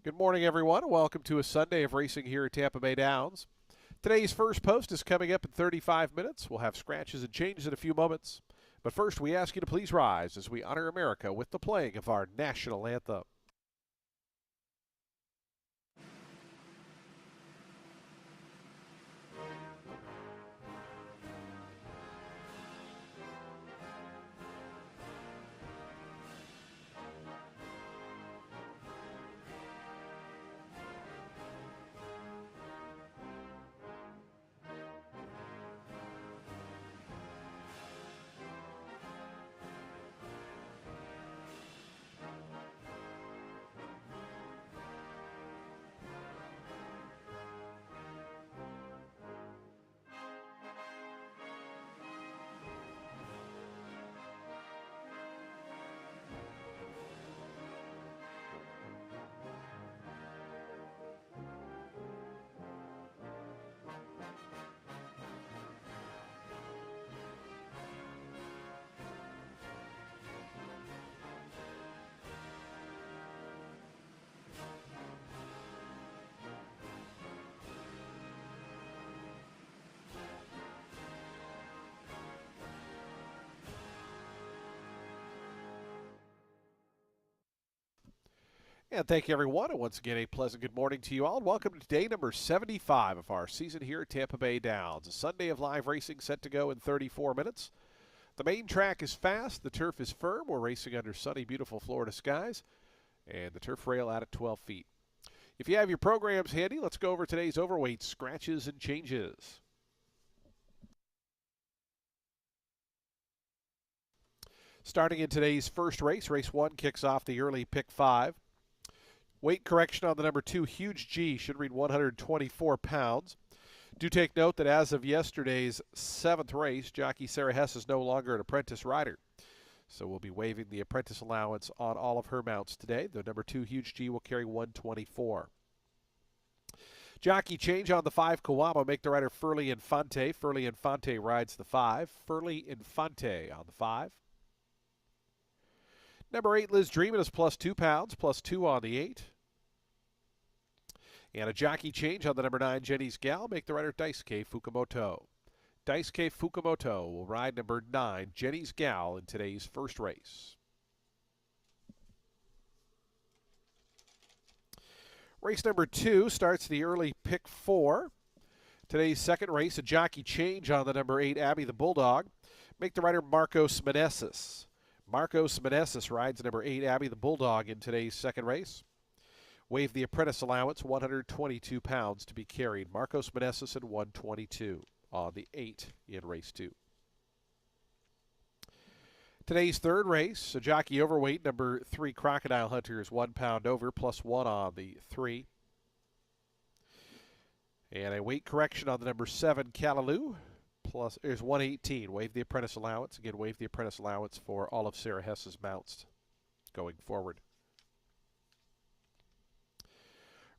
Good morning, everyone. Welcome to a Sunday of racing here at Tampa Bay Downs. Today's first post is coming up in 35 minutes. We'll have scratches and changes in a few moments. But first, we ask you to please rise as we honor America with the playing of our national anthem. And thank you, everyone. And once again, a pleasant good morning to you all. And welcome to day number 75 of our season here at Tampa Bay Downs. A Sunday of live racing set to go in 34 minutes. The main track is fast. The turf is firm. We're racing under sunny, beautiful Florida skies. And the turf rail out at 12 feet. If you have your programs handy, let's go over today's overweight scratches and changes. Starting in today's first race, race 1 kicks off the early pick 5. Weight correction on the number 2, Huge G, should read 124 pounds. Do take note that as of yesterday's 7th race, jockey Sarah Hess is no longer an apprentice rider. So we'll be waiving the apprentice allowance on all of her mounts today. The number 2, Huge G, will carry 124. Jockey change on the 5, Kawama, make the rider Furley Infante. Furley Infante rides the 5. Furley Infante on the 5. Number 8, Liz Dreamin' is plus 2 pounds, plus 2 on the 8. And a jockey change on the number 9, Jenny's Gal, make the rider Daisuke Fukumoto. Daisuke Fukumoto will ride number 9, Jenny's Gal, in today's first race. Race number 2 starts the early pick 4. Today's second race, a jockey change on the number 8, Abby the Bulldog. Make the rider Marcos Meneses. Marcos Meneses rides number 8, Abby the Bulldog, in today's second race. Waive the apprentice allowance, 122 pounds to be carried. Marcos Meneses at 122 on the 8 in race 2. Today's third race, a jockey overweight, number 3, Crocodile Hunter, is 1 pound over, plus 1 on the 3. And a weight correction on the number 7, Callaloo, plus is 118. Waive the apprentice allowance. Again, waive the apprentice allowance for all of Sarah Hess's mounts going forward.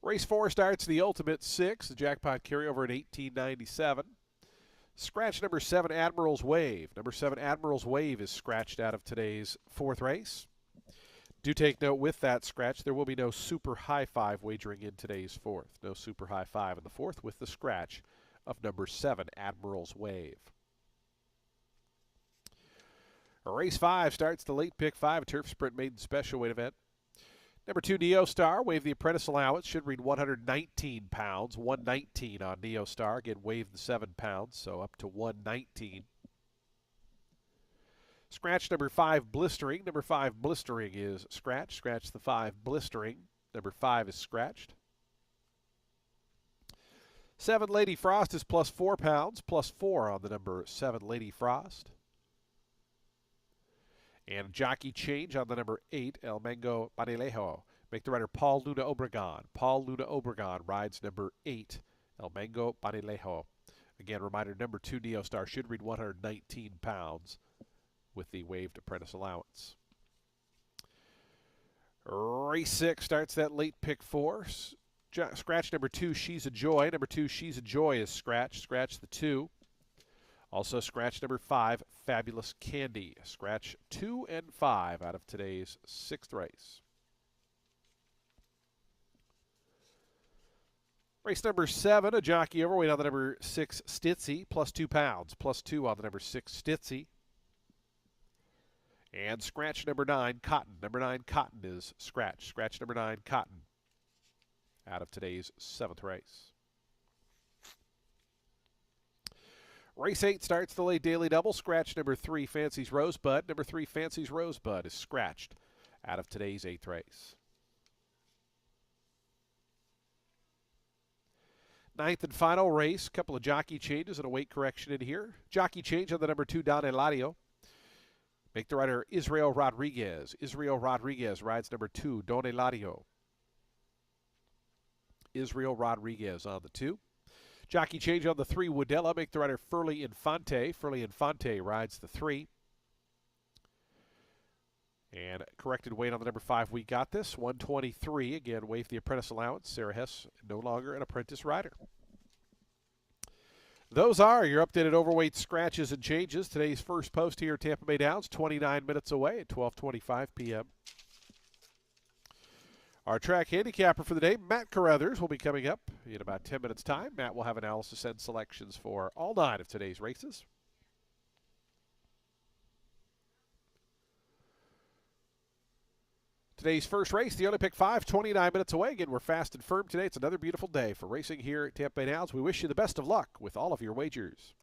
Race 4 starts the Ultimate 6, the jackpot carryover at $18.97. Scratch number 7, Admiral's Wave. Number 7, Admiral's Wave, is scratched out of today's 4th race. Do take note, with that scratch, there will be no super high 5 wagering in today's 4th. No super high 5 in the 4th with the scratch of number 7, Admiral's Wave. Race 5 starts the late pick 5, a turf sprint maiden special weight event. Number 2, Neo Star, waive the apprentice allowance, should read 119 pounds, 119 on Neo Star. Again, waive the 7 pounds, so up to 119. Scratch number 5, Blistering. Number 5, Blistering, is scratched. Scratch the 5, Blistering. Number 5 is scratched. 7, Lady Frost, is plus 4 pounds, plus 4 on the number 7, Lady Frost. And jockey change on the number 8, El Mango Banilejo. Make the rider Paul Luna Obregon. Paul Luna Obregon rides number 8, El Mango Banilejo. Again, reminder, number 2, Neo Star, should read 119 pounds with the waived apprentice allowance. Race 6 starts that late pick 4. Scratch number 2, She's a Joy. Number 2, She's a Joy, is scratched. Scratch the 2. Also scratch number 5, Fabulous Candy. Scratch 2 and 5 out of today's 6th race. Race number 7, a jockey overweight on the number 6, Stitzy, plus 2 pounds, plus 2 on the number 6, Stitzy. And scratch number 9, Cotton. Number 9, Cotton is scratch. Scratch number 9, Cotton, out of today's 7th race. Race 8 starts the late daily double. Scratch number 3, Fancy's Rosebud. Number 3, Fancy's Rosebud is scratched out of today's 8th race. 9th and final race. Couple of jockey changes and a weight correction in here. Jockey change on the number 2, Don Eladio. Make the rider Israel Rodriguez. Israel Rodriguez rides number 2, Don Eladio. Israel Rodriguez on the 2. Jockey change on the 3, Woodella. Make the rider Furley Infante. Furley Infante rides the 3. And corrected weight on the number 5, We Got This, 123. Again, waive the apprentice allowance. Sarah Hess, no longer an apprentice rider. Those are your updated overweight scratches and changes. Today's first post here at Tampa Bay Downs, 29 minutes away at 12:25 p.m. Our track handicapper for the day, Matt Carruthers, will be coming up in about 10 minutes' time. Matt will have analysis and selections for all 9 of today's races. Today's first race, the Olympic 5, 29 minutes away. Again, we're fast and firm today. It's another beautiful day for racing here at Tampa Bay Downs. We wish you the best of luck with all of your wagers.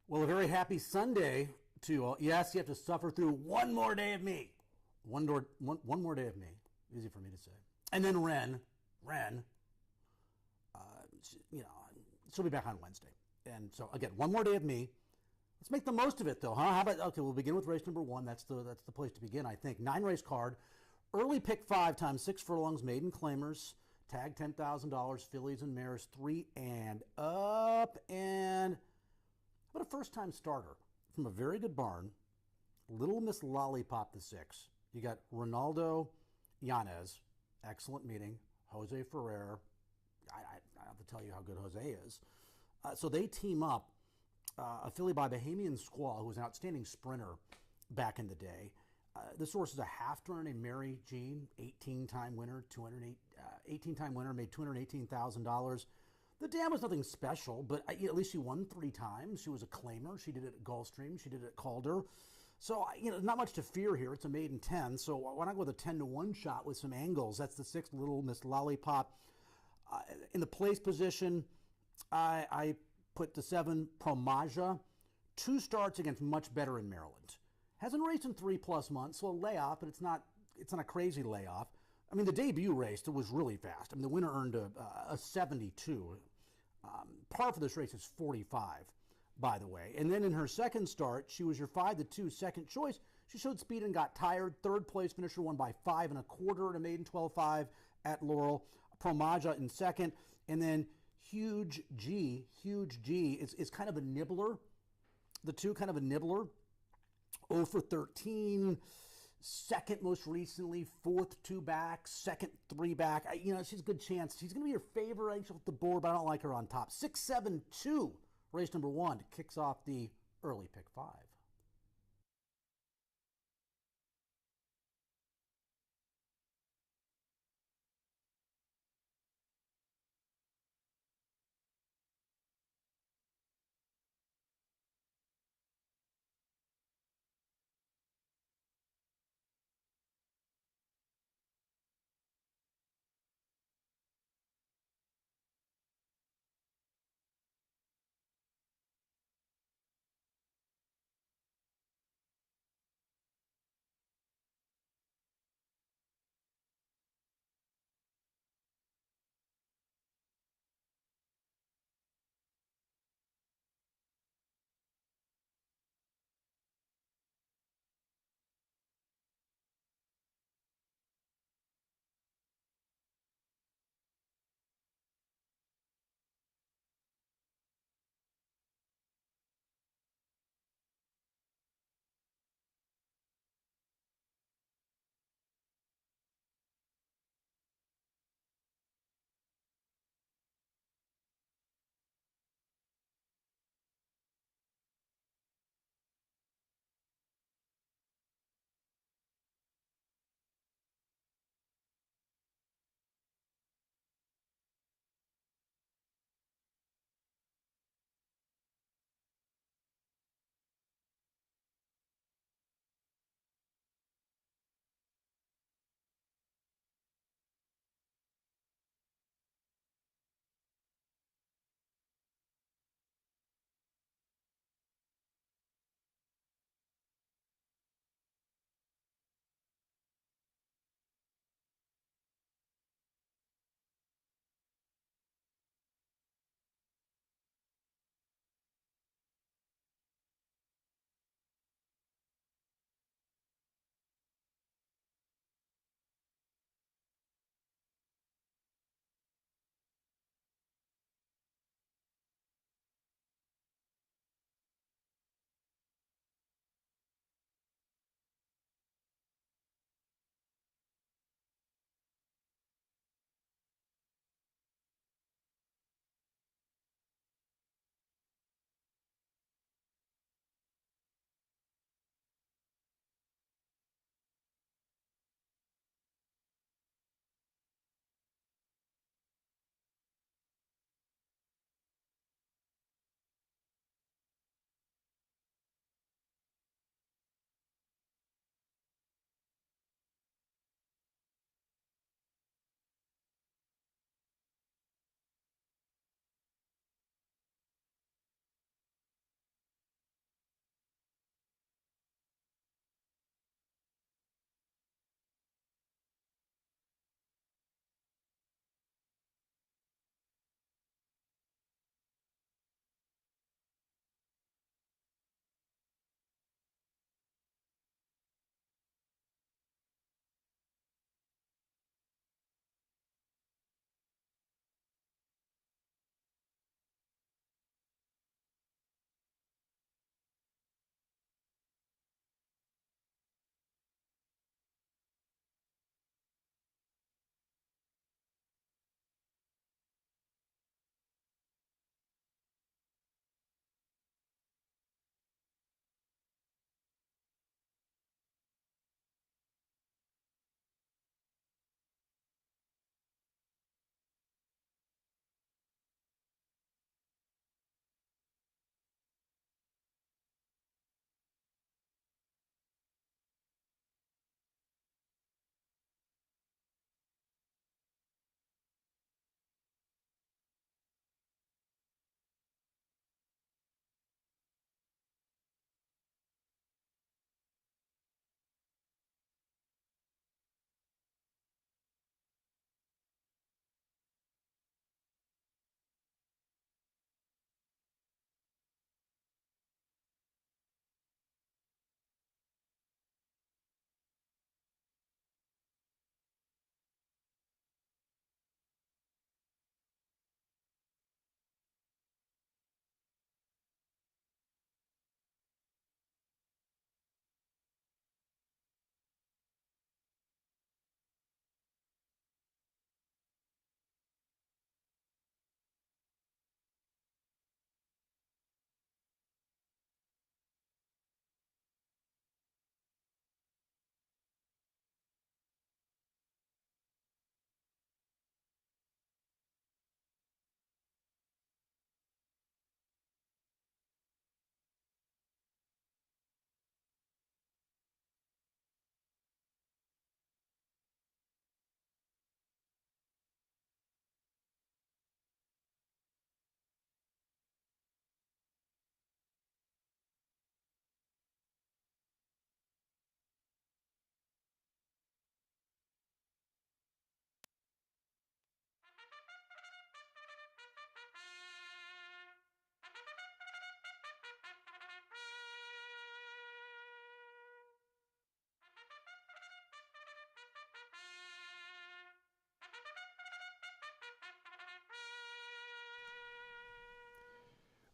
Well, a very happy Sunday to you all. Yes, you have to suffer through one more day of me. One more day of me. Easy for me to say. And then Ren, she'll be back on Wednesday. And so again, one more day of me. Let's make the most of it, though, huh? How about okay? We'll begin with race number one. That's the place to begin, I think. 9 race card, early pick 5 times 6 furlongs, maiden claimers, tag $10,000, fillies and mares 3 and up, and but a first-time starter from a very good barn, Little Miss Lollipop the 6. You got Ronaldo Yanez, excellent meeting. Jose Ferrer, I have to tell you how good Jose is. So they team up. A filly by Bahamian Squall, who was an outstanding sprinter back in the day. This horse is a half-turner named Mary Jean, 18-time winner, 18-time winner, made $218,000. The dam was nothing special, but at least she won 3 times. She was a claimer. She did it at Gulfstream. She did it at Calder. So, not much to fear here. It's a maiden 10. So why not go with a 10-1 shot with some angles? That's the 6th, Little Miss Lollipop. In the place position, I put the 7, Promaja. 2 starts against much better in Maryland. Hasn't raced in 3+ months, so a layoff, but it's not a crazy layoff. I mean, the debut race was really fast. I mean, the winner earned a 72. Par for this race is 45, by the way. And then in her second start, she was your 5-2 second choice. She showed speed and got tired. Third place finisher, won by 5 1/4 in a maiden 12.5 at Laurel. Promaja in second. And then Huge G is kind of a nibbler. The 2 kind of a nibbler. 0 for 13. Second most recently, 4th 2 back, second 3 back. She's a good chance. She's going to be your favorite. I think she'll hit the board, but I don't like her on top. 6-7-2, race number 1, kicks off the early pick 5.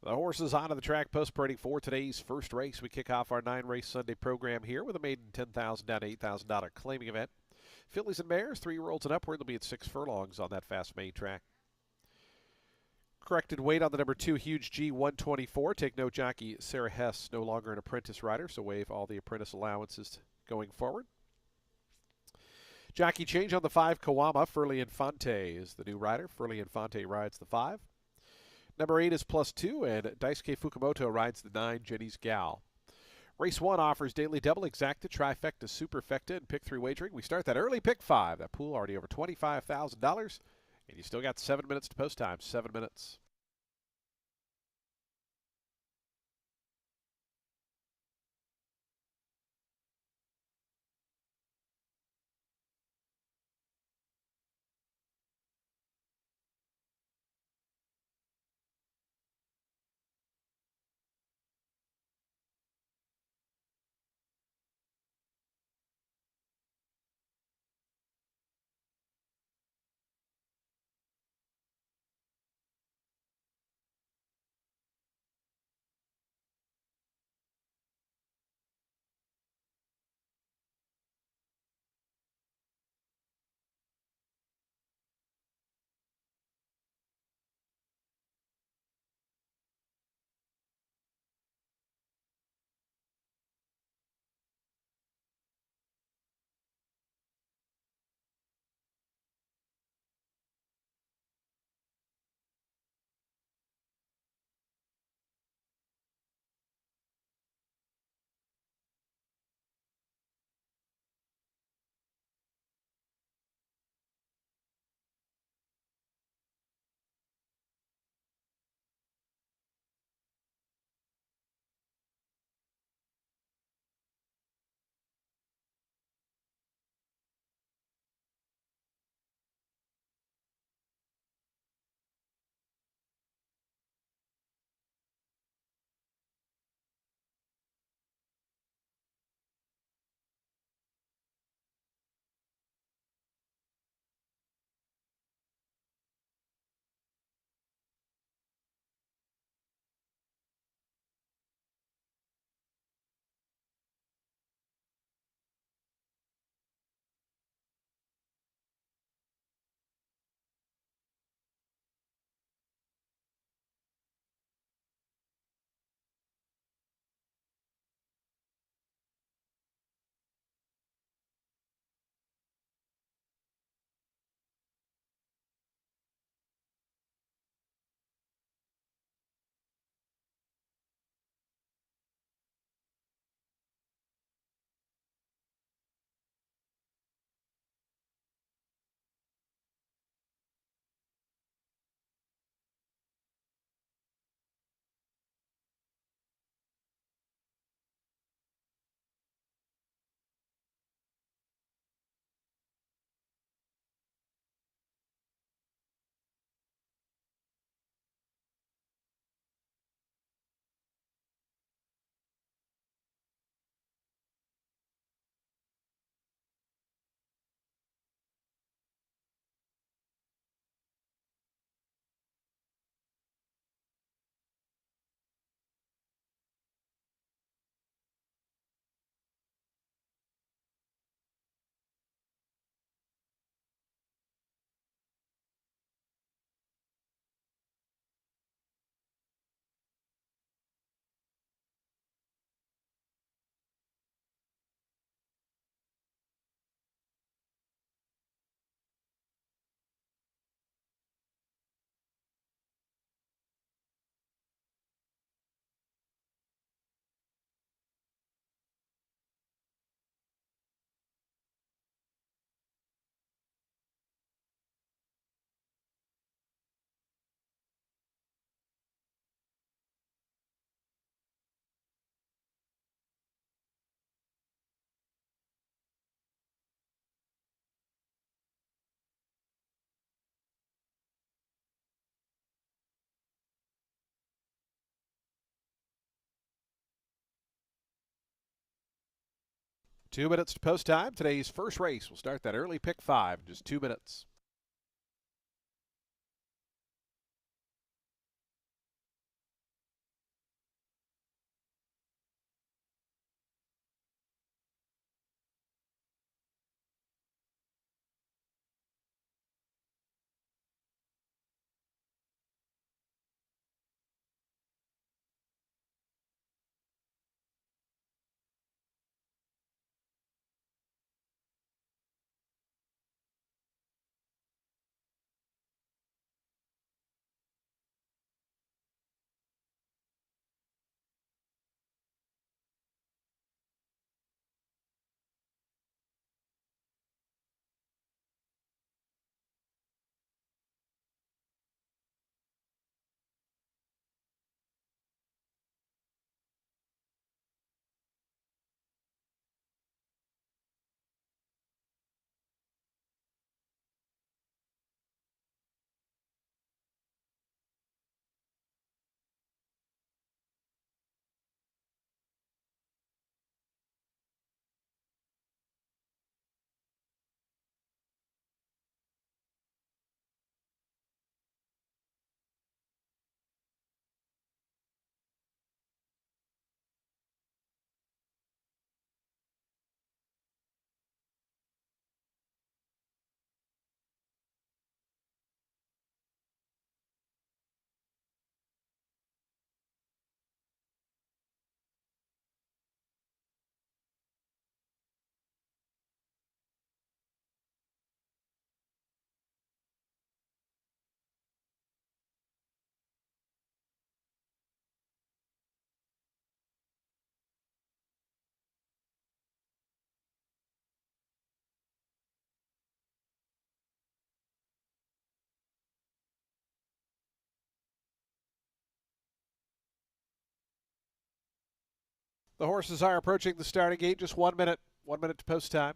The horses onto the track post-parading for today's first race. We kick off our 9-race Sunday program here with a maiden $10,000 down to $8,000 claiming event. Fillies and mares, 3-year-olds and upward, they'll be at 6 furlongs on that fast main track. Corrected weight on the number 2 Huge G 124. Take note, jockey Sarah Hess no longer an apprentice rider, so waive all the apprentice allowances going forward. Jockey change on the 5 Kawama. Furley Infante is the new rider. Furley Infante rides the 5. Number 8 is +2, and Daisuke Fukumoto rides the 9 Jenny's Gal. Race 1 offers daily double, exacta, trifecta, superfecta, and pick 3 wagering. We start that early pick 5. That pool already over $25,000. And you still got 7 minutes to post time. 7 minutes. Two minutes to post time. Today's first race will start that early pick 5 in just 2 minutes. The horses are approaching the starting gate. Just 1 minute. 1 minute to post time.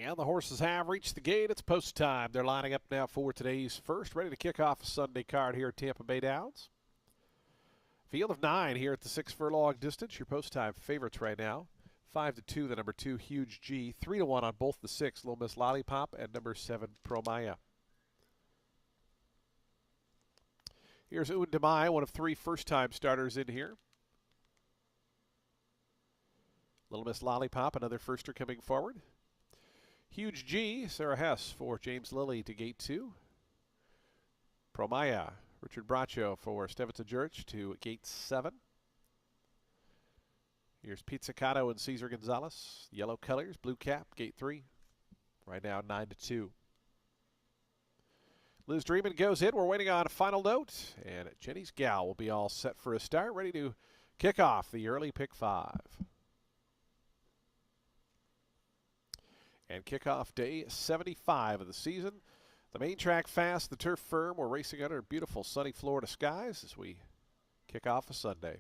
And the horses have reached the gate. It's post time. They're lining up now for today's first, ready to kick off a Sunday card here at Tampa Bay Downs. Field of 9 here at the 6 furlong distance. Your post time favorites right now. 5-2, the number 2, Huge G. 3-1 on both the 6, Little Miss Lollipop, and number 7, Promaya. Here's Undamai, one of 3 first-time starters in here. Little Miss Lollipop, another firster coming forward. Huge G, Sarah Hess for James Lilly to gate 2. Promaya, Richard Bracho for Stevenson Jurich to gate 7. Here's Pizzicato and Cesar Gonzalez. Yellow colors, blue cap, gate 3. Right now 9-2. Liz Dreamin goes in. We're waiting on a final note. And Jenny's Gal will be all set for a start, ready to kick off the early pick 5. And kickoff day 75 of the season. The main track fast, the turf firm. We're racing under beautiful sunny Florida skies as we kick off a Sunday.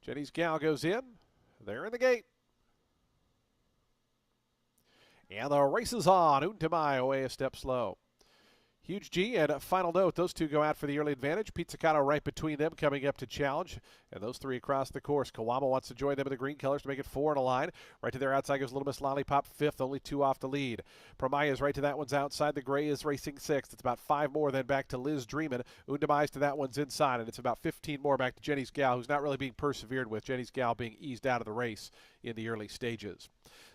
Jenny's Gal goes in. They're in the gate. And the race is on. Untamai away a step slow. Huge G and a final note. Those two go out for the early advantage. Pizzicato right between them coming up to challenge. And those 3 across the course. Kawama wants to join them in the green colors to make it 4 in a line. Right to their outside goes Little Miss Lollipop 5th, only 2 off the lead. Promaya is right to that one's outside. The gray is racing 6th. It's about 5 more then back to Liz Dreamin. Undamai's to that one's inside. And it's about 15 more back to Jenny's Gal, who's not really being persevered with. Jenny's Gal being eased out of the race in the early stages.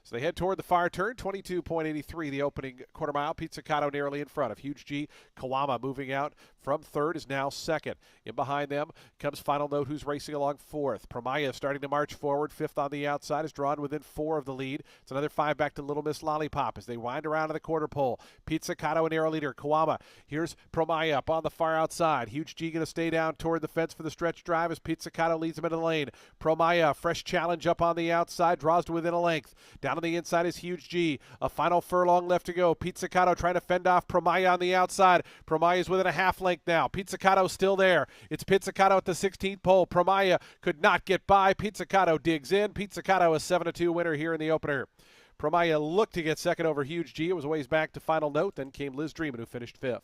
So they head toward the far turn. 22.83 the opening quarter mile. Pizzicato narrowly in front of Huge G. Kawama moving out from 3rd is now 2nd. In behind them comes Final Note, who's racing along 4th. Promaya starting to march forward. 5th on the outside is drawn within 4 of the lead. It's another 5 back to Little Miss Lollipop as they wind around to the quarter pole. Pizzicato a narrow leader. Kawama. Here's Promaya up on the far outside. Huge G going to stay down toward the fence for the stretch drive as Pizzicato leads him into the lane. Promaya, fresh challenge up on the outside, draws to within a length. Down on the inside is Huge G. A final furlong left to go. Pizzicato trying to fend off Promaya on the outside. Promaya is within a half length now. Pizzicato still there. It's Pizzicato at the 16th pole. Promaya could not get by. Pizzicato digs in. Pizzicato a 7-2 winner here in the opener. Promaya looked to get second over Huge G. It was a ways back to Final Note. Then came Liz Dreamin, who finished 5th.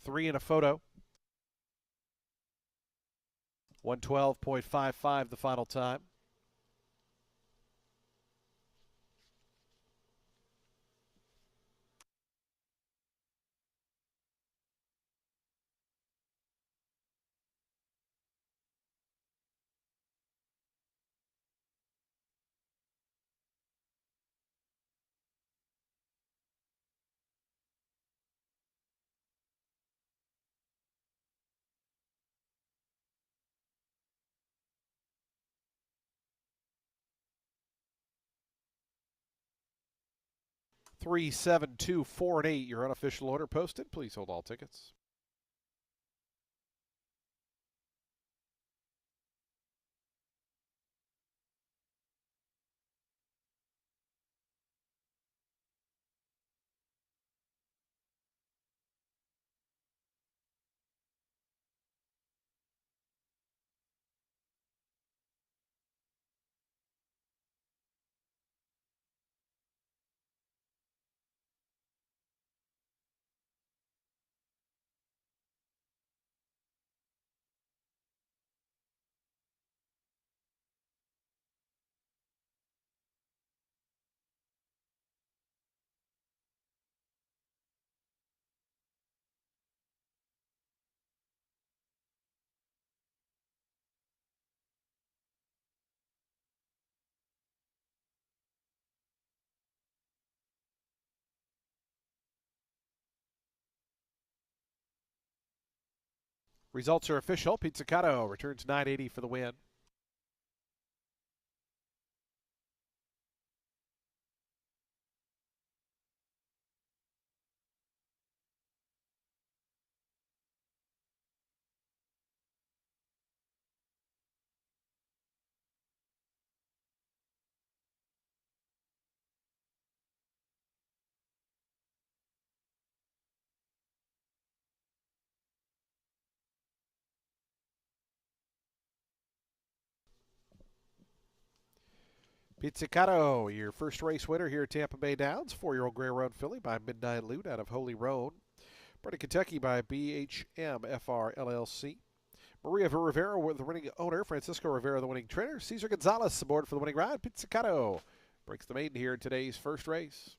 Three in a photo. 112.55 the final time. 37248, your unofficial order posted. Please hold all tickets. Results are official. Pizzicato returns 980 for the win. Pizzicato, your first race winner here at Tampa Bay Downs. 4-year-old Gray Roan filly by Midnight Loot out of Holy Roan. Bred in Kentucky by BHM FR LLC. Maria Rivera, the winning owner. Francisco Rivera, the winning trainer. Cesar Gonzalez aboard for the winning ride. Pizzicato breaks the maiden here in today's first race.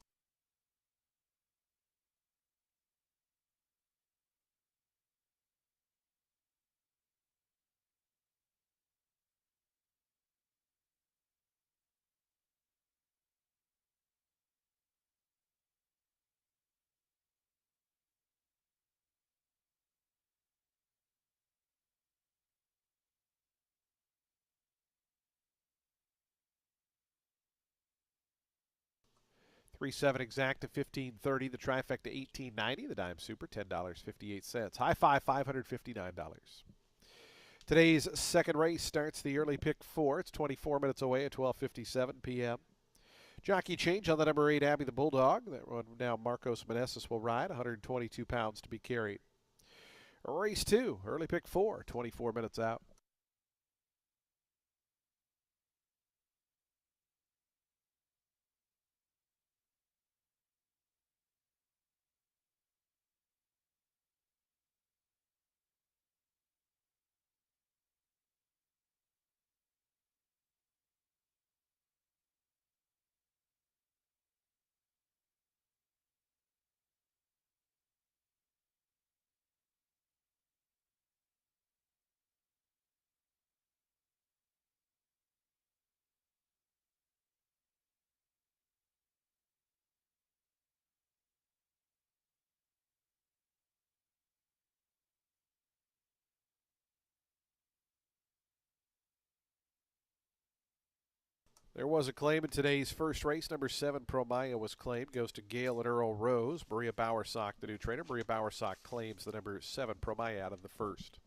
Three-seven exact to 1530. The trifecta 1890. The dime super $10.58. High five $559. Today's second race starts the early pick 4. It's 24 minutes away at 12:57 p.m. Jockey change on the number 8 Abby the Bulldog. That one now Marcos Meneses will ride. 122 pounds to be carried. Race 2, early pick 4, 24 minutes out. There was a claim in today's first race. Number 7, Promaya, was claimed. Goes to Gale and Earl Rose. Maria Bowersock, the new trainer. Maria Bowersock claims the number 7, Promaya, out of the first.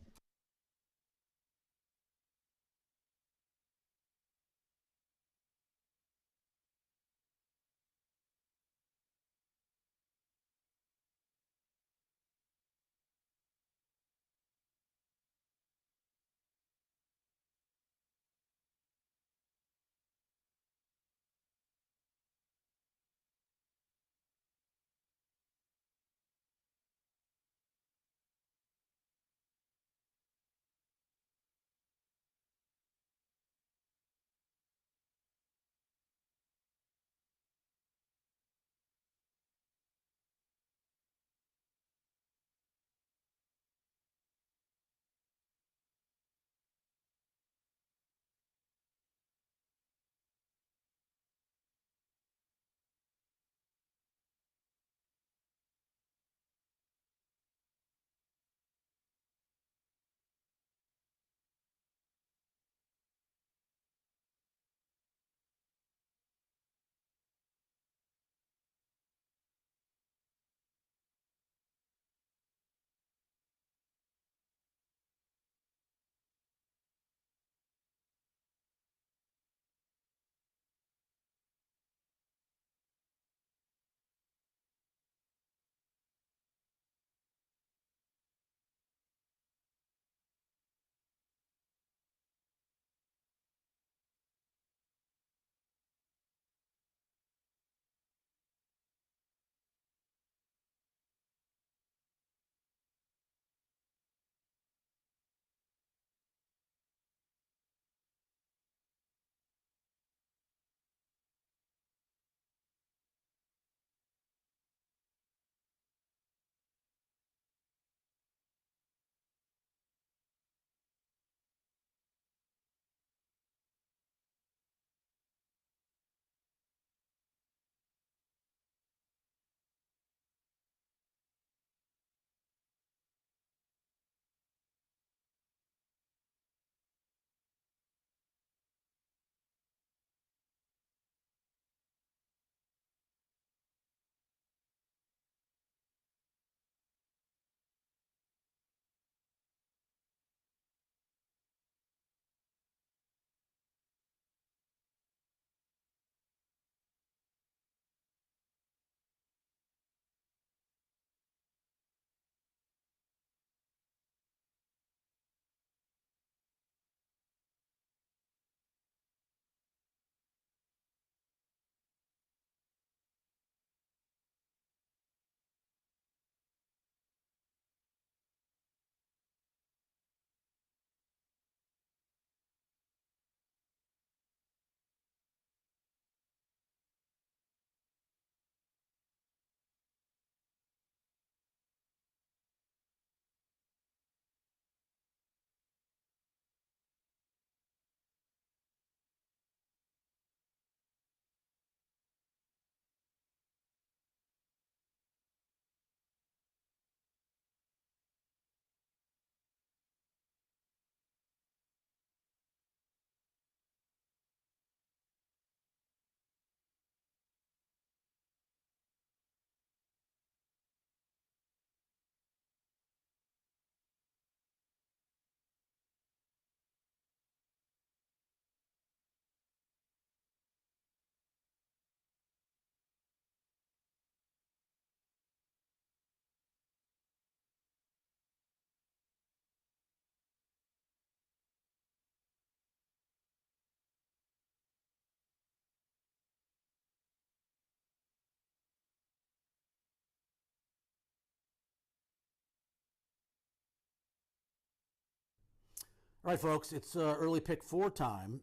All right, folks, it's early pick four time.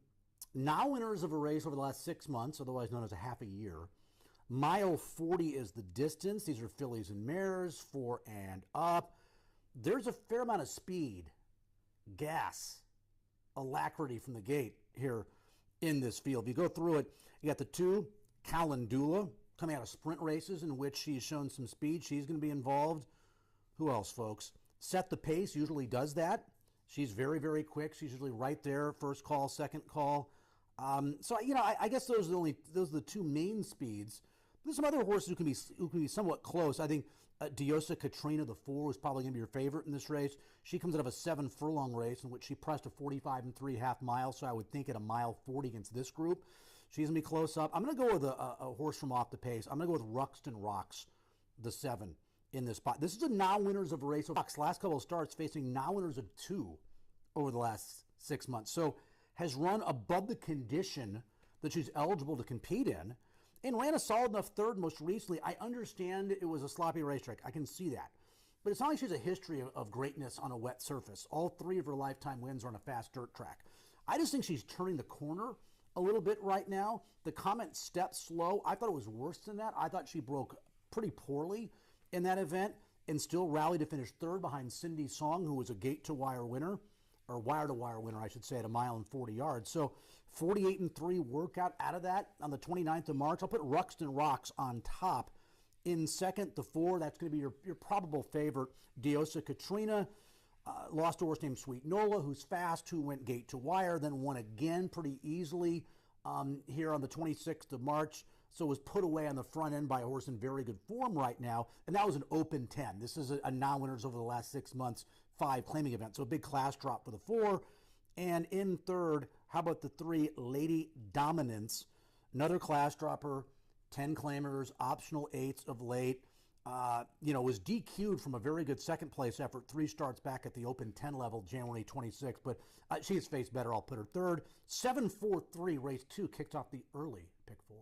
Now winners of a race over the last 6 months, otherwise known as a half a year. Mile 40 is the distance. These are fillies and mares, four and up. There's a fair amount of speed, gas, alacrity from the gate here in this field. If you go through it, you got the two, Calendula, coming out of sprint races in which she's shown some speed. She's going to be involved. Who else, folks? Set the Pace usually does that. She's very, very quick. She's usually right there, first call, second call. I guess those are the two main speeds. There's some other horses who can be somewhat close. I think Diosa Katrina, the 4, is probably going to be your favorite in this race. She comes out of a 7 furlong race in which she pressed a 45 and 3/2 miles, so I would think at a mile 40 against this group, she's going to be close up. I'm going to go with a horse from off the pace. I'm going to go with Ruxton Rocks, the 7 in this spot. This is a now-winners of a race. Last couple of starts facing now-winners of 2 over the last 6 months. So has run above the condition that she's eligible to compete in and ran a solid enough third most recently. I understand it was a sloppy racetrack. I can see that. But it's not like she has a history of greatness on a wet surface. All 3 of her lifetime wins are on a fast dirt track. I just think she's turning the corner a little bit right now. The comment step slow, I thought it was worse than that. I thought she broke pretty poorly in that event and still rallied to finish third behind Cindy Song, who was a gate-to-wire winner, or wire-to-wire winner, I should say, at a mile and 40 yards. So 48 and 3 workout out of that on the 29th of March. I'll put Ruxton Rocks on top. In second, the 4, that's going to be your probable favorite, Diosa Katrina. Lost a horse named Sweet Nola, who's fast, who went gate to wire, then won again pretty easily here on the 26th of March. So was put away on the front end by a horse in very good form right now, and that was an open 10. This is a non-winners over the last 6 months, 5 claiming event. So a big class drop for the 4. And in third, how about the 3, Lady Dominance, another class dropper, 10 claimers, optional 8s of late. Was DQ'd from a very good second place effort, 3 starts back at the Open 10 level, January 26th. But she's faced better. I'll put her third. 7-4-3, race 2 kicked off the early pick 4.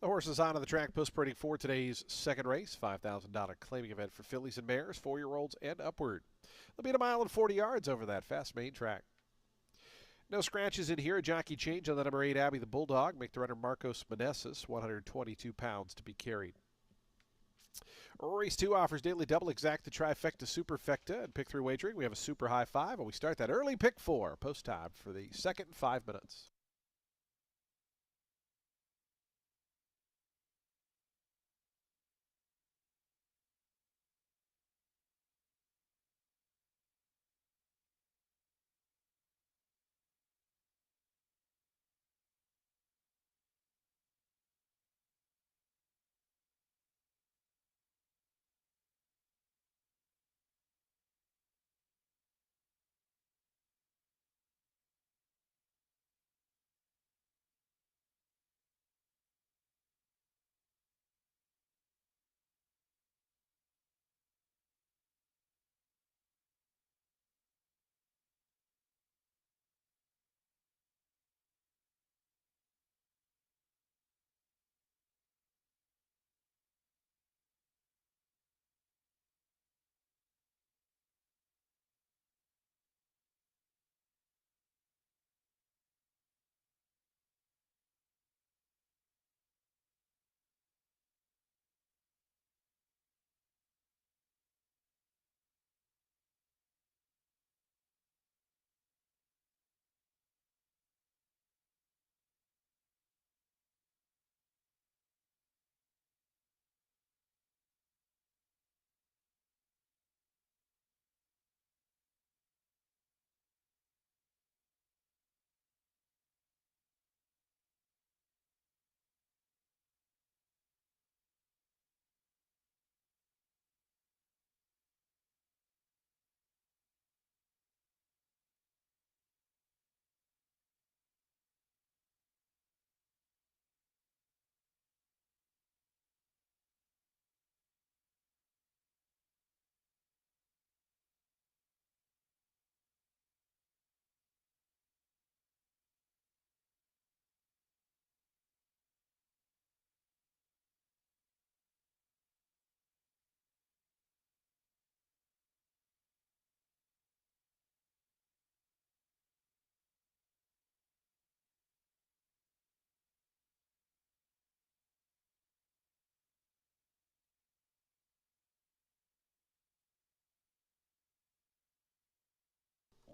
horses on the track post printing for today's second race. $5,000 claiming event for fillies and mares, 4-year-olds and upward. They'll be at 1 mile and 40 yards over that fast main track. No scratches in here. A jockey change on the number 8, Abby the Bulldog. Make the runner Marcos Meneses, 122 pounds to be carried. Race 2 offers daily double exacta trifecta superfecta and pick 3 wagering. We have a super high 5, and we start that early pick 4 post time for the second 5 minutes.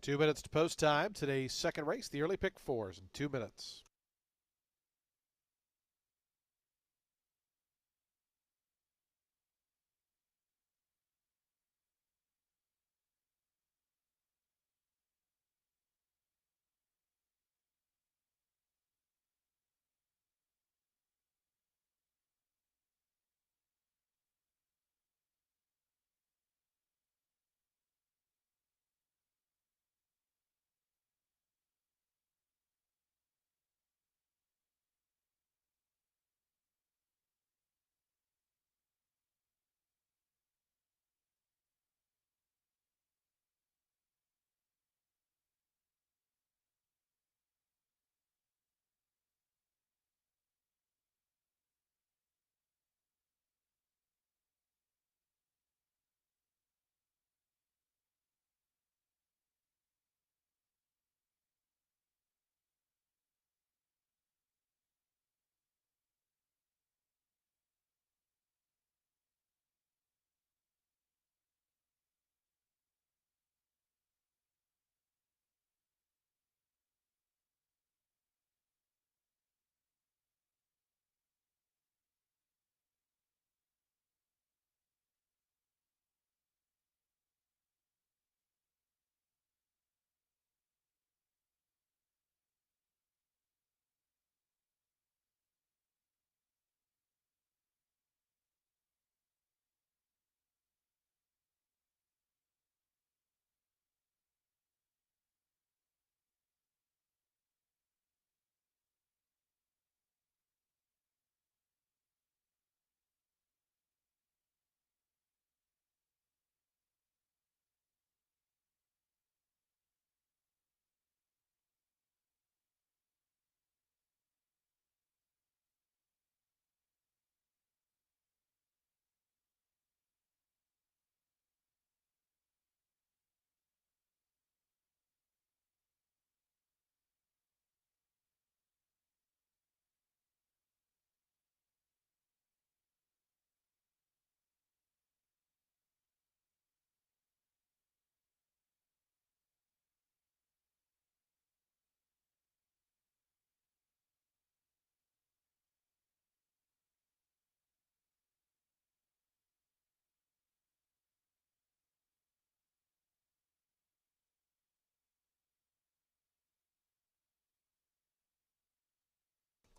Two minutes to post time. Today's second race, the early pick 4s in 2 minutes.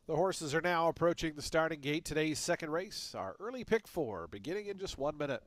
The horses are now approaching the starting gate. Today's second race, our early pick four, beginning in just 1 minute.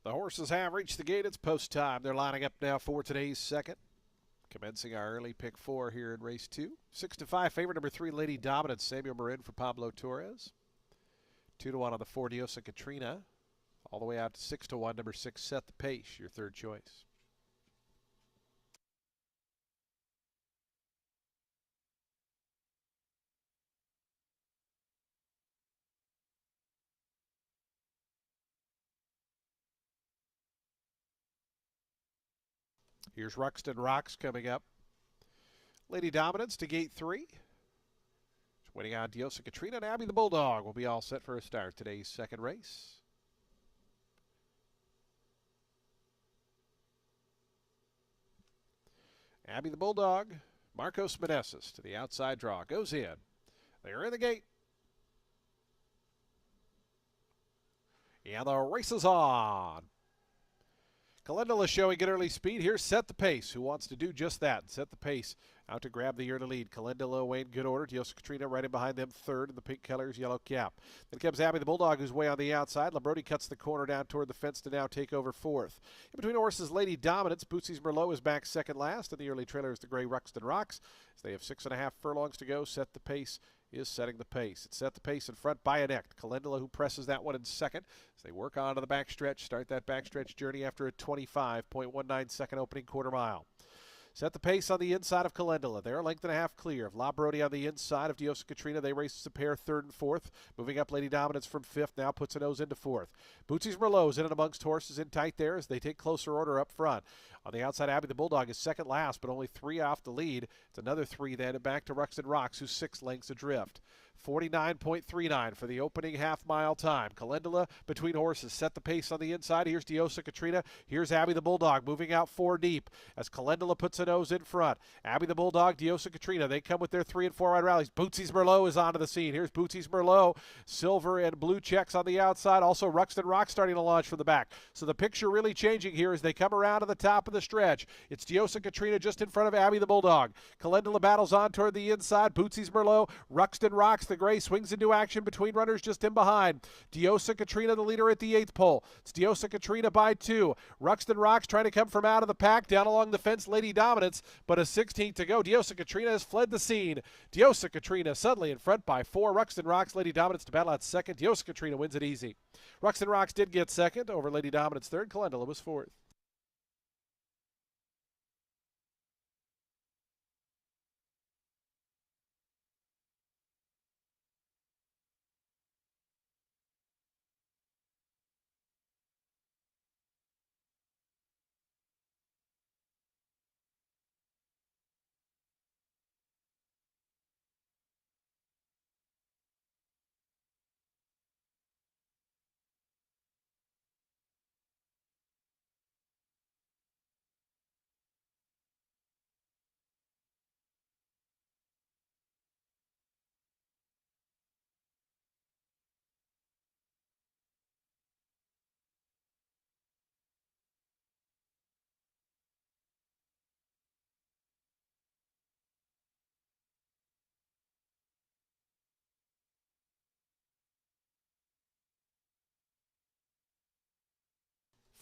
The horses have reached the gate. It's post time. They're lining up now for today's second. Commencing our early pick four here in race 2. 6-5 favorite number 3, Lady Dominance, Samuel Marin for Pablo Torres. 2-1 on the 4, Diosa Katrina. All the way out to 6-1, number 6, Set the Pace, your third choice. Here's Ruxton Rocks coming up. Lady Dominance to gate 3. Waiting on Diosa Katrina and Abby the Bulldog will be all set for a start today's second race. Abby the Bulldog, Marcos Meneses to the outside draw. Goes in. They're in the gate. And the race is on. Calendula showing good early speed. Here's Set the Pace, who wants to do just that. Set the Pace out to grab the early lead. Calendula away in good order. Diosa Katrina right in behind them, third in the pink colors, yellow cap. Then comes Abby the Bulldog, who's way on the outside. Labrodi cuts the corner down toward the fence to now take over fourth. In between horses, Lady Dominance. Bootsy's Merlot is back second last, and the early trailer is the gray Ruxton Rocks. As they have 6.5 furlongs to go, Set the Pace is setting the pace. It's Set the Pace in front by an act. Calendula, who presses that one in second as they work on to the backstretch, start that backstretch journey after a 25.19 second opening quarter mile. Set the Pace on the inside of Calendula. They're a length and a half clear of La Brody on the inside of Diosa Katrina. They race as a pair, third and fourth. Moving up, Lady Dominance from fifth. Now puts a nose into fourth. Bootsy's Merlot's in and amongst horses in tight there as they take closer order up front. On the outside, Abby the Bulldog is second last, but only 3 off the lead. It's another 3 then, and back to Ruxton Rocks, who's 6 lengths adrift. 49.39 for the opening half-mile time. Calendula between horses. Set the Pace on the inside. Here's Diosa Katrina. Here's Abby the Bulldog moving out 4 deep as Calendula puts a nose in front. Abby the Bulldog, Diosa Katrina. They come with their 3 and 4 wide rallies. Bootsy's Merlot is onto the scene. Here's Bootsy's Merlot. Silver and blue checks on the outside. Also Ruxton Rock starting to launch from the back. So the picture really changing here as they come around to the top of the stretch. It's Diosa Katrina just in front of Abby the Bulldog. Calendula battles on toward the inside. Bootsy's Merlot. Ruxton Rocks, the gray, swings into action between runners just in behind. Diosa Katrina, the leader at the 8th pole. It's Diosa Katrina by 2. Ruxton Rocks trying to come from out of the pack. Down along the fence, Lady Dominance, but a 16th to go. Diosa Katrina has fled the scene. Diosa Katrina suddenly in front by 4. Ruxton Rocks, Lady Dominance to battle out second. Diosa Katrina wins it easy. Ruxton Rocks did get second over Lady Dominance third. Calendula was fourth.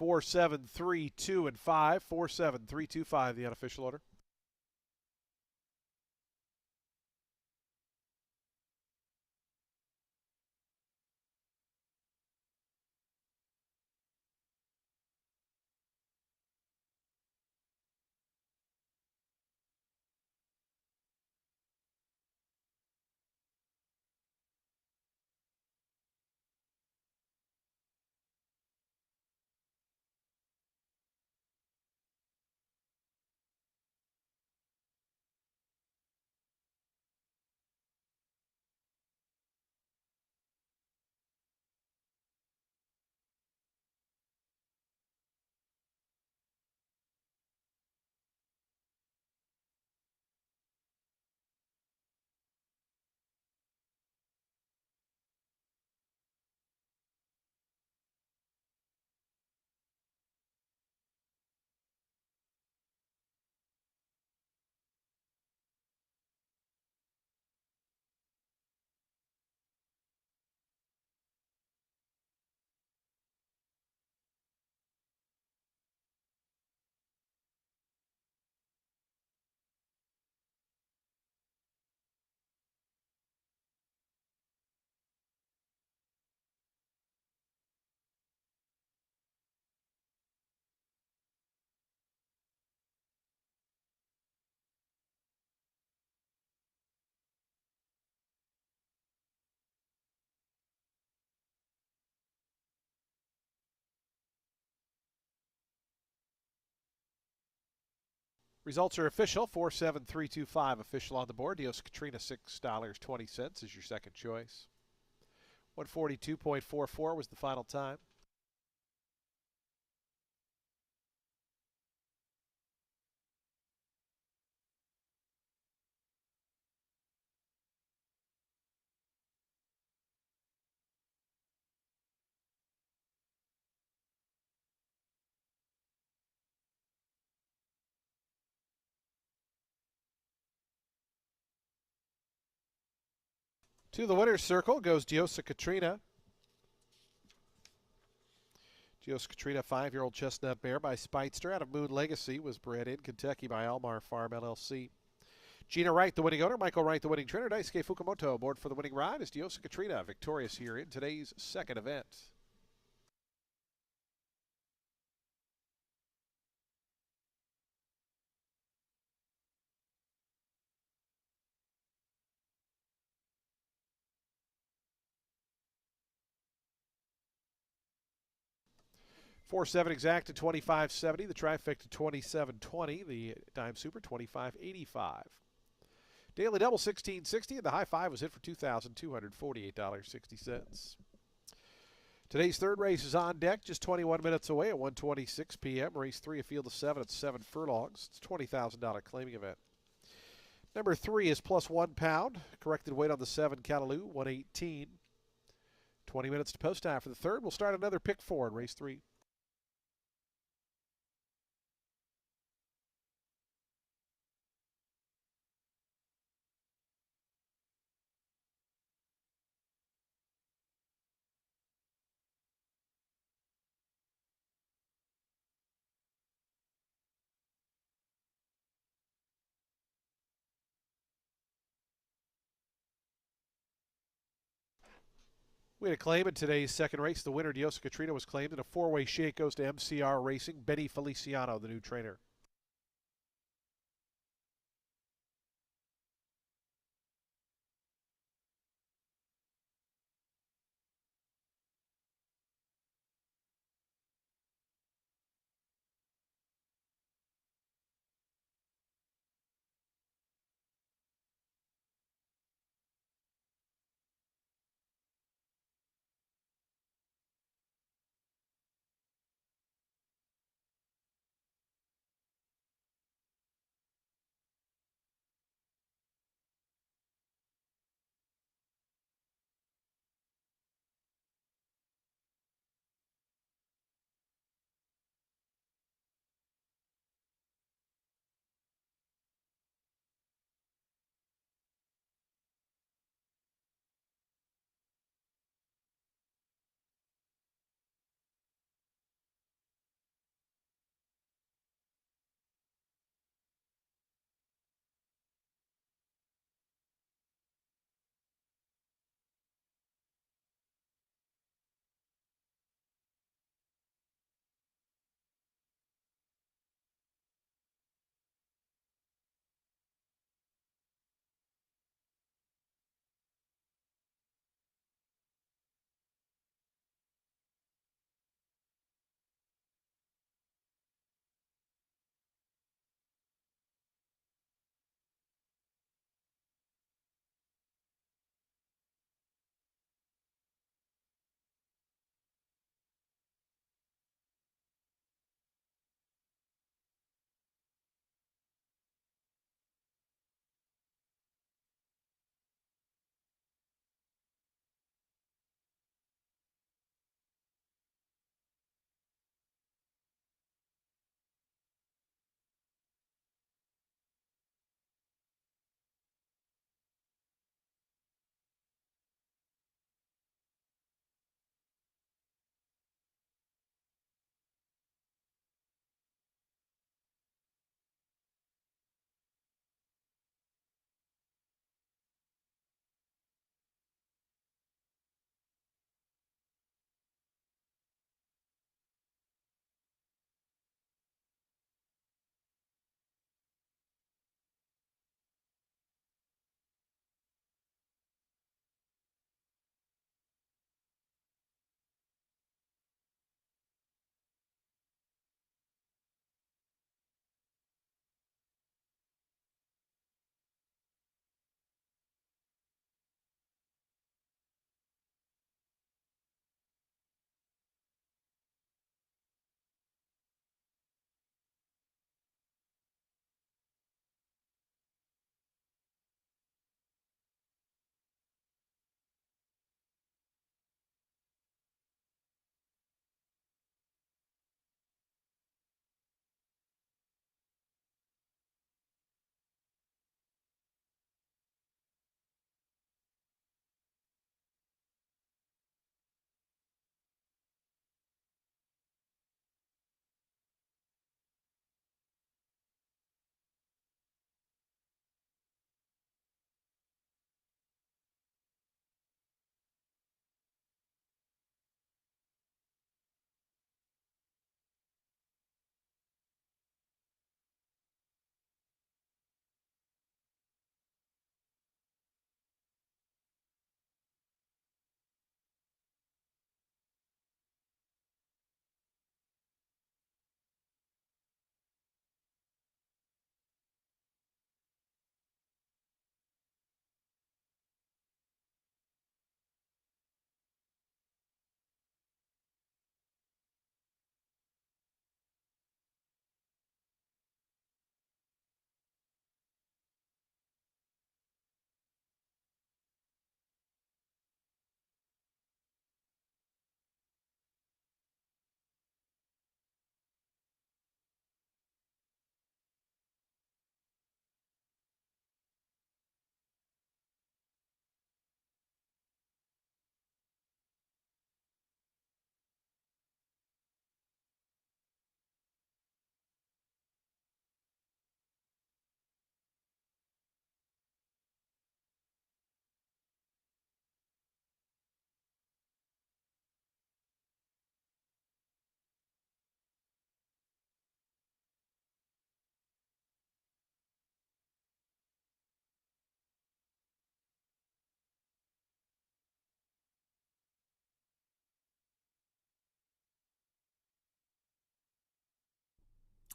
Four, 7, 3, 2, and 5. 4, 7, 3, 2, 5, the unofficial order. Results are official. 47325 official on the board. Dios Katrina $6.20 is your second choice. 142.44 was the final time. To the winner's circle goes Diosa Katrina. Diosa Katrina, 5-year-old chestnut mare by Speightster out of Moon Legacy, was bred in Kentucky by Almar Farm LLC. Gina Wright, the winning owner. Michael Wright, the winning trainer. Daisuke Fukumoto aboard for the winning ride as Diosa Katrina victorious here in today's second event. $4.7 exact to $25.70. The trifecta $27.20. The dime super $25.85. Daily double $16.60, and the high five was hit for $2,248.60. Today's third race is on deck, just 21 minutes away at 1:26 p.m. Race 3, a field of 7 at 7 furlongs. It's a $20,000 claiming event. Number 3 is plus 1 pound. Corrected weight on the 7, Callaloo, 118. 20 minutes to post time for the third. We'll start another pick 4 in race 3. We had a claim in today's second race. The winner, Diosa Katrina, was claimed, and a 4-way shake goes to MCR Racing. Benny Feliciano, the new trainer.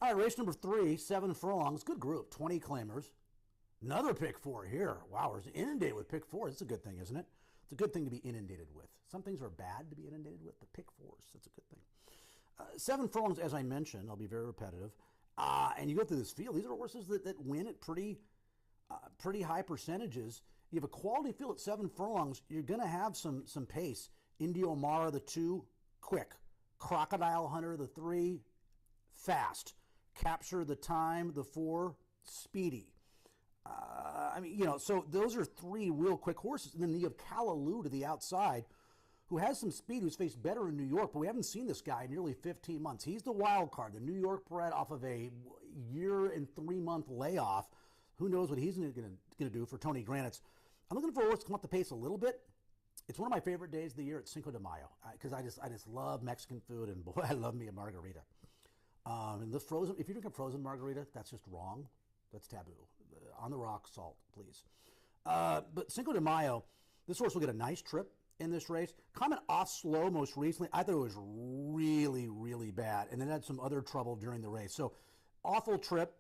All right, race number 3, 7 furlongs. Good group, 20 claimers. Another pick 4 here. Wow, we're inundated with pick 4s. That's a good thing, isn't it? It's a good thing to be inundated with. Some things are bad to be inundated with, but pick 4s, that's a good thing. 7 furlongs, as I mentioned, I'll be very repetitive. And you go through this field, these are horses that win at pretty high percentages. You have a quality field at 7 furlongs, you're going to have some pace. Indio Mara, the 2, quick. Crocodile Hunter, the 3, fast. Capture the Time, the 4, speedy. So those are 3 real quick horses. And then you have Callaloo to the outside, who has some speed, who's faced better in New York, but we haven't seen this guy in nearly 15 months. He's the wild card, the New York bred off of a year and 3-month layoff. Who knows what he's going to do for Tony Granite's. I'm looking for a horse to come up the pace a little bit. It's one of my favorite days of the year. It's Cinco de Mayo because I just love Mexican food, and boy, I love me a margarita. And the frozen, if you drink a frozen margarita, that's just wrong. That's taboo. On the rock, salt, please. But Cinco de Mayo, this horse will get a nice trip in this race. Coming off slow most recently, I thought it was really, really bad, and then had some other trouble during the race. So, awful trip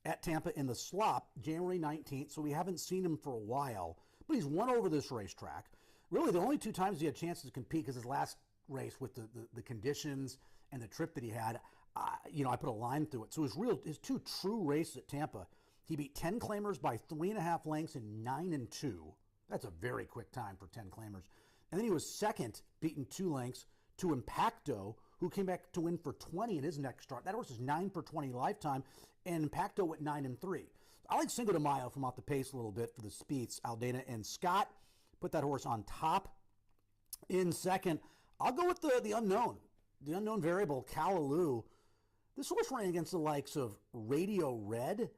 at Tampa in the slop, January 19th, so we haven't seen him for a while, but he's won over this racetrack. Really, the only 2 times he had chances to compete, because his last race with the conditions and the trip that he had, I put a line through it. So his 2 true races at Tampa, he beat 10 claimers by 3.5 lengths in 9 and 2. That's a very quick time for 10 claimers. And then he was second, beaten 2 lengths to Impacto, who came back to win for 20 in his next start. That horse is 9 for 20 lifetime, and Impacto went 9 and 3. I like Cinco de Mayo from off the pace a little bit for the Speeds. Aldana and Scott put that horse on top. In second, I'll go with the unknown variable, Callaloo. This horse running against the likes of Radio Red.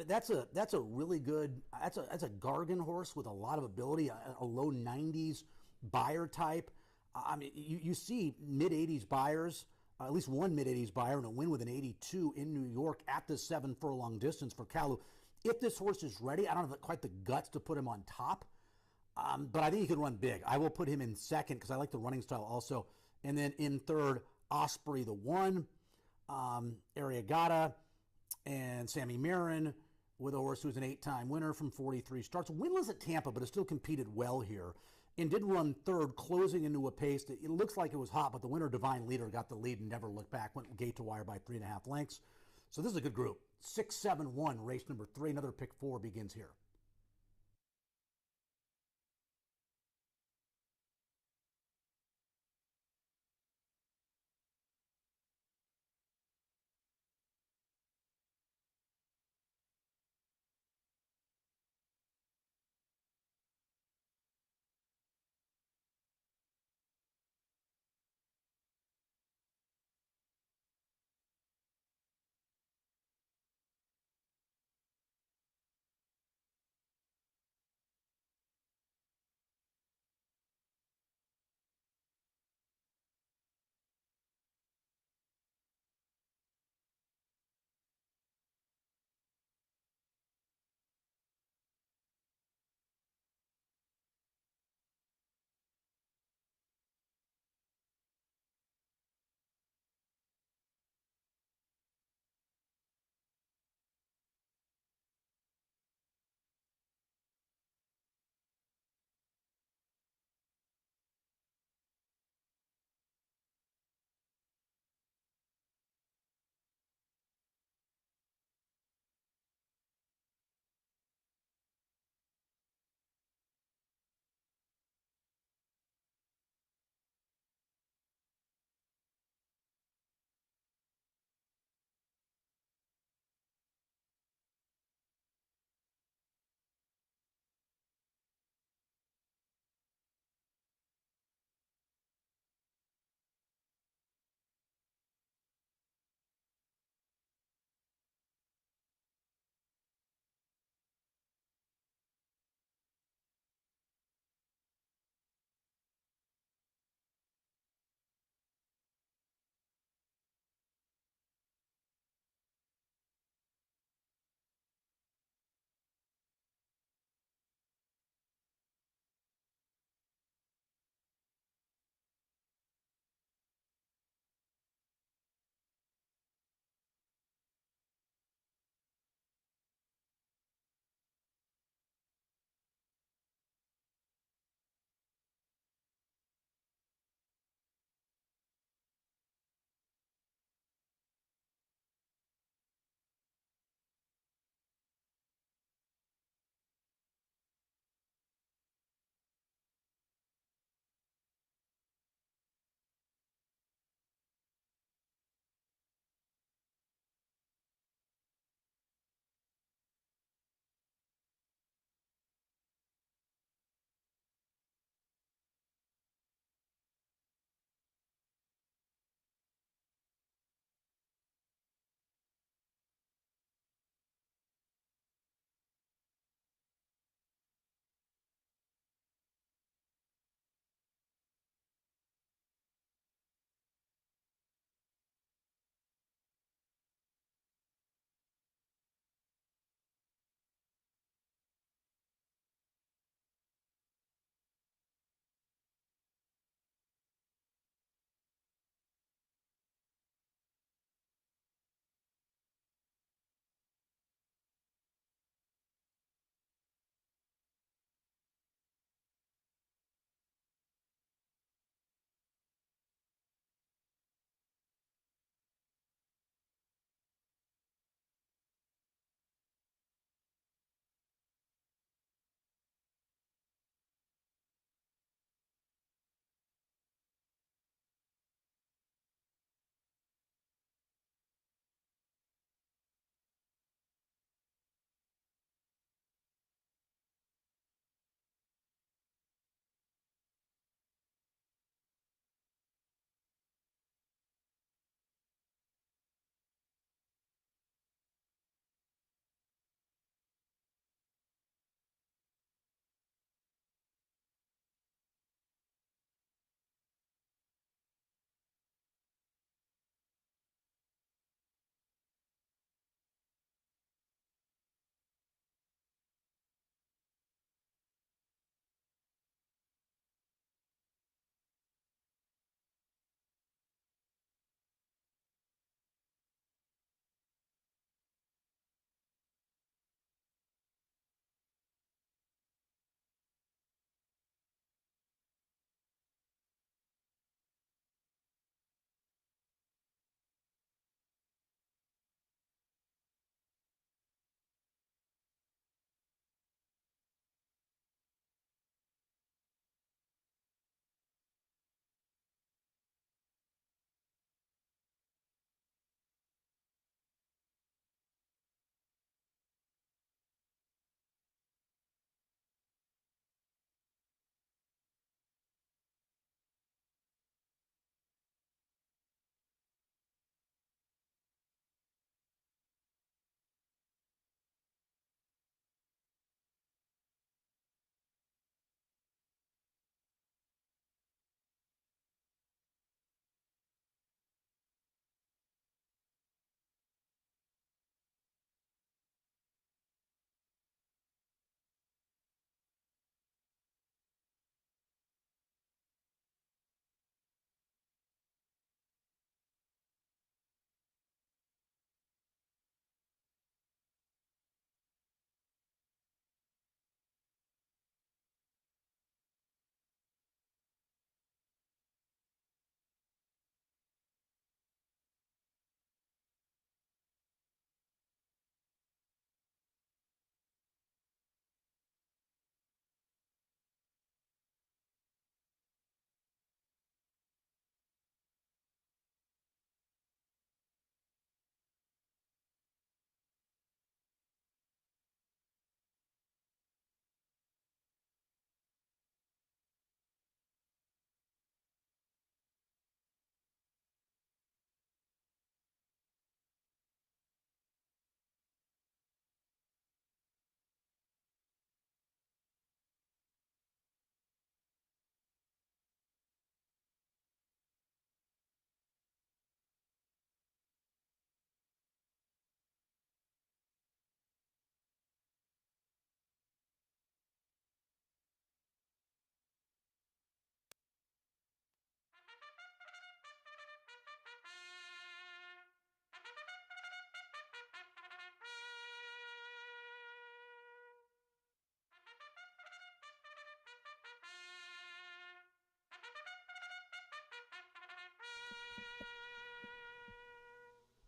That's a really good. That's a Gargan horse with a lot of ability, a low 90s buyer type. You see mid 80s buyers, at least one mid 80s buyer, and a win with an 82 in New York at the 7 furlong distance for Callaloo. If this horse is ready, I don't have quite the guts to put him on top, but I think he could run big. I will put him in second because I like the running style also, and then in third, Osprey the 1, Ariagata, and Sammy Marin with a horse who's an 8-time winner from 43 starts. Winless at Tampa, but has still competed well here and did run third, closing into a pace that it looks like it was hot, but the winner, Divine Leader, got the lead and never looked back, went gate to wire by 3.5 lengths. So this is a good group. 6-7-1, race number 3. Another pick 4 begins here.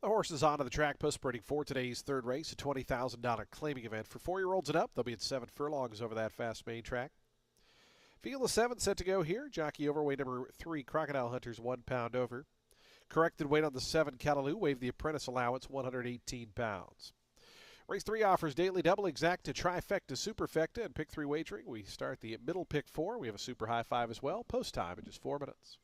The horse is onto the track post sprinting for today's third race, a $20,000 claiming event for 4-year-olds and up. They'll be at 7 furlongs over that fast main track. Field of 7 set to go here. Jockey overweight number 3, Crocodile Hunters, 1 pound over. Corrected weight on the 7, Callaloo, waive the apprentice allowance, 118 pounds. Race 3 offers daily double, exacta, trifecta, superfecta, and pick 3 wagering. We start the middle pick 4. We have a super high 5 as well. Post time in just 4 minutes.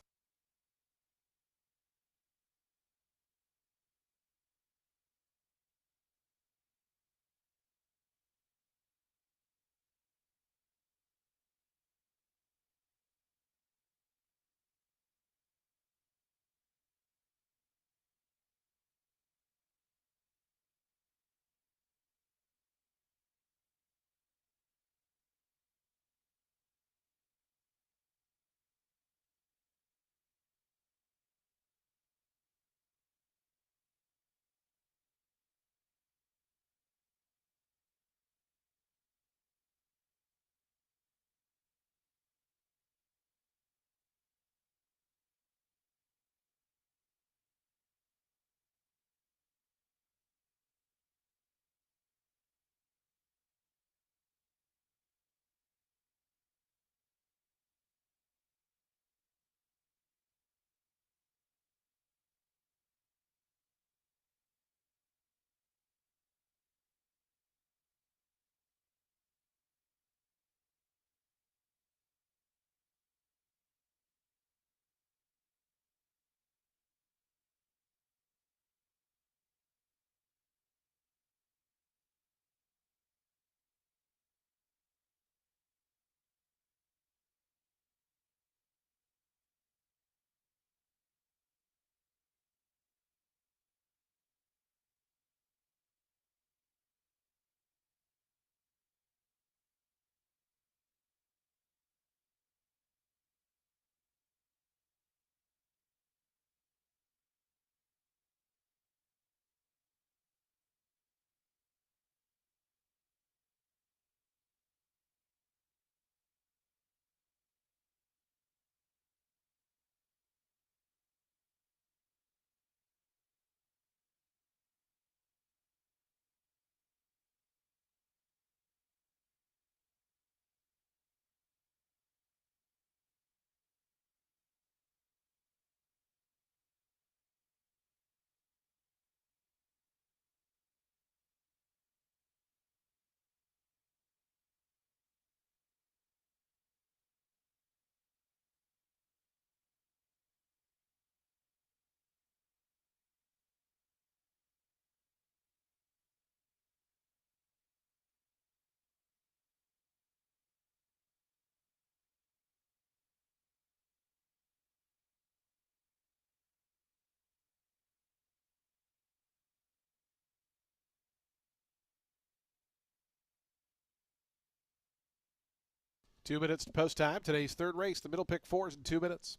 Two minutes to post time. Today's third race, the middle pick 4 is in 2 minutes.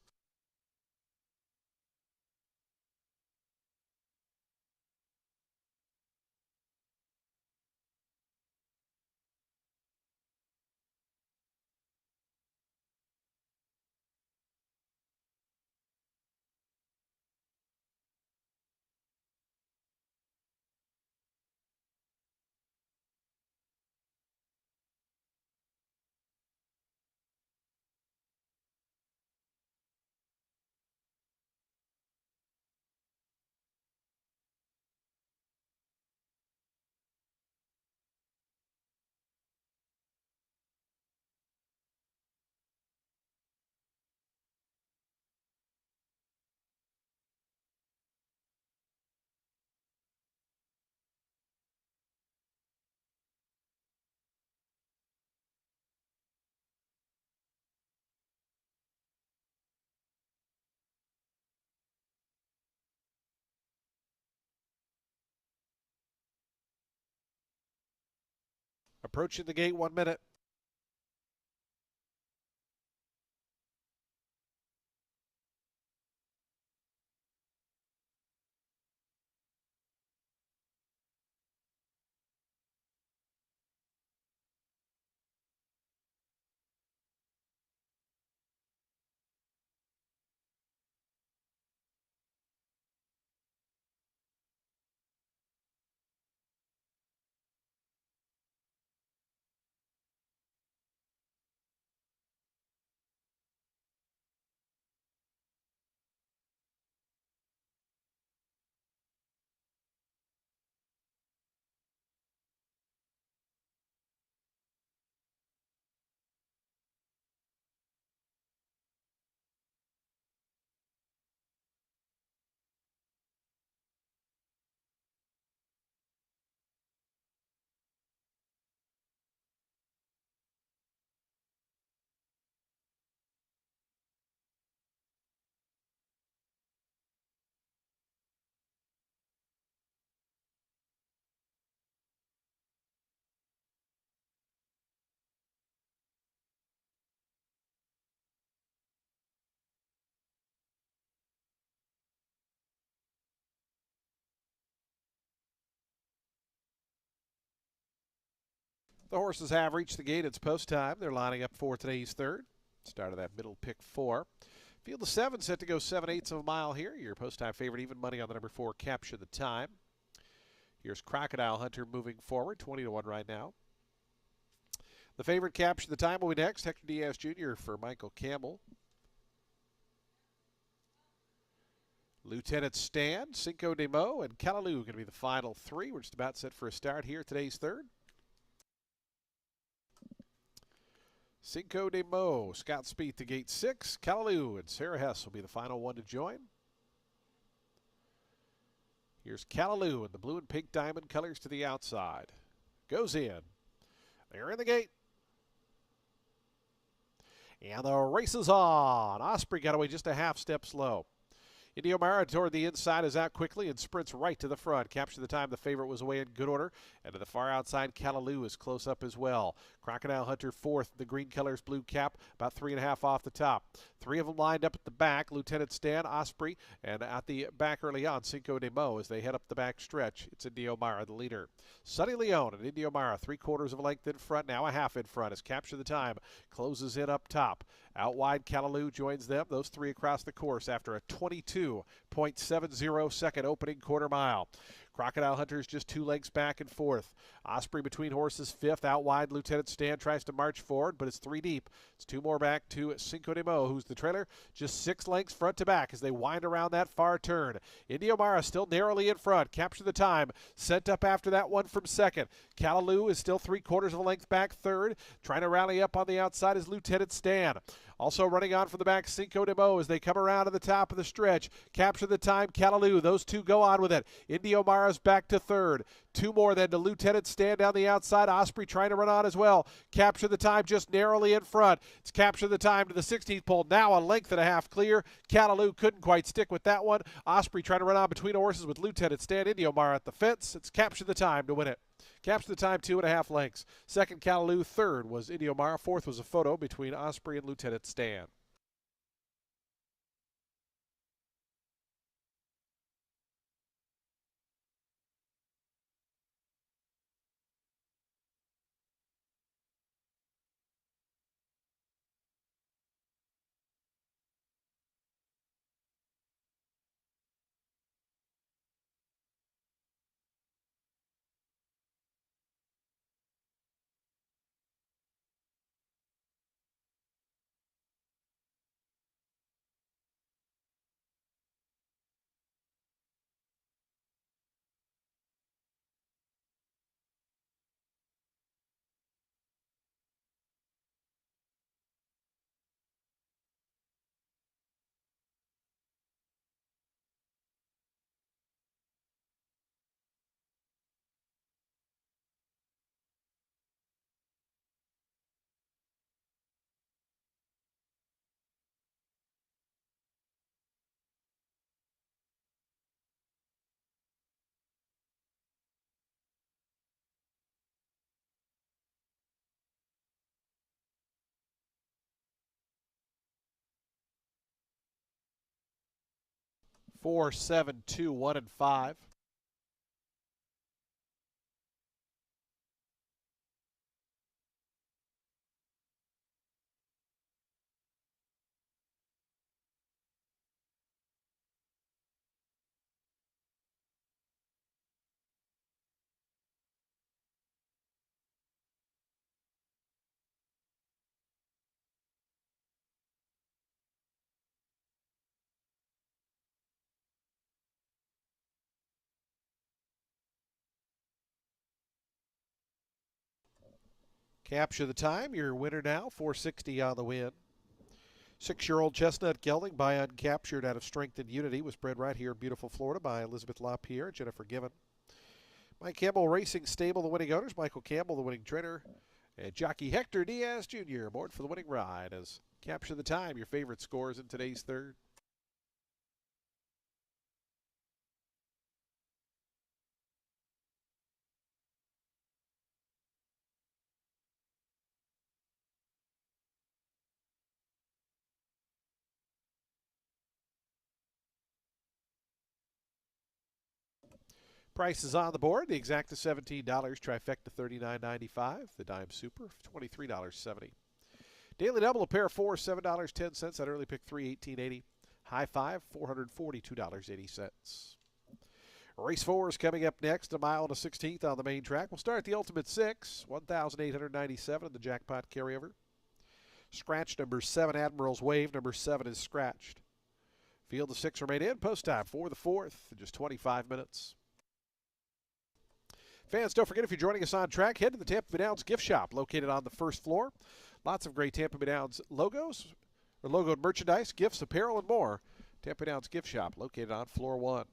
Approaching the gate, 1 minute. The horses have reached the gate. It's post time. They're lining up for today's third. Start of that middle pick 4. Field of 7 set to go 7/8 of a mile here. Your post time favorite, even money on the number 4, Capture the Time. Here's Crocodile Hunter moving forward, 20-1 right now. The favorite, Capture the Time, will be next. Hector Diaz Jr. for Michael Campbell. Lieutenant Stan, Cinco de Mo, and Callaloo going to be the final 3. We're just about set for a start here, today's third. Cinco de Mo, Scott Spieth to gate 6. Callaloo and Sarah Hess will be the final one to join. Here's Callaloo in the blue and pink diamond colors to the outside. Goes in. They're in the gate. And the race is on. Osprey got away just a half step slow. Indio Mara toward the inside is out quickly and sprints right to the front. Capture the Time, the favorite, was away in good order. And to the far outside, Callaloo is close up as well. Crocodile Hunter fourth, the green colors, blue cap, about 3.5 off the top. 3 of them lined up at the back, Lieutenant Stan, Osprey, and at the back early on, Cinco de Mo as they head up the back stretch. It's Indio Mara, the leader. Sonny Leone and Indio Mara, 3/4 of a length in front, now a half in front as Capture the Time closes in up top. Out wide, Callaloo joins them, those 3 across the course after a 22.70 second opening quarter mile. Crocodile Hunter's just 2 lengths back and forth. Osprey between horses, 5th. Out wide, Lieutenant Stan tries to march forward, but it's 3 deep. It's 2 more back to Cinco de Mo, who's the trailer, just 6 lengths front to back as they wind around that far turn. Indio Mara still narrowly in front. Capture the Time, sent up after that one from second. Callaloo is still 3/4 of a length back third. Trying to rally up on the outside is Lieutenant Stan. Also running on from the back, Cinco de Mo as they come around to the top of the stretch. Capture the Time, Callaloo. Those 2 go on with it. Indio Mara's back to third. 2 more then to Lieutenant Stan down the outside. Osprey trying to run on as well. Capture the Time just narrowly in front. It's Capture the Time to the 16th pole. Now a length and a half clear. Callaloo couldn't quite stick with that one. Osprey trying to run on between horses with Lieutenant Stan. Indio Mara at the fence. It's Capture the Time to win it. Capture the Time, 2.5 lengths. Second, Callaloo. Third was Indio Mara. Fourth was a photo between Osprey and Lieutenant Stan. Four, 7, 2, 1, and 5. Capture the Time, your winner now, 460 on the win. 6-year-old Chestnut Gelding by Uncaptured out of Strength and Unity was bred right here in beautiful Florida by Elizabeth LaPierre and Jennifer Given. Mike Campbell Racing Stable, the winning owners. Michael Campbell, the winning trainer. And jockey Hector Diaz Jr. aboard for the winning ride as Capture the Time, your favorite scores in today's third. Prices on the board. The exacta $17, trifecta $39.95, the dime super $23.70. Daily double, a pair of four, $7.10. That early pick three, $18.80. High five, $442.80. Race 4 is coming up next, a mile and a 16th on the main track. We'll start at the Ultimate 6, 1,897 in the jackpot carryover. Scratch number 7, Admiral's Wave. Number 7 is scratched. Field of 6 remain in. Post time for the 4th in just 25 minutes. Fans, don't forget, if you're joining us on track, head to the Tampa Bay Downs gift shop located on the first floor. Lots of great Tampa Bay Downs logos, or logoed merchandise, gifts, apparel, and more. Tampa Bay Downs gift shop located on floor 1.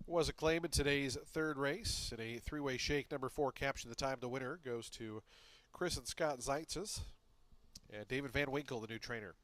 Was a claim in today's third race. In a three-way shake, number 4 captured the time. The winner goes to Chris and Scott Zeitzes and David Van Winkle, the new trainer.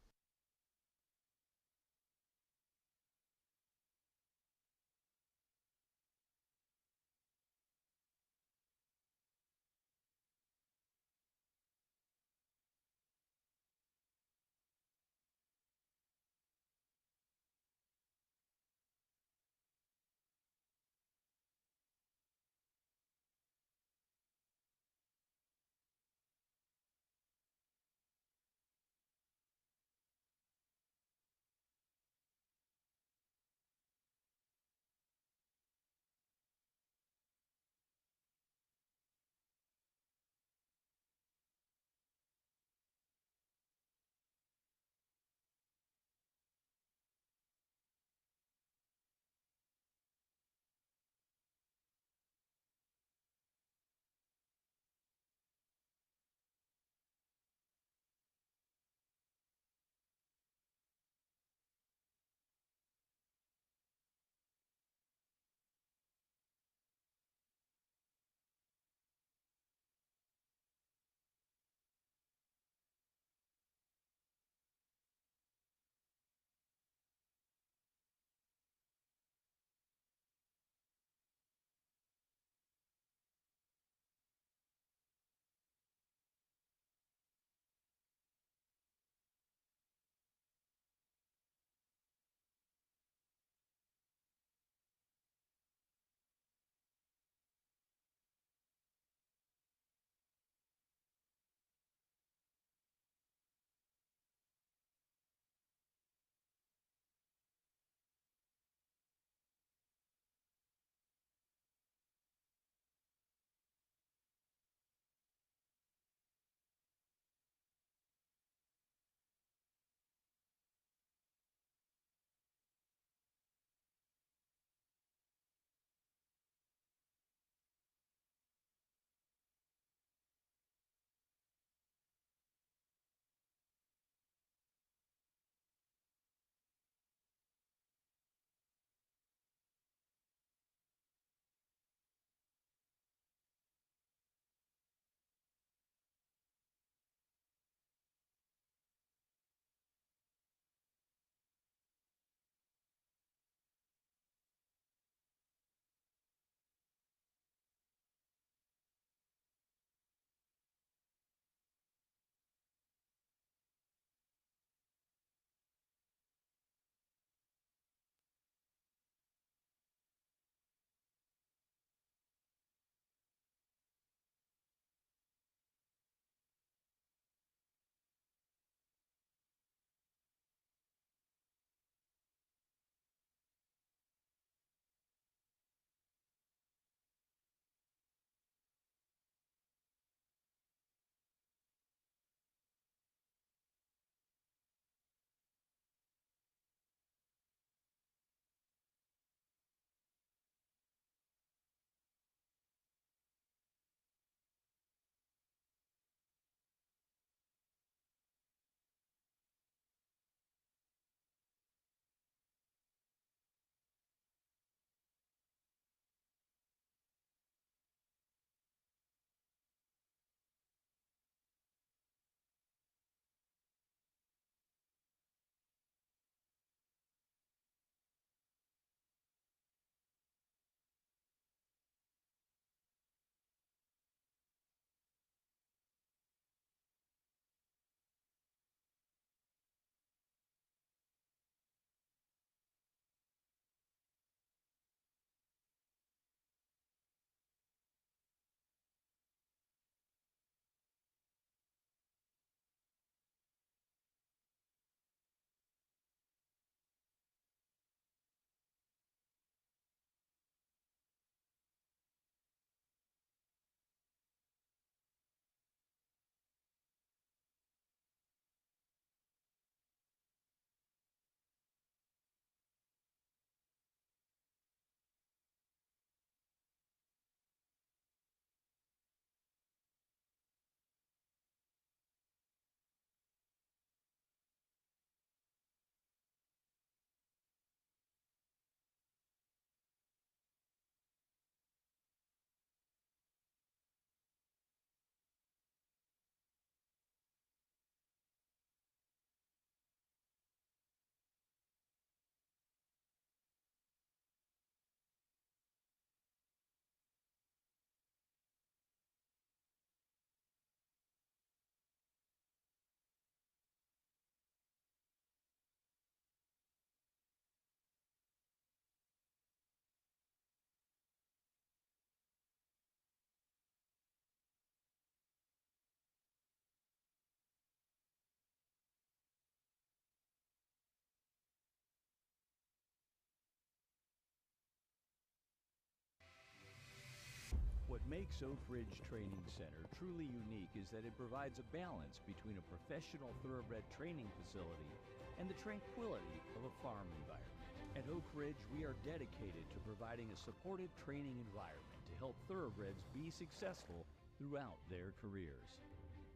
makes Oak Ridge Training Center truly unique is that it provides a balance between a professional thoroughbred training facility and the tranquility of a farm environment. At Oak Ridge, we are dedicated to providing a supportive training environment to help thoroughbreds be successful throughout their careers.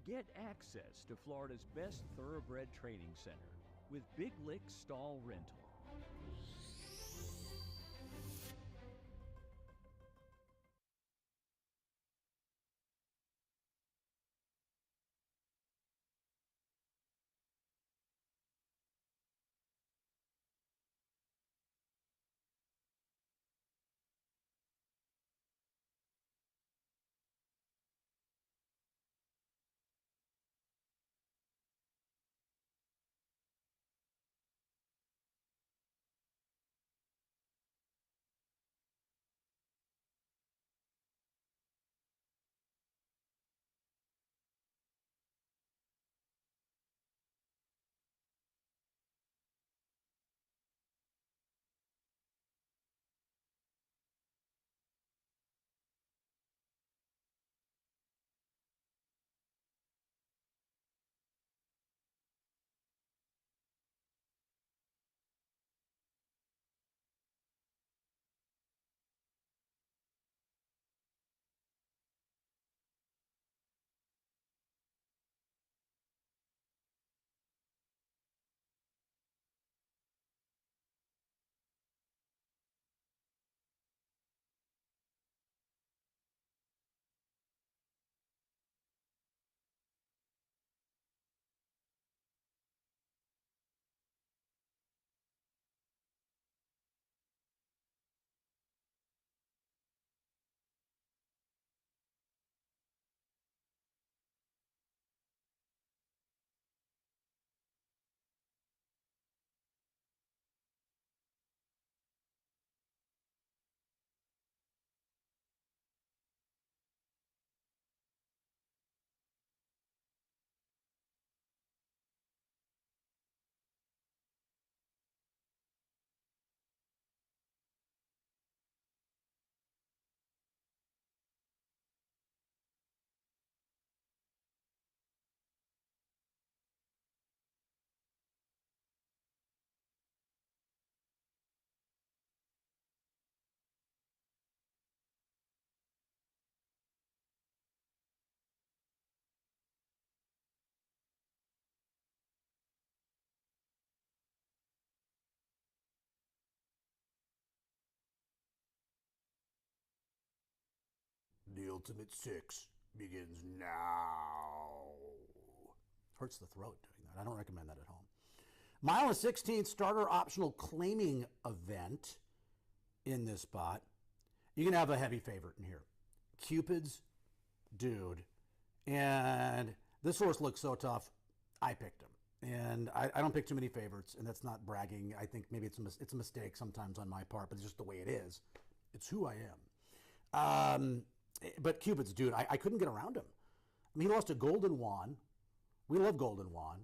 Get access to Florida's best thoroughbred training center with Big Lick Stall Rental. The Ultimate Six begins now. Hurts the throat doing that. I don't recommend that at home. Mile and 16th starter optional claiming event in this spot. You can have a heavy favorite in here. Cupid's Dude. And this horse looks so tough, I picked him. And I don't pick too many favorites, and that's not bragging. I think maybe it's a mistake sometimes on my part, but it's just the way it is. It's who I am. But Cupid's Dude, I couldn't get around him. I mean, he lost to Golden Juan. We love Golden Juan,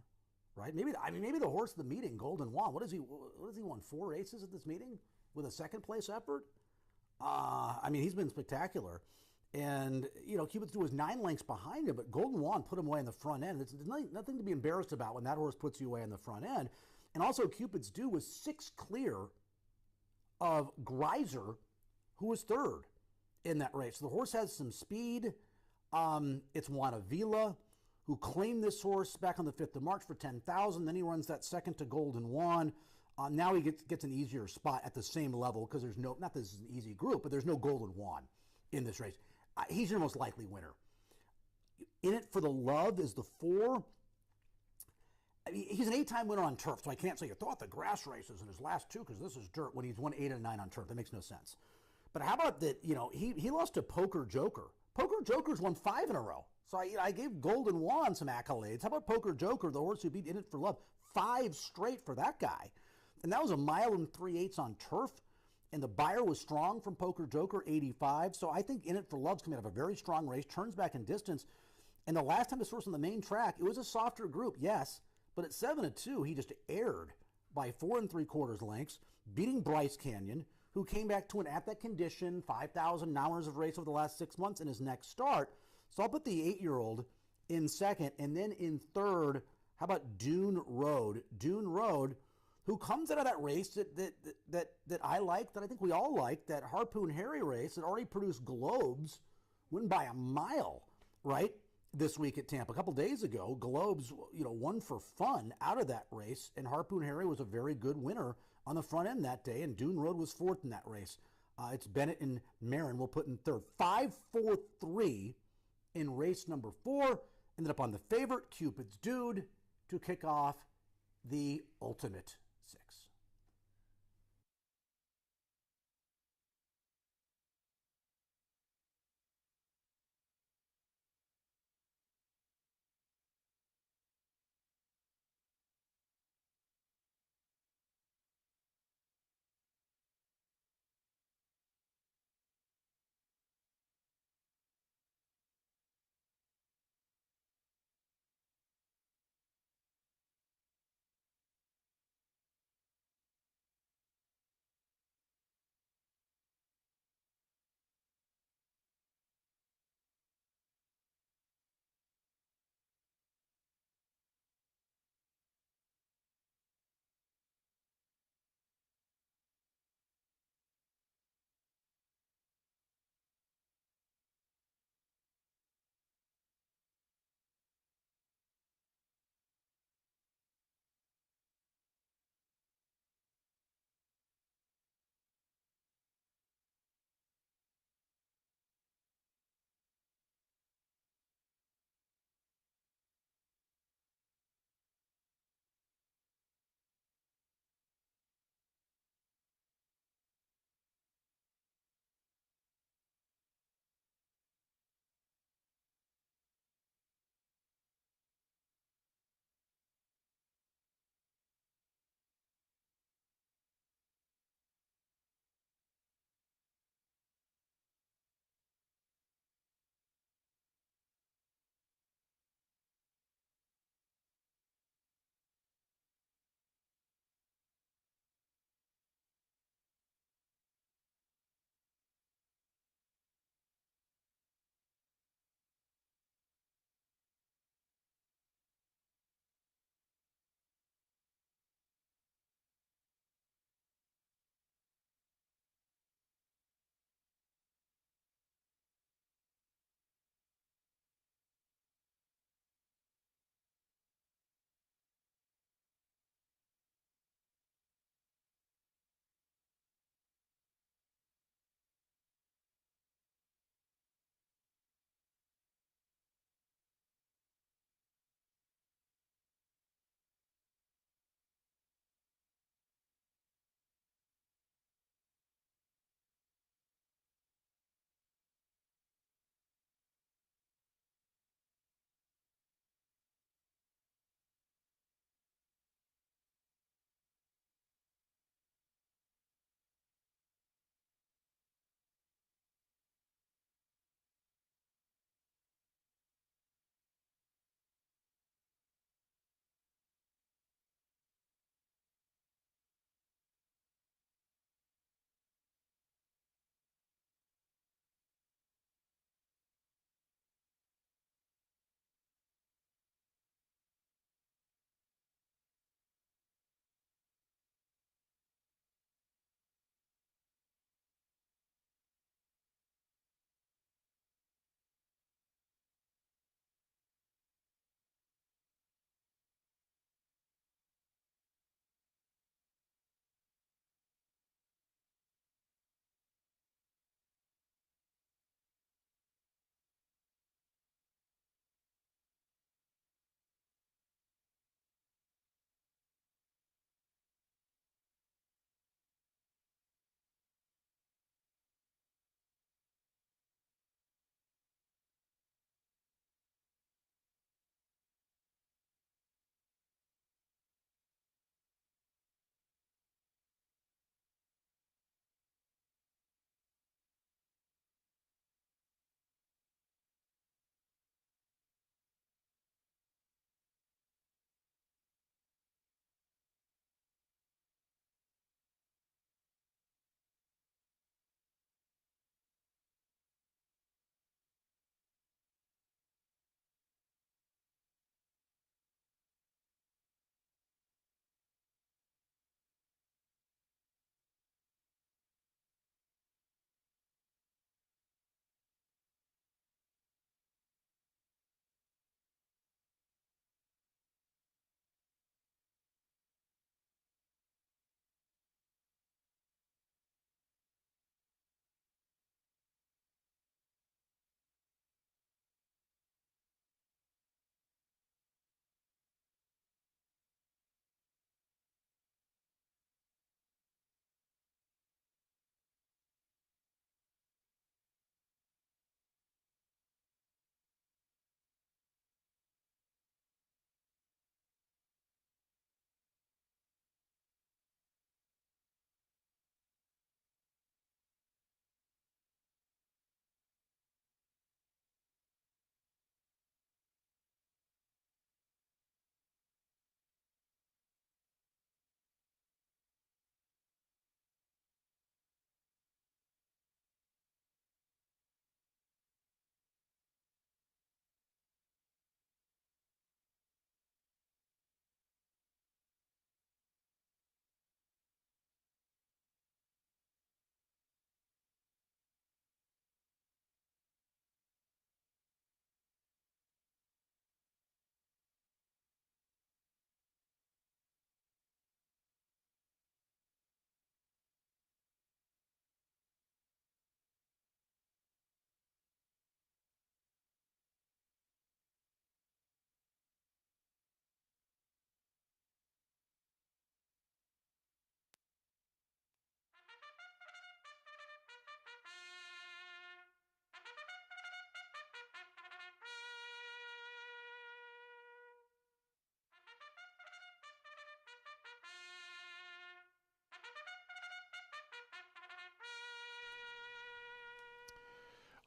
right? Maybe the horse of the meeting, Golden Juan. What has he won? 4 races at this meeting with a second place effort? He's been spectacular. And, Cupid's Dude was 9 lengths behind him, but Golden Juan put him away in the front end. There's nothing to be embarrassed about when that horse puts you away in the front end. And also, Cupid's Dude was 6 clear of Greiser, who was 3rd in that race. So the horse has some speed. It's Juan Avila, who claimed this horse back on the 5th of March for $10,000. Then he runs that second to Golden Juan. Now he gets an easier spot at the same level because there's not that this is an easy group, but there's no Golden Juan in this race. He's your most likely winner. In It for the Love is the 4. He's an 8-time winner on turf, so I can't say you thought the grass races in his last 2 because this is dirt when he's won 8 and 9 on turf. That makes no sense. But how about that, he lost to Poker Joker. Poker Joker's won 5 in a row. So I gave Golden Juan some accolades. How about Poker Joker, the horse who beat In It for Love? 5 straight for that guy. And that was a mile and 3/8 on turf. And the buyer was strong from Poker Joker, 85. So I think In It for Love's coming out of a very strong race, turns back in distance. And the last time this horse on the main track, it was a softer group, yes. But at 7-2, he just aired by 4 3/4 lengths, beating Bryce Canyon, who came back to an at that condition, 5,000 hours of race over the last 6 months in his next start. So I'll put the 8-year-old in second. And then in third, how about Dune Road? Dune Road, who comes out of that race that I like, that I think we all like, that Harpoon Harry race that already produced Globes, win by a mile, right? This week at Tampa. A couple days ago, Globes, won for fun out of that race, and Harpoon Harry was a very good winner on the front end that day, and Dune Road was fourth in that race. It's Bennett and Marin we'll put in third. 5-4-3 in race number 4. Ended up on the favorite, Cupid's Dude, to kick off the Ultimate 6.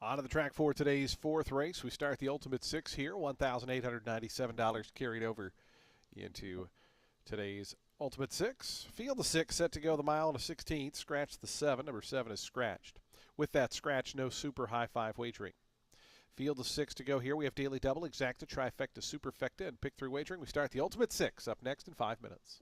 On to the track for today's fourth race. We start the Ultimate Six here. $1,897 carried over into today's Ultimate Six. Field the six set to go the mile and a 16th. Scratch the seven. Number 7 is scratched. With that scratch, no super high five wagering. Field of six to go here. We have Daily Double, Exacta, Trifecta, Superfecta, and Pick 3 wagering. We start the Ultimate Six up next in 5 minutes.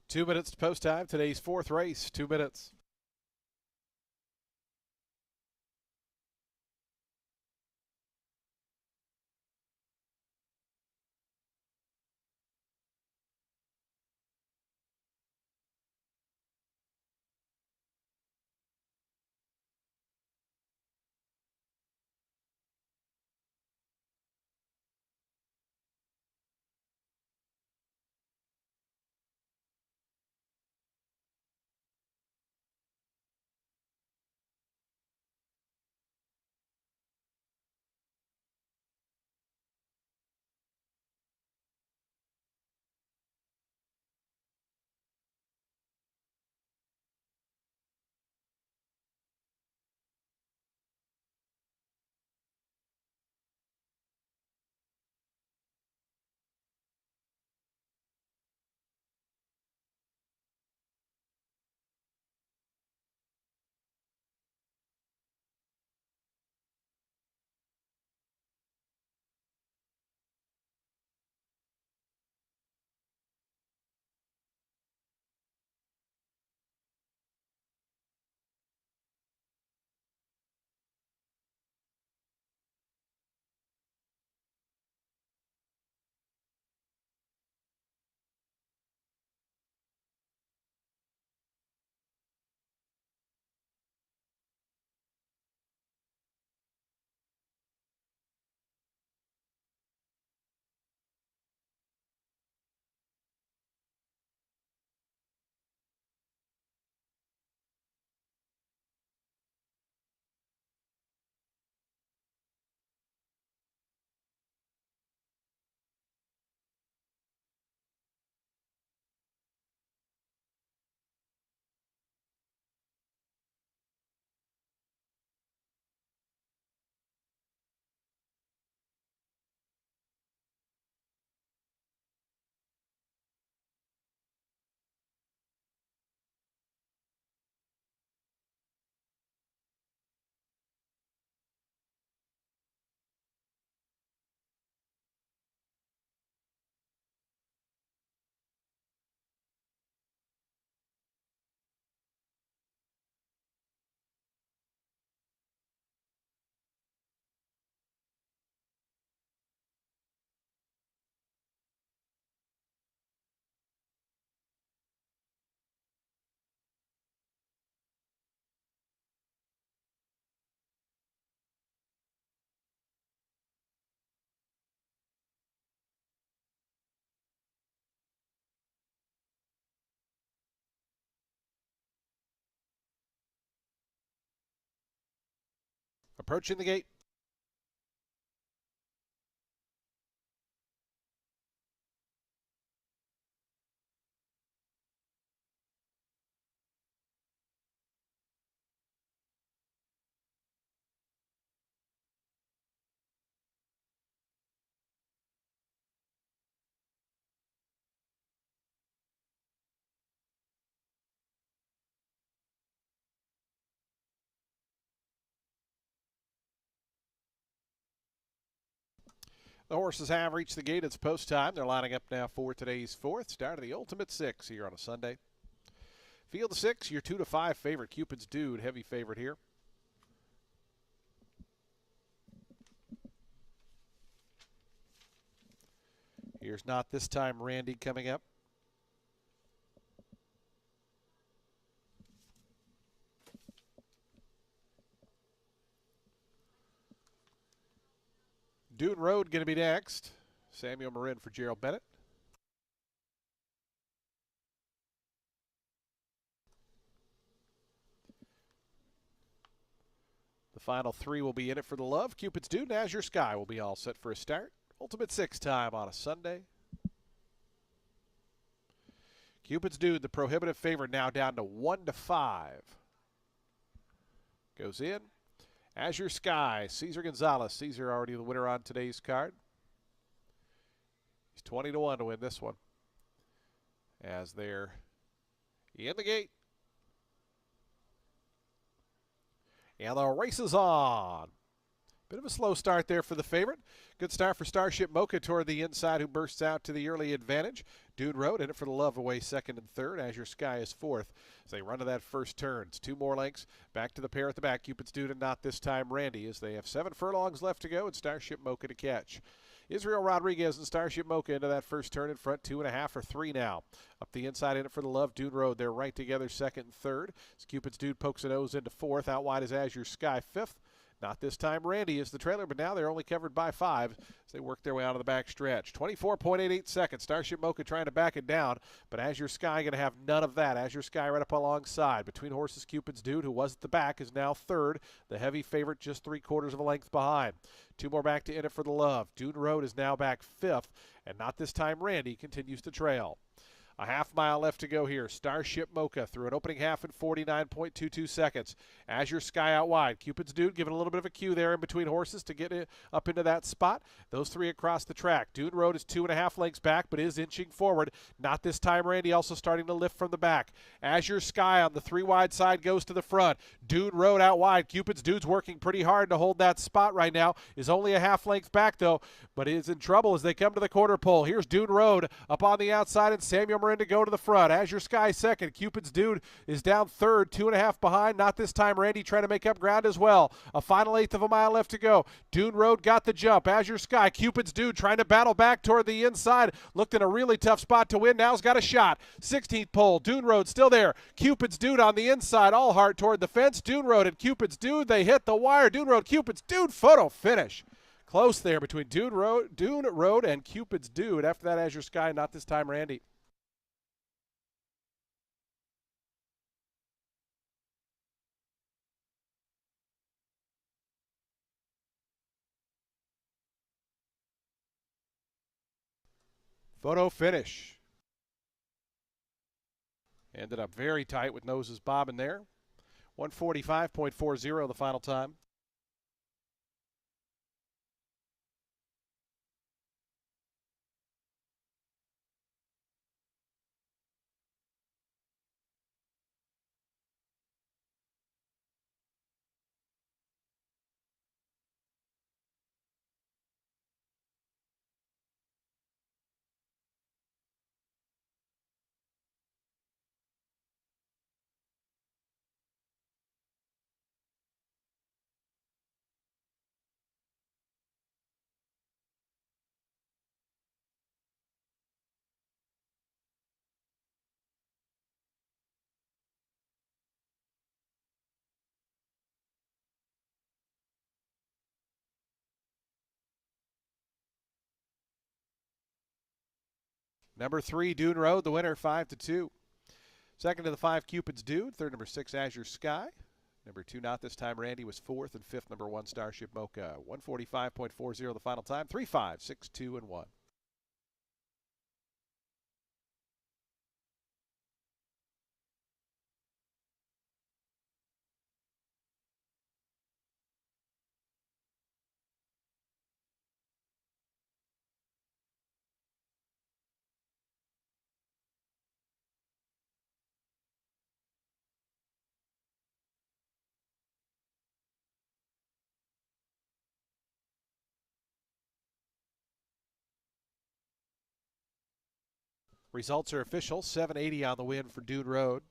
Two minutes to post time. Today's fourth race. 2 minutes. approaching the gate. The horses have reached the gate. It's post time. They're lining up now for today's fourth start of the Ultimate Six here on a Sunday. Field of six, your 2 to 5 favorite, Cupid's Dude, heavy favorite here. Here's Not This Time Randy coming up. Dune Road going to be next. Samuel Marin for Gerald Bennett. The final three will be in it for the love. Cupid's Dude and Azure Sky will be all set for a start. Ultimate Six time on a Sunday. Cupid's Dude, the prohibitive favorite, now down to 1 to 5. Goes in. Azure Sky, Cesar Gonzalez. Cesar already the winner on today's card. He's 20 to 1 to win this one. As they're in the gate. And the race is on. Bit of a slow start there for the favorite. Good start for Starship Mocha toward the inside, who bursts out to the early advantage. Dune Road in it for the love away second and third. Azure Sky is fourth as they run to that first turn. It's 2 more lengths. Back to the pair at the back. Cupid's Dude and Not This Time Randy as they have 7 furlongs left to go and Starship Mocha to catch. Israel Rodriguez and Starship Mocha into that first turn in front, 2.5 or 3 now. Up the inside in it for the love, Dune Road. They're right together, second and third. As Cupid's Dude pokes a nose into fourth. Out wide is Azure Sky, fifth. Not This Time Randy is the trailer, but now they're only covered by 5 as they work their way out of the back stretch. 24.88 seconds. Starship Mocha trying to back it down, but Azure Sky going to have none of that. Azure Sky right up alongside. Between horses, Cupid's Dude, who was at the back, is now third. The heavy favorite just 3/4 of a length behind. 2 more back to in it for the love. Dune Road is now back fifth, and Not This Time Randy continues to trail. A half mile left to go here. Starship Mocha through an opening half in 49.22 seconds. Azure Sky out wide. Cupid's Dude giving a little bit of a cue there in between horses to get it up into that spot. Those 3 across the track. Dune Road is 2.5 lengths back, but is inching forward. Not This Time Randy also starting to lift from the back. Azure Sky on the 3 wide side goes to the front. Dune Road out wide. Cupid's Dude's working pretty hard to hold that spot right now. Is only a half length back though, but is in trouble as they come to the quarter pole. Here's Dune Road up on the outside and Samuel Marin to go to the front. Azure Sky second. Cupid's Dude is down third, 2.5 behind. Not This Time Randy trying to make up ground as well. A final 1/8 of a mile left to go. Dune Road got the jump. Azure Sky, Cupid's Dude trying to battle back toward the inside. Looked in a really tough spot to win. Now's got a shot. 16th pole. Dune Road still there. Cupid's Dude on the inside. All heart toward the fence. Dune Road and Cupid's Dude. They hit the wire. Dune Road, Cupid's Dude. Photo finish. Close there between Dune Road and Cupid's Dude. After that, Azure Sky, Not This Time Randy. Photo finish. Ended up very tight with noses bobbing there. 145.40 the final time. Number 3, Dune Road, the winner, 5-2. Second to the 5, Cupid's Dude. Third, number 6, Azure Sky. Number 2, Not This Time Randy, was 4th, and 5th, number 1, Starship Mocha. 145.40 the final time. 3, 5, 6, 2, and 1. Results are official. 780 on the win for Dune Road.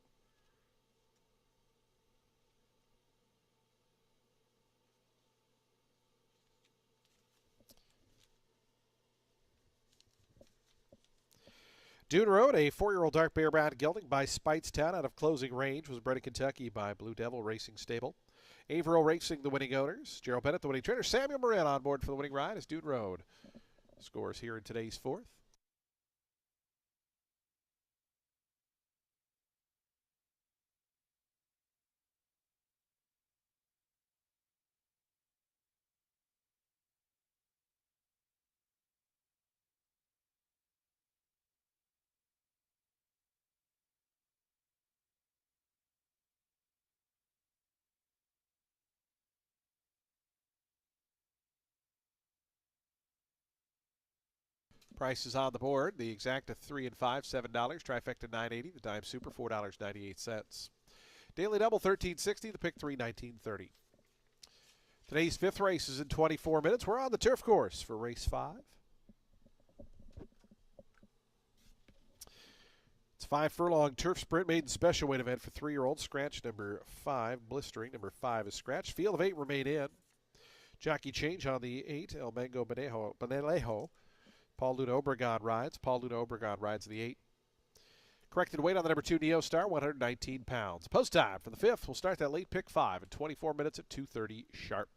Dune Road, a 4-year-old dark bear brown gelding by Speightstown out of closing range, was bred in Kentucky by Blue Devil Racing Stable. Averill Racing, the winning owners. Gerald Bennett, the winning trainer. Samuel Moran on board for the winning ride as Dune Road scores here in today's 4th. Prices on the board. The exacta 3 and 5, $7. Trifecta $9.80. The dime super $4.98. Daily double $13.60. The pick 3, $19.30. Today's 5th race is in 24 minutes. We're on the turf course for race 5. It's 5 furlong turf sprint maiden special weight event for 3-year-olds. Scratch number 5, blistering. Number 5 is scratched. Field of 8 remain in. Jockey change on the 8, El Mango Benelejo. Paul Luna Obregon rides. Paul Luna Obregon rides the 8. Corrected weight on the number 2, Neo Star, 119 pounds. Post time for the 5th. We'll start that late pick 5 in 24 minutes at 2:30 sharp.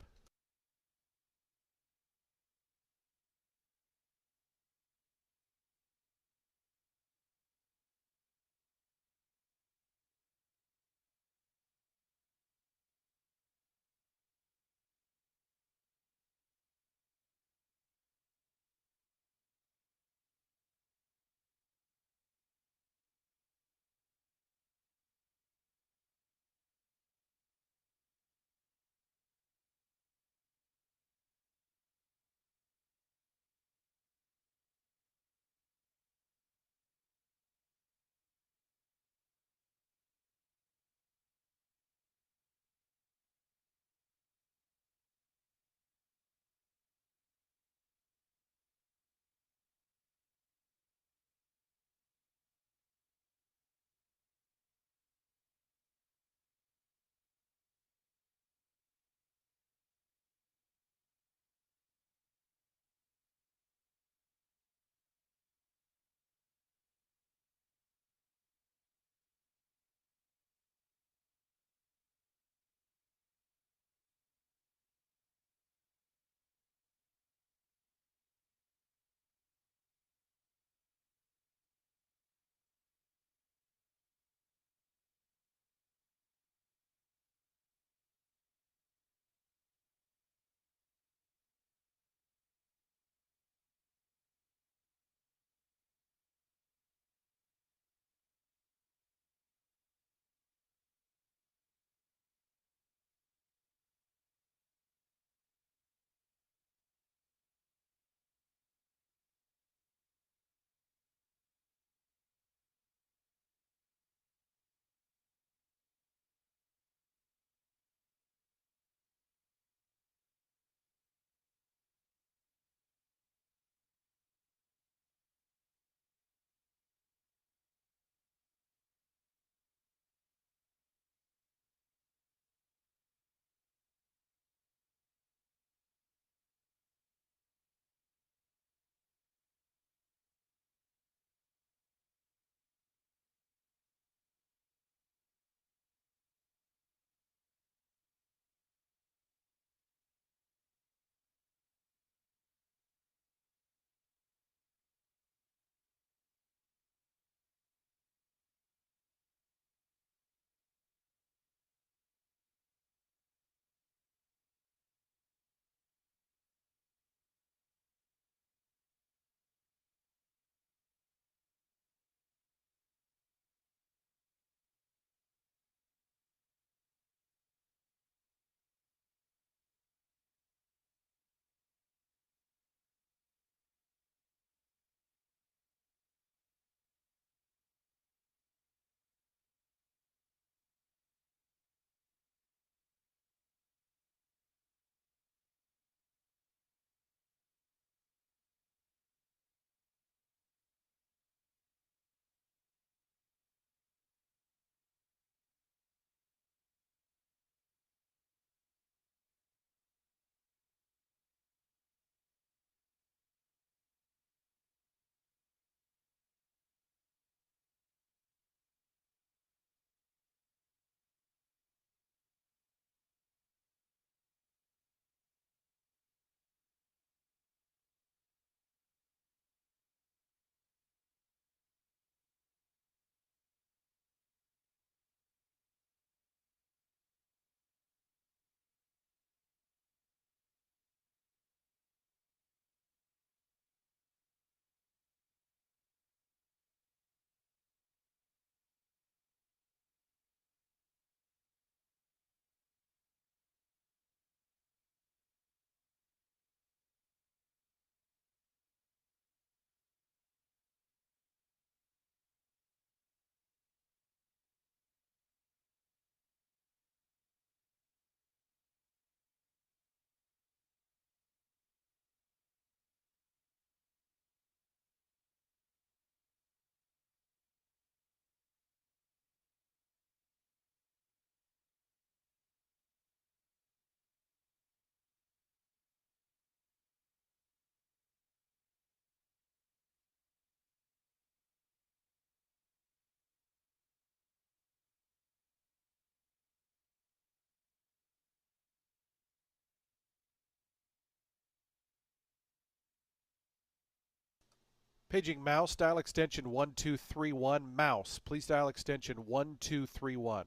Paging Mouse, dial extension 1231. Mouse, please dial extension 1231.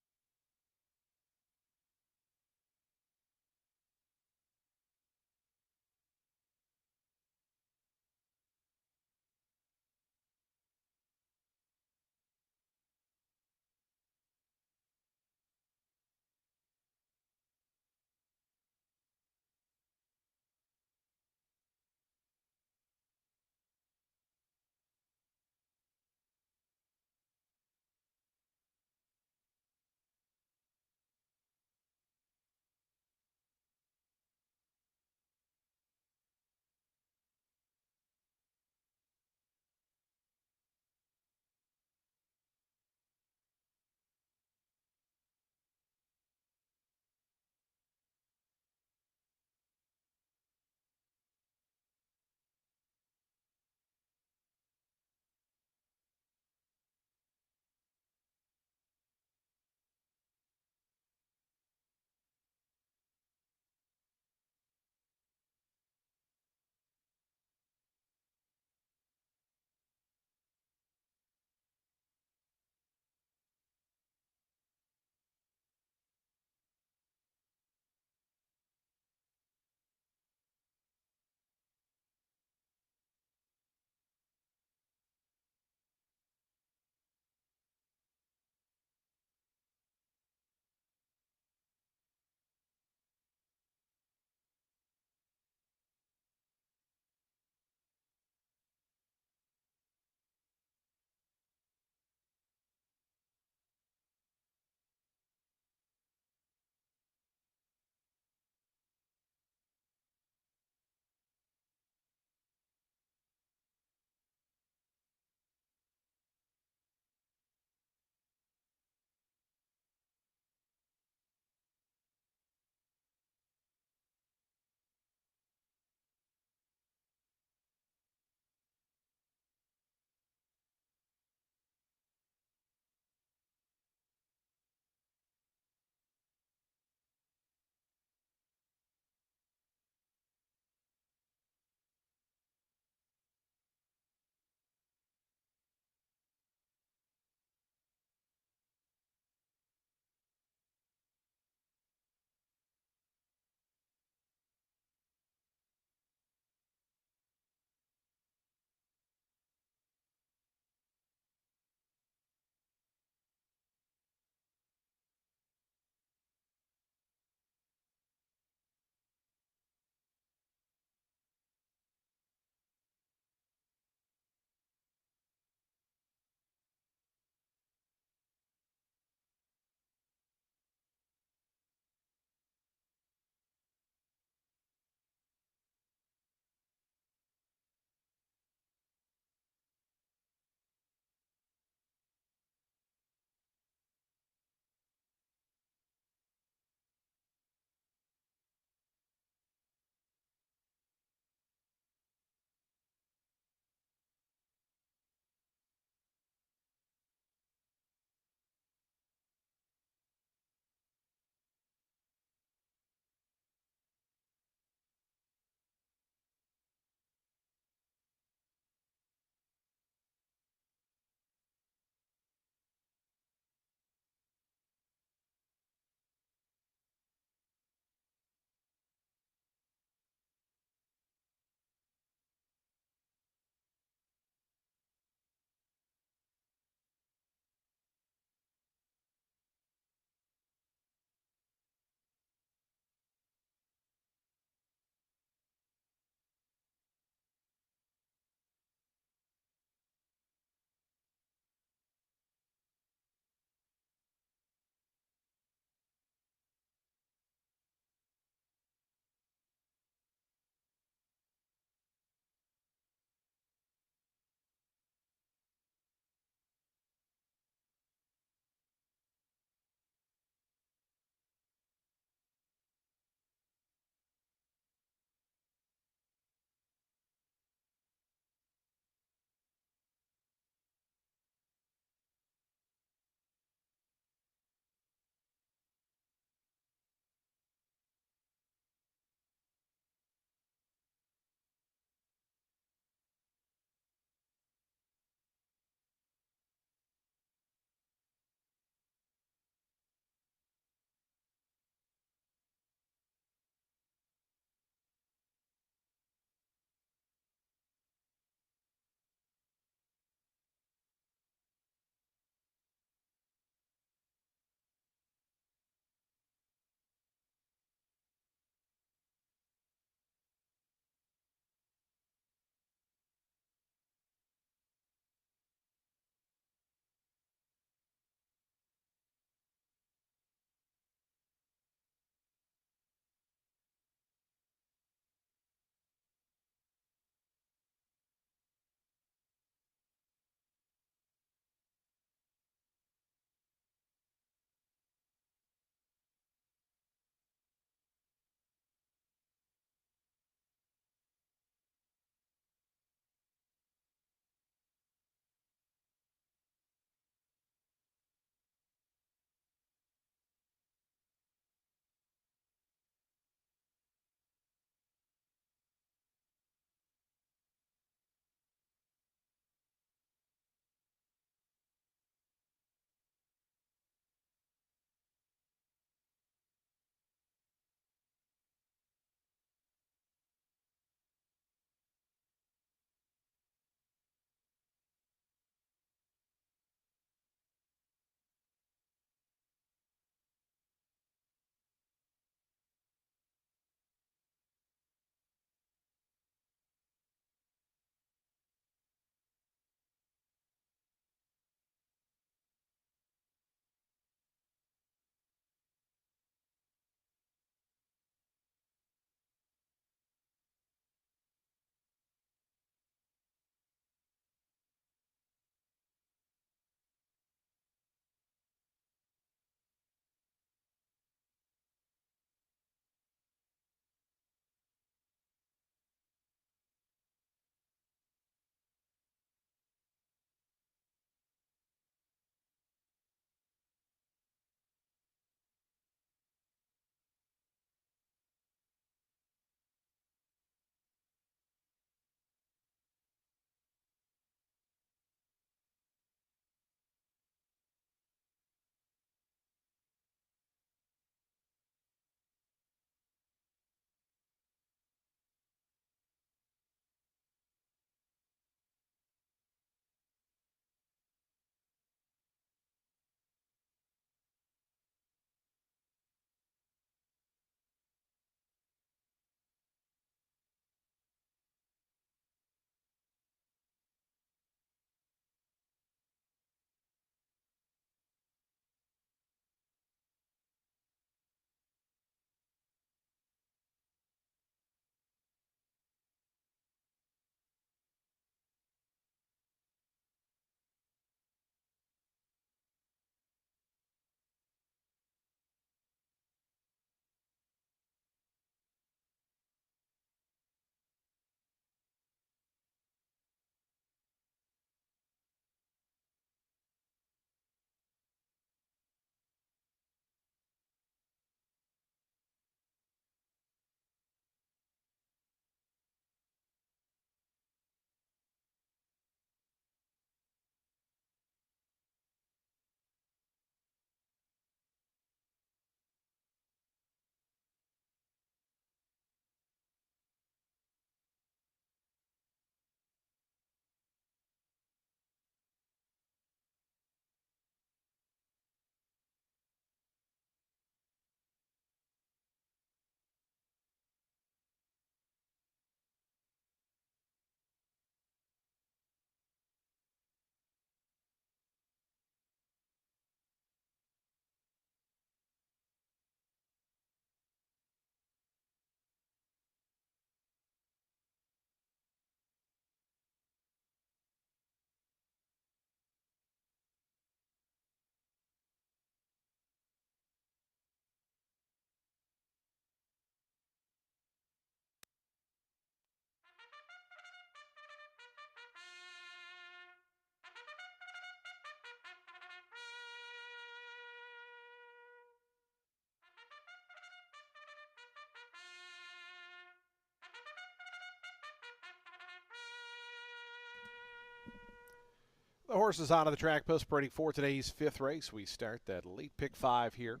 The horses out of the track post parading for today's fifth race. We start that late pick 5 here.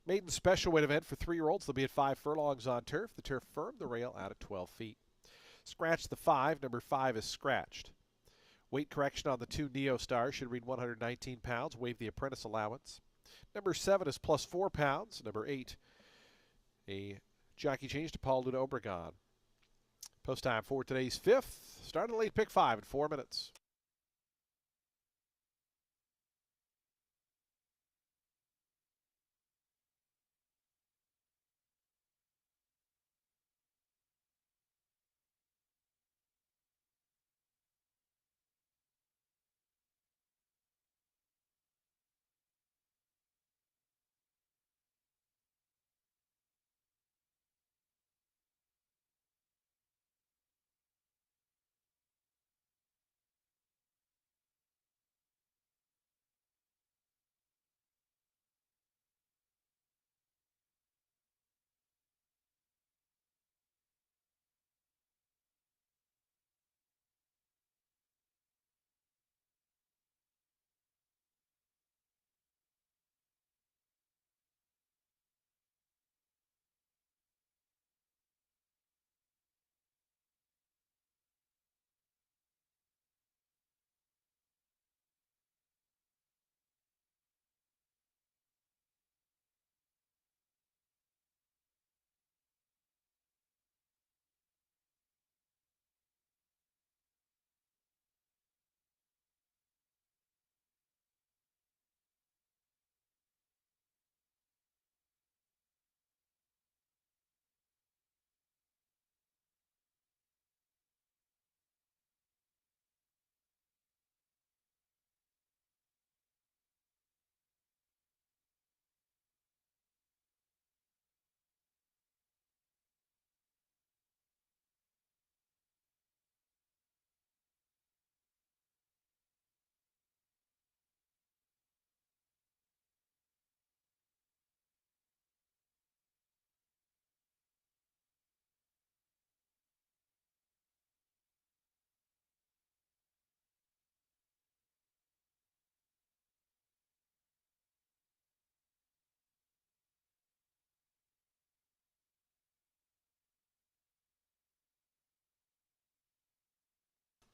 Maiden special weight event for 3-year-olds. They'll be at 5 furlongs on turf. The turf firm, the rail out at 12 feet. Scratch the 5. Number 5 is scratched. Weight correction on the 2 Neo Stars should read 119 pounds. Waive the apprentice allowance. Number 7 is plus 4 pounds. Number 8, a jockey change to Paul Luna Obregon. Post time for today's fifth. Starting late pick 5 in 4 minutes.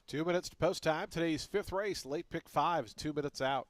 Two minutes to post time. Today's fifth race, late pick 5 is 2 minutes out.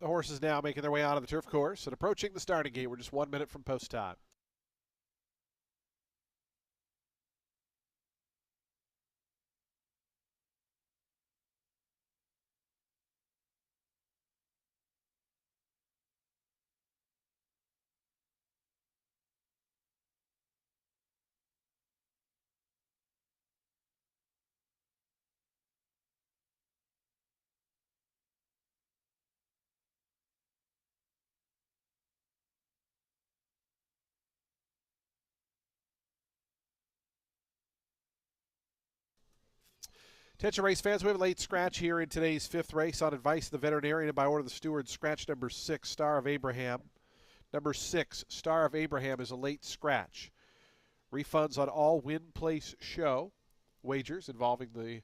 The horses now making their way out of the turf course and approaching the starting gate. We're just 1 minute from post time. Attention race fans, we have a late scratch here in today's fifth race on advice of the veterinarian and by order of the steward. Scratch number 6, Star of Abraham. Number 6, Star of Abraham, is a late scratch. Refunds on all win, place, show wagers involving the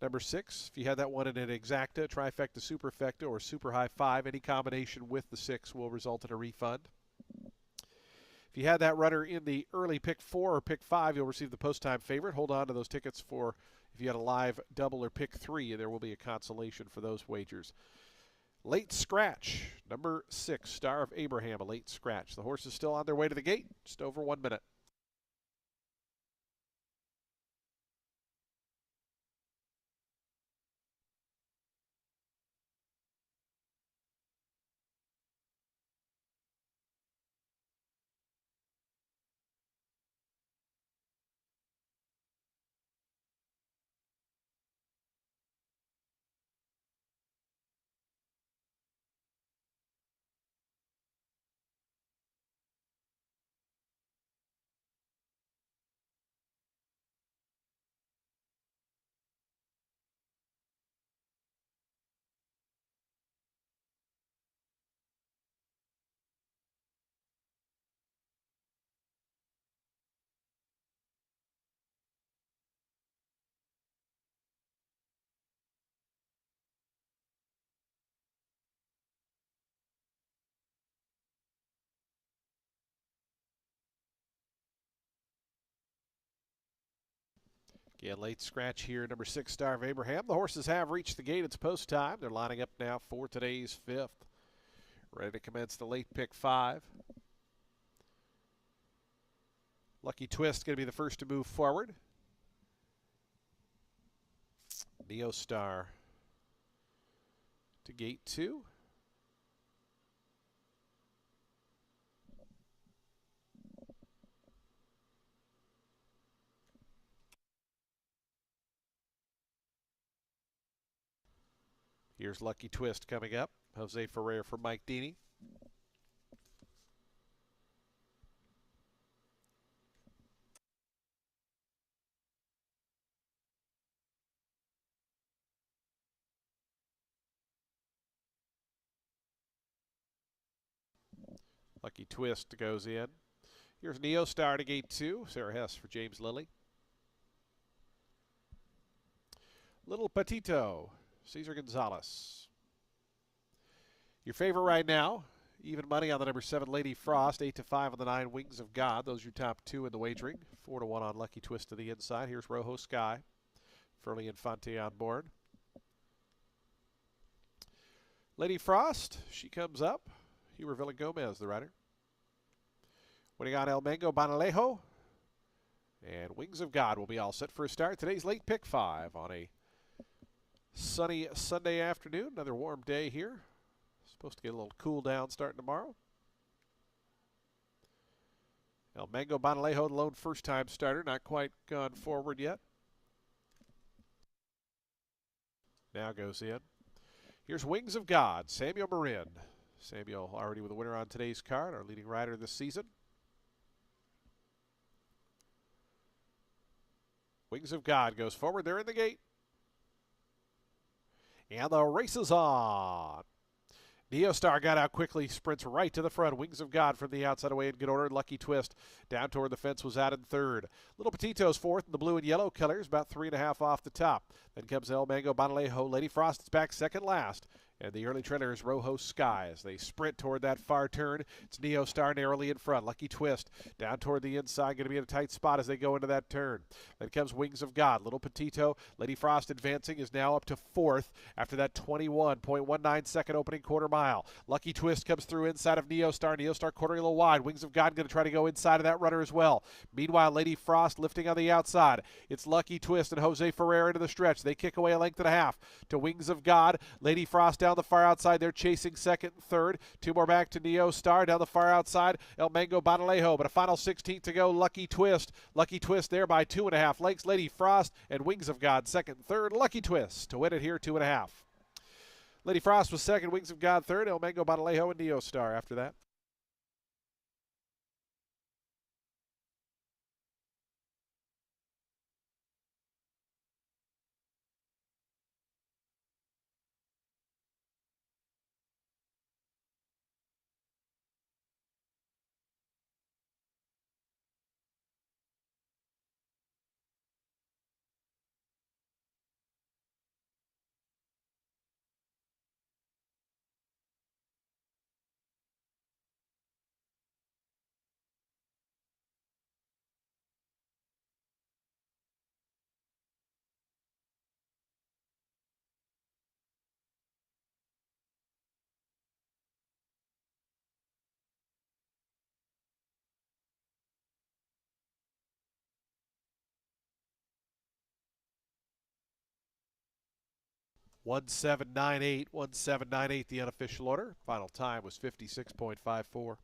number 6. If you had that one in an exacta, trifecta, superfecta, or super high 5, any combination with the 6 will result in a refund. If you had that runner in the early pick 4 or pick 5, you'll receive the post-time favorite. Hold on to those tickets for if you had a live double or pick 3. There will be a consolation for those wagers. Late scratch, number 6, Star of Abraham, a late scratch. The horse is still on their way to the gate, just over 1 minute. Again, late scratch here, number 6, Star of Abraham. The horses have reached the gate. It's post time. They're lining up now for today's 5th. Ready to commence the late pick 5. Lucky Twist going to be the first to move forward. Neo Star to gate 2. Here's Lucky Twist coming up. Jose Ferrer for Mike Deeney. Lucky Twist goes in. Here's Neo Star to gate 2. Sarah Hess for James Lilly. Little Petito, Cesar Gonzalez. Your favorite right now, even money on the number 7, Lady Frost. 8-5 on the 9, Wings of God. Those are your top 2 in the wagering. 4-1 on Lucky Twist to the inside. Here's Rojo Sky. Furley Infante on board. Lady Frost, she comes up. Hugher Villa-Gomez, the rider. Winning on El Mango Banalejo. And Wings of God will be all set for a start. Today's late pick 5 on a sunny Sunday afternoon. Another warm day here. Supposed to get a little cool down starting tomorrow. El Mango Banalejo, the lone first-time starter, not quite gone forward yet. Now goes in. Here's Wings of God, Samuel Marin. Samuel already with a winner on today's card, our leading rider this season. Wings of God goes forward. They're in the gate. And the race is on. Neo Star got out quickly, sprints right to the front. Wings of God from the outside away in good order. Lucky Twist down toward the fence was out in 3rd. Little Petito's 4th in the blue and yellow colors, about 3.5 off the top. Then comes El Mango Banalejo. Lady Frost is back second last. And the early trailer is Rojo Sky as they sprint toward that far turn. It's Neo Star narrowly in front. Lucky Twist down toward the inside, going to be in a tight spot as they go into that turn. Then comes Wings of God. Little Petito. Lady Frost advancing is now up to 4th after that 21.19 second opening quarter mile. Lucky Twist comes through inside of Neo Star. Neo Star quartering a little wide. Wings of God going to try to go inside of that runner as well. Meanwhile, Lady Frost lifting on the outside. It's Lucky Twist and Jose Ferrer into the stretch. They kick away a length and a half to Wings of God. Lady Frost down the far outside. They're chasing 2nd and 3rd. 2 more back to Neo Star down the far outside. El Mango Banalejo, but a final 16th to go. Lucky Twist. Lucky Twist there by 2.5 lengths. Lady Frost and Wings of God 2nd and 3rd. Lucky Twist to win it here 2.5. Lady Frost was 2nd. Wings of God 3rd. El Mango Banalejo and Neo Star after that. 1798, 1798 the unofficial order. Final time was 56.54.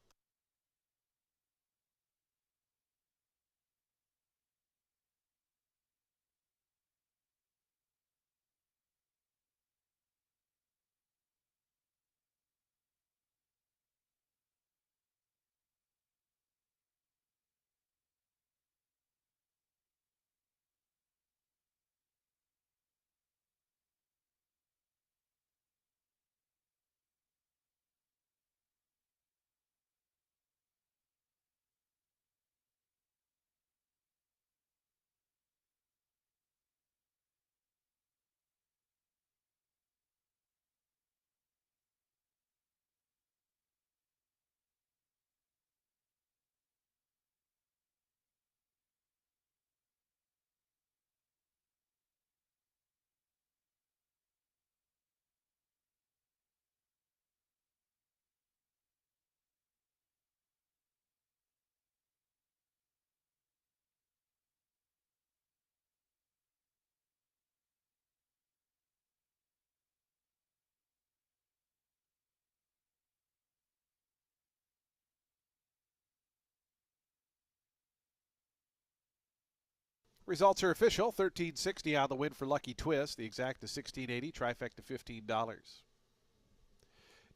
Results are official. 1360 on the win for Lucky Twist. The exact is 1680. Trifecta $15.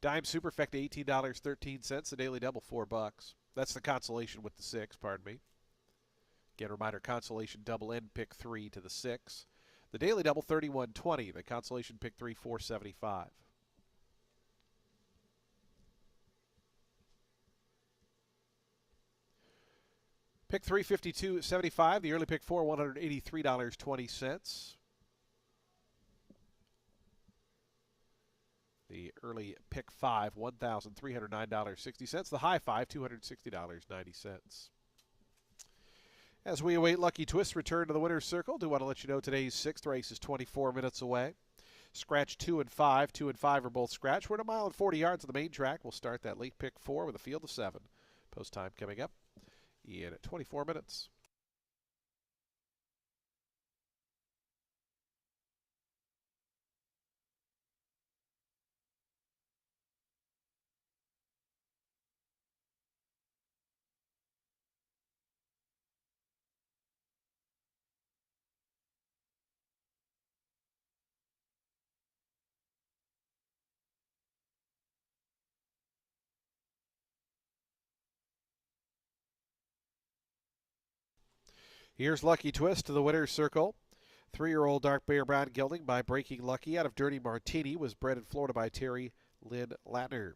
Dime Superfecta $18.13. The daily double $4. That's the consolation with the 6, pardon me. Again, reminder, consolation double end pick 3 to the 6. The daily double 31.20. The consolation pick 3 475. Pick 3 52.75. The early pick 4 $183.20. The early pick 5 $1,309.60. The high 5 $260.90. As we await Lucky Twist's return to the winner's circle, do want to let you know today's 6th race is 24 minutes away. Scratch 2 and 5. 2 and 5 are both scratch. We're at 1.40 miles on the main track. We'll start that late pick 4 with a field of 7. Post time coming up in 24 minutes. Here's Lucky Twist to the winner's circle. 3-year-old dark bear brown gelding by Breaking Lucky out of Dirty Martini was bred in Florida by Terry Lynn Latner.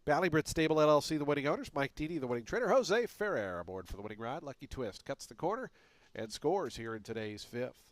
Ballybrit Stable LLC, the winning owners. Mike Didi, the winning trainer. Jose Ferrer aboard for the winning ride. Lucky Twist cuts the corner and scores here in today's 5th.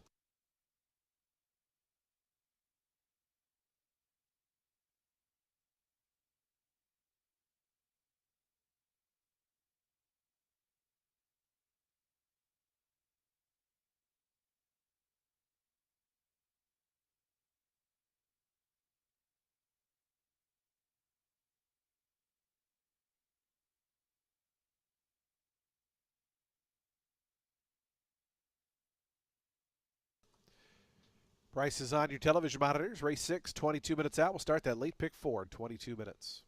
Prices on your television monitors. Race 6, 22 minutes out. We'll start that late pick 4 in 22 minutes.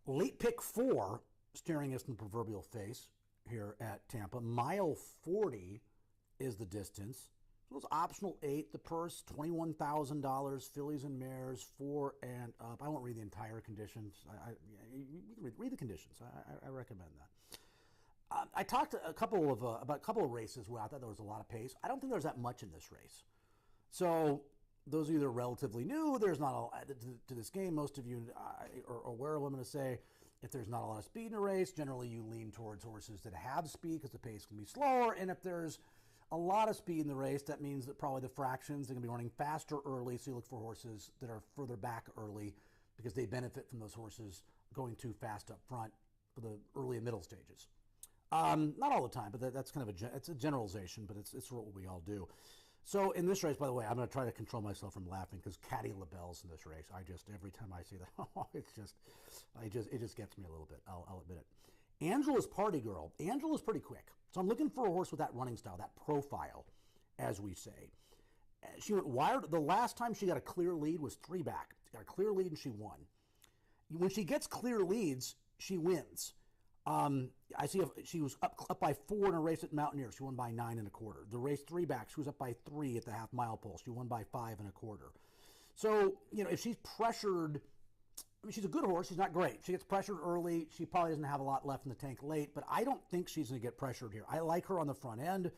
Late pick 4, staring us in the proverbial face here at Tampa. Mile 40 is the distance. So it's optional 8. The purse, $21,000. Fillies and mares, 4 and up. I won't read the entire conditions. You can read the conditions. I recommend that. I talked about a couple of races where I thought there was a lot of pace. I don't think there's that much in this race. So those of you that are relatively new, there's not a lot to this game. Most of you are aware of what I'm going to say. If there's not a lot of speed in a race, generally you lean towards horses that have speed because the pace can be slower. And if there's a lot of speed in the race, that means that probably the fractions are going to be running faster early. So you look for horses that are further back early because they benefit from those horses going too fast up front for the early and middle stages. Not all the time, but that's kind of it's a generalization, but it's what we all do. So in this race, by the way, I'm going to try to control myself from laughing because Caddy LaBelle's in this race. Every time I see that, it just gets me a little bit. I'll admit it. Angela's Party Girl. Angela's pretty quick. So I'm looking for a horse with that running style, that profile, as we say. She went wired. The last time she got a clear lead was 3 back. She got a clear lead and she won. When she gets clear leads, she wins. I see she was up by 4 in a race at Mountaineer. She won by 9 1/4. The race 3 back, she was up by 3 at the half mile pole. She won by 5 1/4. So, if she's pressured, I mean, she's a good horse. She's not great. She gets pressured early. She probably doesn't have a lot left in the tank late, but I don't think she's going to get pressured here. I like her on the front end.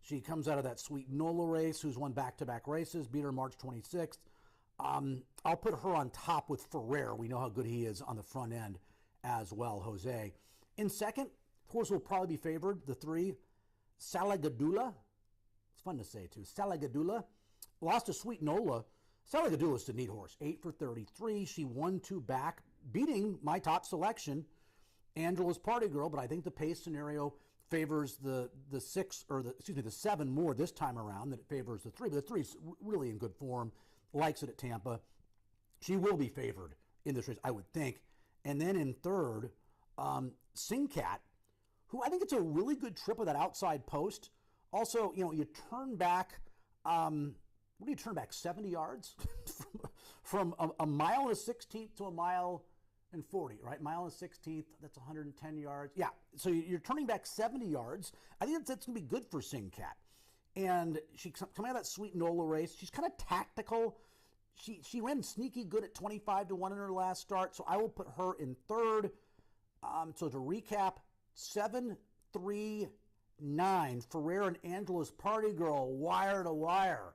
She comes out of that Sweet Nola race, who's won back-to-back races, beat her March 26th. I'll put her on top with Ferrer. We know how good he is on the front end as well, Jose. In second, horse will probably be favored, the 3, Salagadula. It's fun to say, too. Salagadula. Lost to Sweet Nola. Salagadula is a neat horse. 8 for 33. She won 2 back, beating my top selection, Angela's Party Girl, but I think the pace scenario favors the 7 more this time around than it favors the 3. But the 3's really in good form, likes it at Tampa. She will be favored in this race, I would think. And then in third, Singcat, who I think it's a really good trip with that outside post. Also, you turn back, what do you turn back, 70 yards? from a mile and a 16th to a mile and 40, right? Mile and a 16th, that's 110 yards. Yeah, so you're turning back 70 yards. I think that's going to be good for Singcat. And she coming out of that Sweet Nola race, she's kind of tactical. She ran sneaky good at 25 to 1 in her last start, so I will put her in third. So to recap, 7, 3, 9, Ferrer and Angela's Party Girl, wire to wire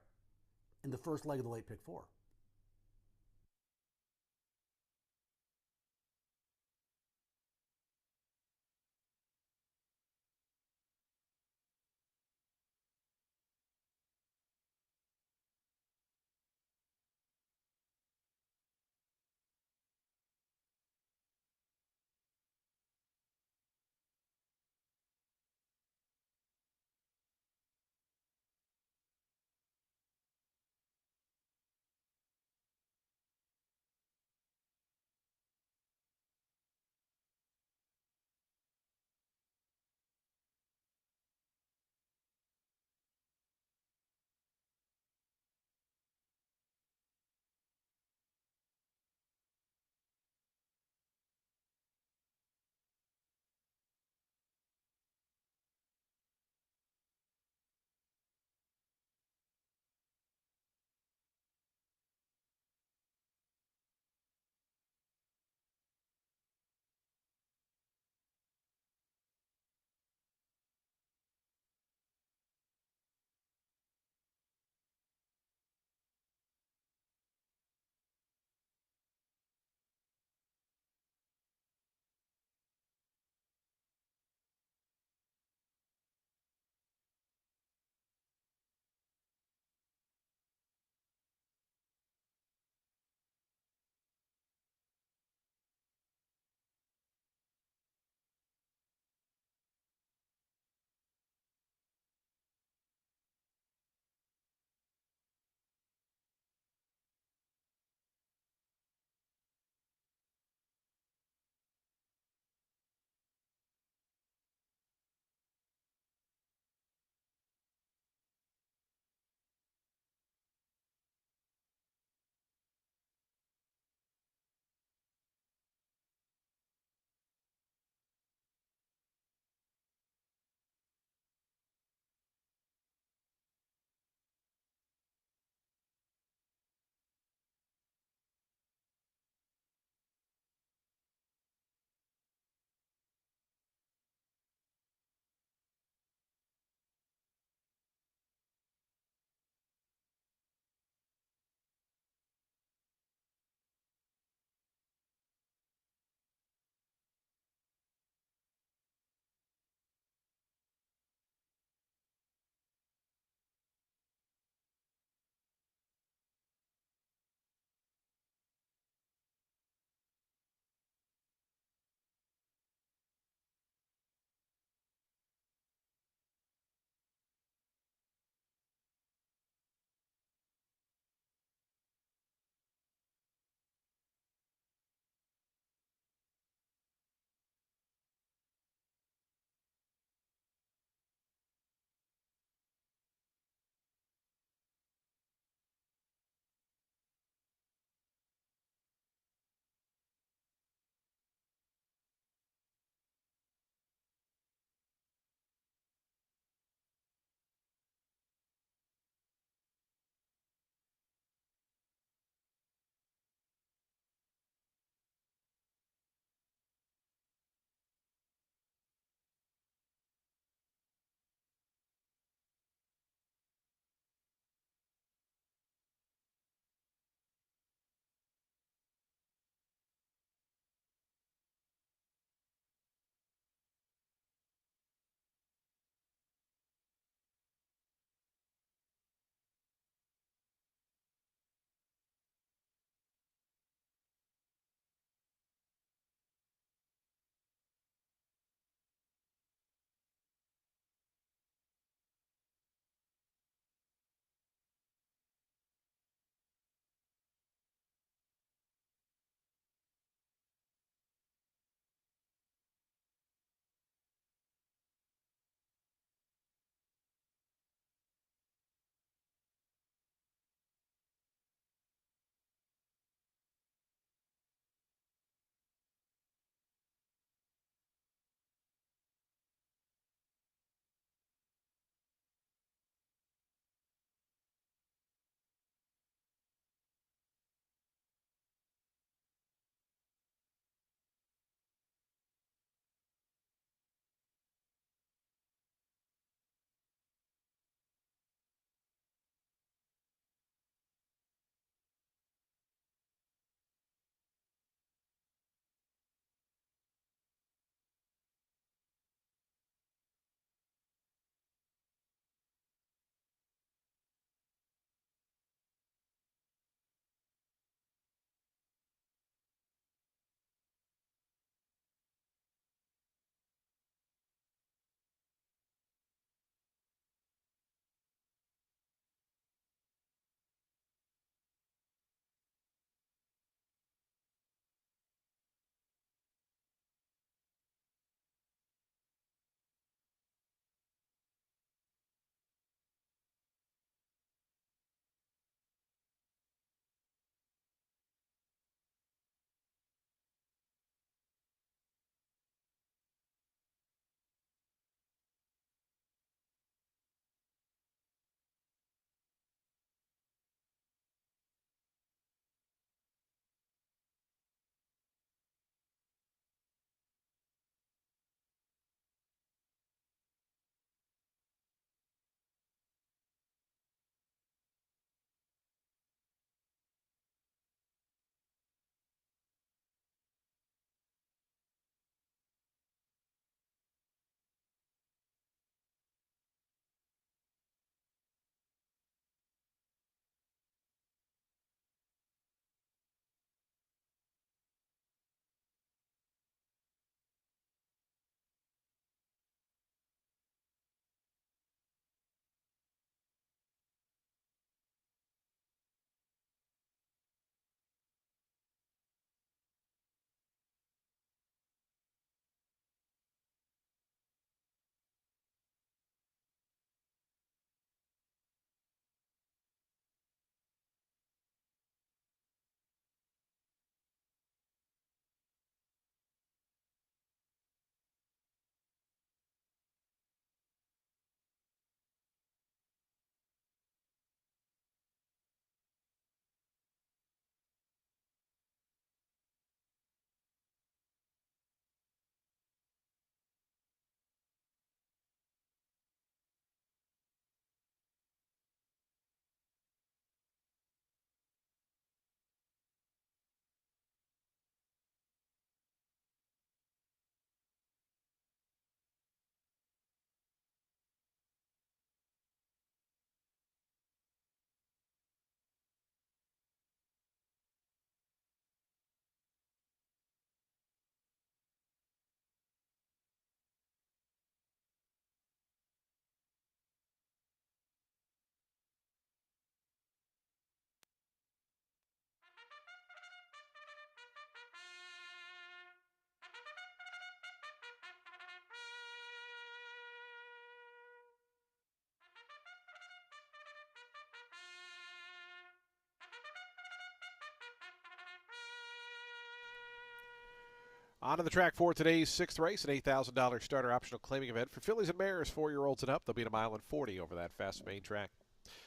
in the first leg of the late pick 4. On to the track for today's sixth race, an $8,000 starter optional claiming event for fillies and mares, 4-year-olds and up. They'll beat a mile and 40 over that fast main track.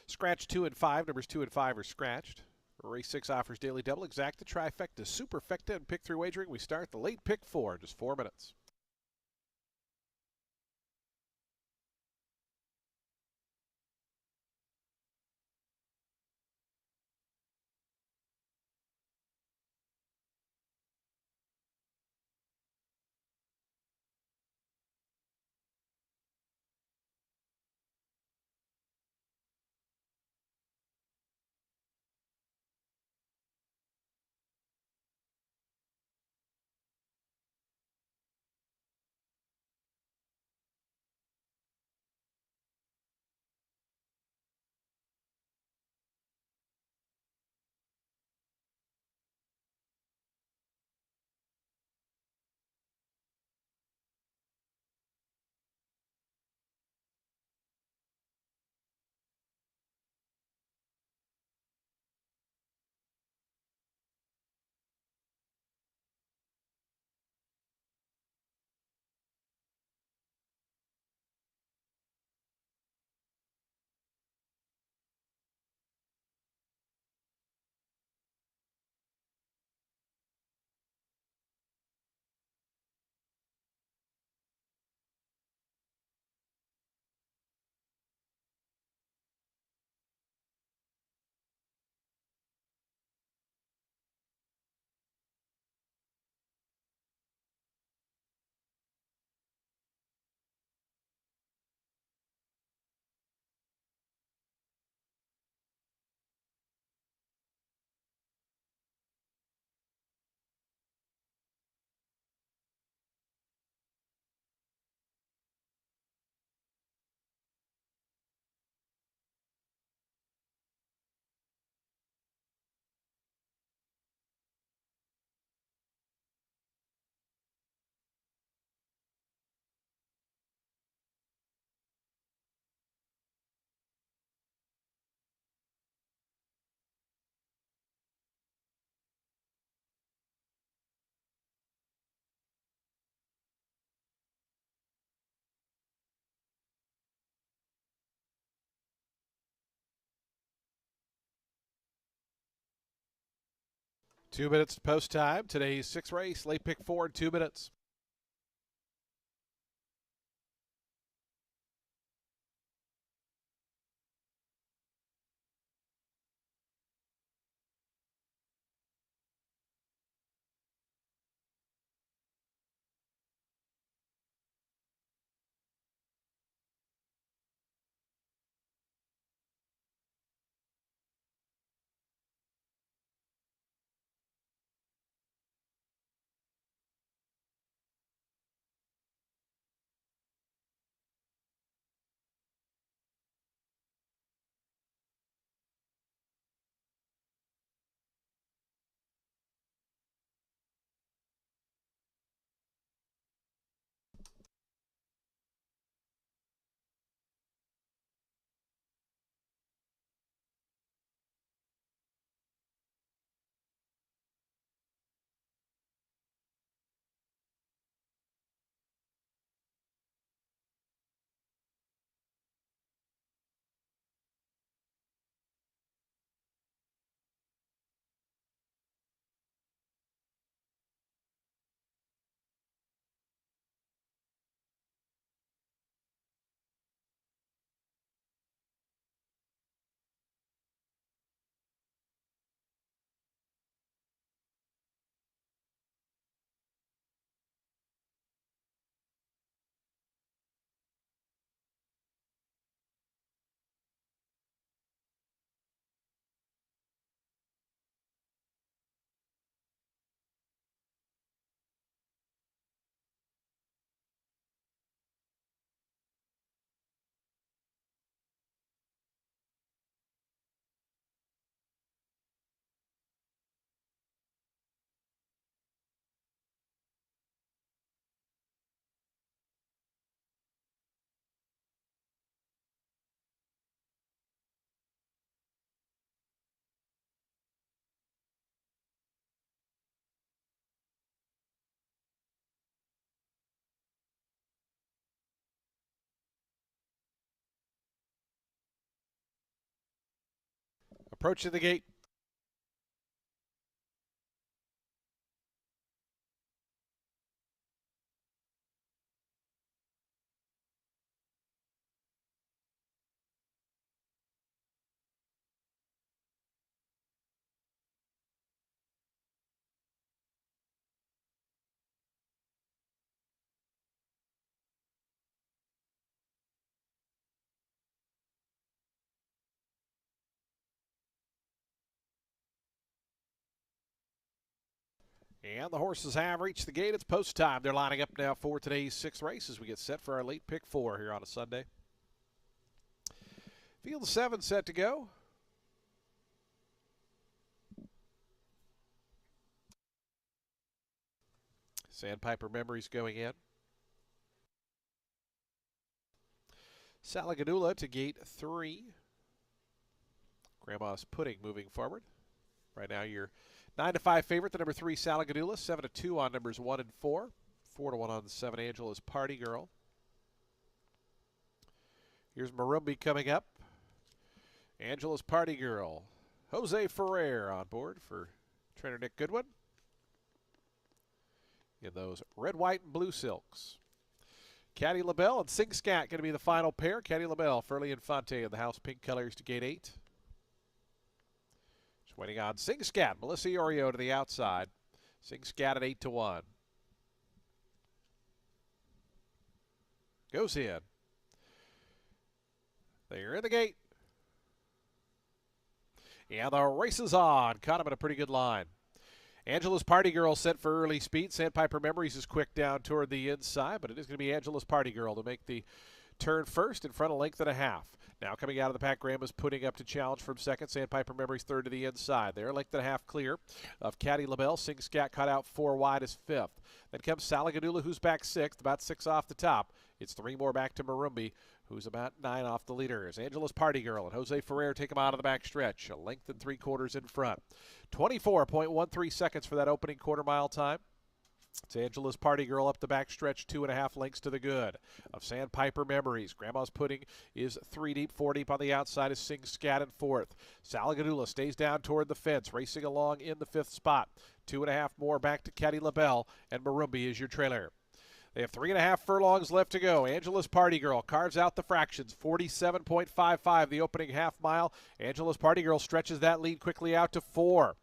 Scratch 2 and 5. Numbers 2 and 5 are scratched. Race 6 offers daily double, exacta, trifecta, superfecta, and pick 3 wagering. We start the late pick 4, just 4 minutes. Two minutes to post time. Today's sixth race, late pick 4 in 2 minutes. Approaching the gate. And the horses have reached the gate. It's post time. They're lining up now for today's 6th race as we get set for our late pick 4 here on a Sunday. Field 7 set to go. Sandpiper Memories going in. Salagadula to gate 3. Grandma's Pudding moving forward. Right now, your 9-5 favorite, the number 3 Salagadula, 7-2 on numbers 1 and 4, 4-1 on the 7 Angela's Party Girl. Here's Marumbi coming up. Angela's Party Girl. Jose Ferrer on board for trainer Nick Goodwin in those red, white, and blue silks. Caddy LaBelle and Sing Scat going to be the final pair. Caddy LaBelle, Furley Infante in the house pink colors to gate 8. Just waiting on Sing Scat. Melissa Iorio to the outside. Sing Scat at 8-1. Goes in. They're in the gate. And the race is on. Caught him in a pretty good line. Angela's Party Girl set for early speed. Sandpiper Memories is quick down toward the inside, but it is going to be Angela's Party Girl to make the turn first in front of length and a half. Now coming out of the pack, Grandma's Pudding up to challenge from second. Sandpiper Memories third to the inside. There, length and a half clear of Caddy LaBelle. Sing Scat cut out 4 wide as fifth. Then comes Salagadula, who's back sixth, about 6 off the top. It's 3 more back to Marumbi, who's about 9 off the leaders. Angela's Party Girl and Jose Ferrer take them out of the back stretch. A length and 3/4 in front. 24.13 seconds for that opening quarter-mile time. It's Angela's Party Girl up the back stretch, 2.5 lengths to the good of Sandpiper Memories. Grandma's Pudding is 3 deep, 4 deep on the outside is Sing Scat in fourth. Salagadula stays down toward the fence, racing along in the 5th spot. 2.5 more back to Caddy LaBelle, and Marumbi is your trailer. They have 3.5 furlongs left to go. Angela's Party Girl carves out the fractions, 47.55 the opening half mile. Angela's Party Girl stretches that lead quickly out to 4.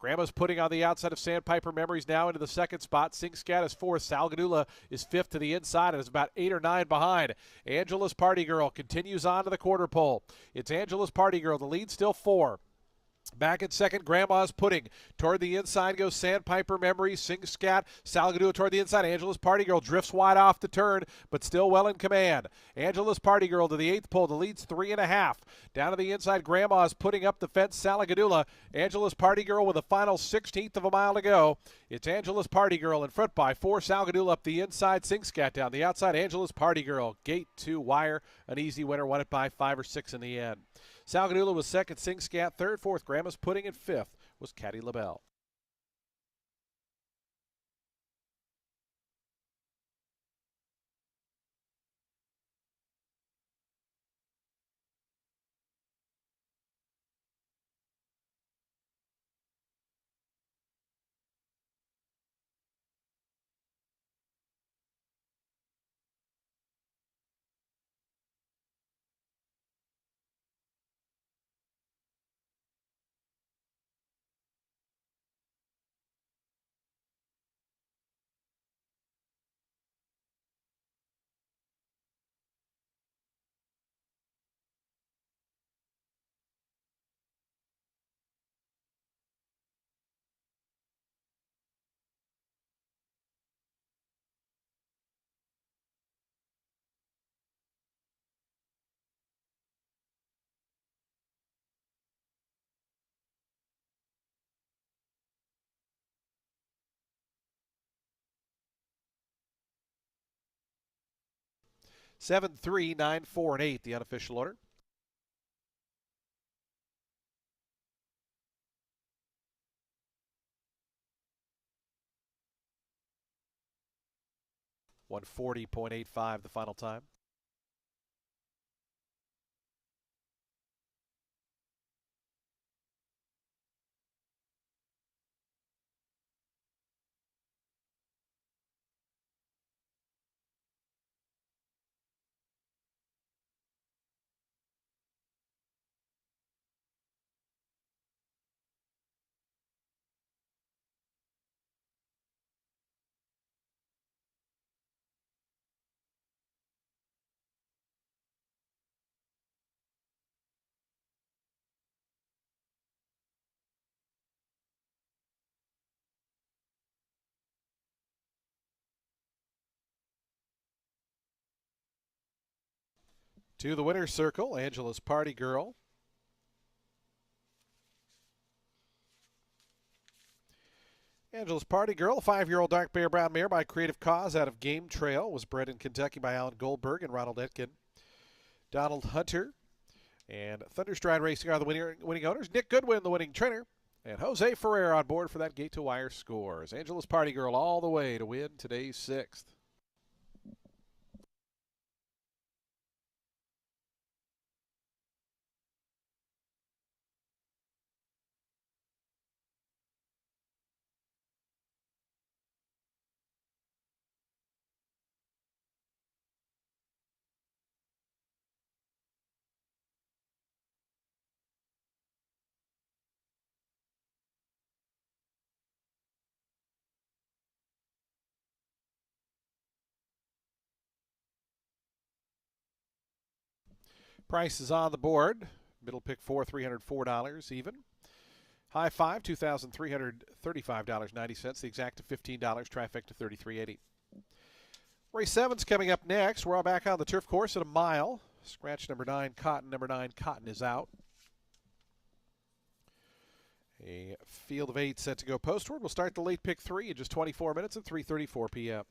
Grandma's Pudding on the outside of Sandpiper Memories now into the 2nd spot. Sing Scat is 4th. Salagadula is 5th to the inside and is about 8 or 9 behind. Angela's Party Girl continues on to the quarter pole. It's Angela's Party Girl. The lead still 4. Back in second, Grandma's Pudding. Toward the inside goes Sandpiper Memories, Sing Scat, Salagadula toward the inside. Angela's Party Girl drifts wide off the turn, but still well in command. Angela's Party Girl to the 8th pole. The lead's 3.5. Down to the inside, Grandma's Putting up the fence, Salagadula. Angela's Party Girl with a final 1/16 of a mile to go. It's Angela's Party Girl in front by 4. Salagadula up the inside, Sing Scat down the outside. Angela's Party Girl, gate 2 wire. An easy winner, won it by 5 or 6 in the end. Salagadula was second, Sing Scat third, 4th, Grandma's Pudding, and 5th was Caddy LaBelle. Seven, 3, 9, 4, and 8, the unofficial order. .140.85 the final time. To the winner's circle, Angela's Party Girl. Angela's Party Girl, a 5-year-old dark bear brown mare by Creative Cause out of Game Trail, was bred in Kentucky by Alan Goldberg and Ronald Etkin. Donald Hunter and Thunderstride Racing are the winning owners. Nick Goodwin, the winning trainer. And Jose Ferrer on board for that gate to wire scores. Angela's Party Girl all the way to win today's 6th. Price is on the board. Middle pick 4, $304 even. High 5, $2,335.90. The exact of $15. Trifecta $33.80. Race 7's coming up next. We're all back on the turf course at a mile. Scratch number 9, Cotton. Number 9, Cotton is out. A field of 8 set to go postward. We'll start the late pick 3 in just 24 minutes at 3:34 p.m.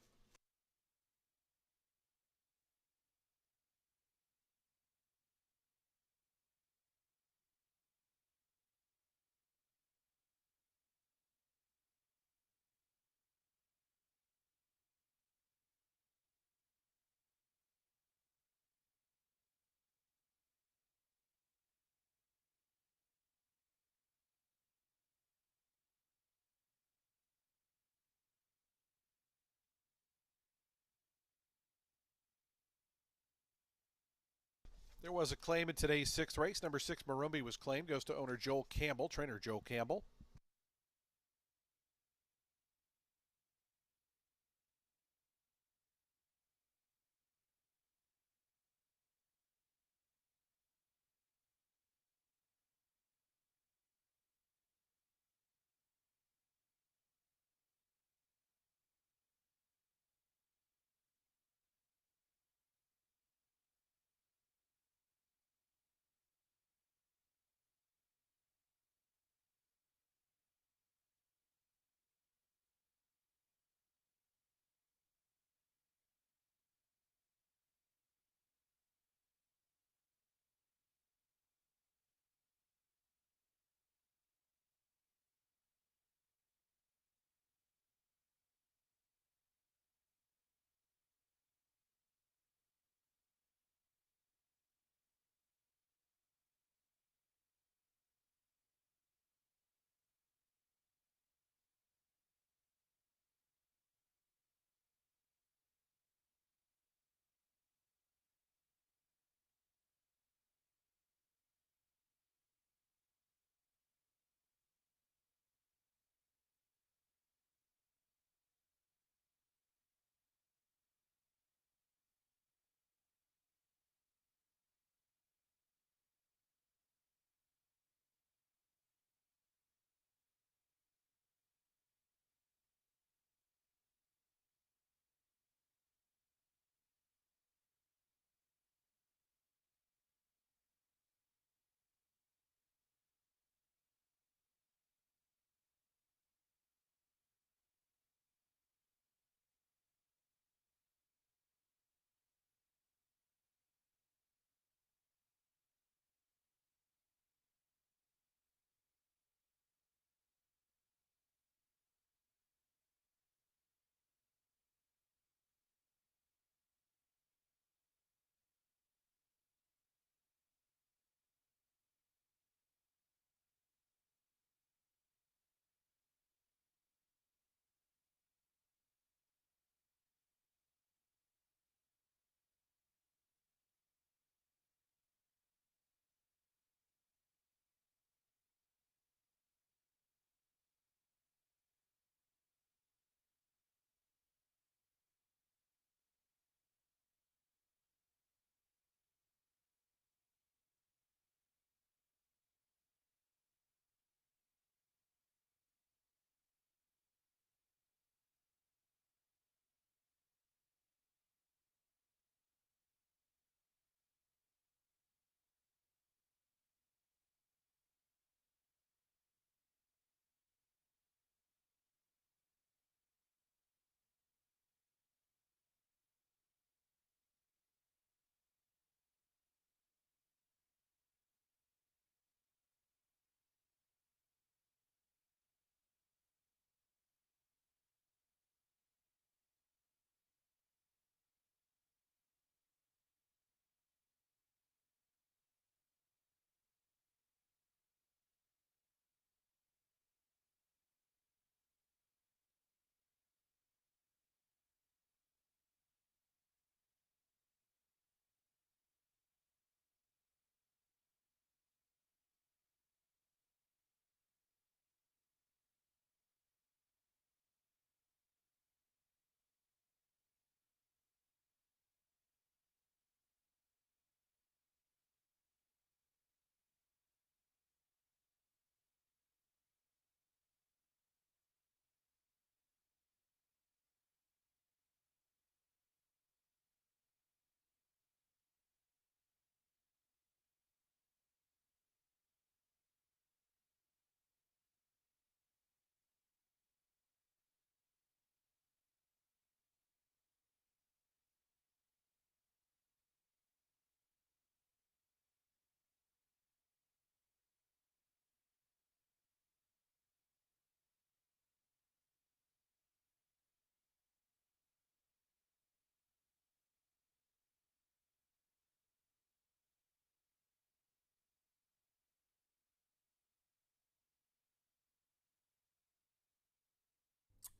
There was a claim in today's 6th race. Number 6, Marumbi, was claimed. Goes to owner Joel Campbell, trainer Joe Campbell.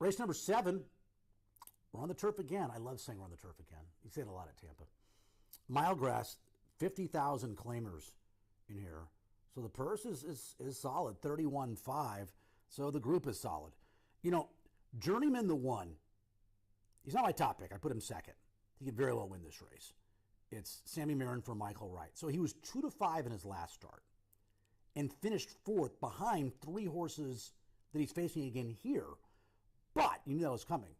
Race number 7, we're on the turf again. I love saying we're on the turf again. You say it a lot at Tampa. Mile grass, 50,000 claimers in here. So the purse is solid, 31.5. So the group is solid. You know, Journeyman the 1, he's not my top pick. I put him second. He could very well win this race. It's Sammy Marin for Michael Wright. So he was 2-5 in his last start and finished 4th behind 3 horses that he's facing again here. But you knew that was coming.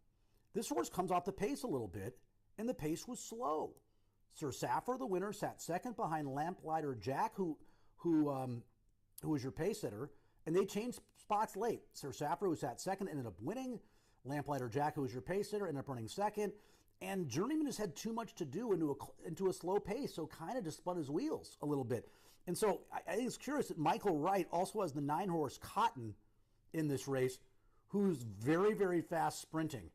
This horse comes off the pace a little bit, and the pace was slow. Sir Saffer, the winner, sat second behind Lamplighter Jack, who was your pace setter, and they changed spots late. Sir Saffer, who sat second, ended up winning. Lamplighter Jack, who was your pace setter, ended up running second. And Journeyman has had too much to do into a slow pace, so kind of just spun his wheels a little bit. And so I think it's curious that Michael Wright also has the 9-horse Cotton in this race, who's very, very fast sprinting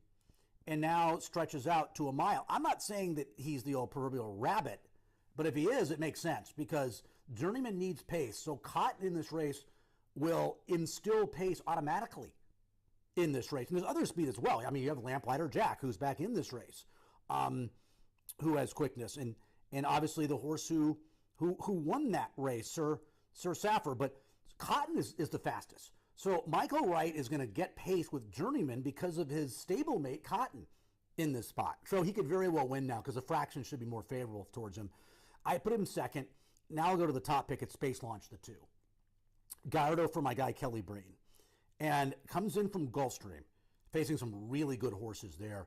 and now stretches out to a mile. I'm not saying that he's the old proverbial rabbit, but if he is, it makes sense because Journeyman needs pace. So Cotton in this race will instill pace automatically in this race. And there's other speed as well. I mean, you have Lamplighter Jack, who's back in this race, who has quickness. And obviously the horse who won that race, Sir Saffer. But Cotton is the fastest. So Michael Wright is going to get pace with Journeyman because of his stablemate Cotton in this spot. So he could very well win now because the fraction should be more favorable towards him. I put him second. Now I'll go to the top pick at Space Launch, the 2. Gallardo for my guy Kelly Breen. And comes in from Gulfstream, facing some really good horses there.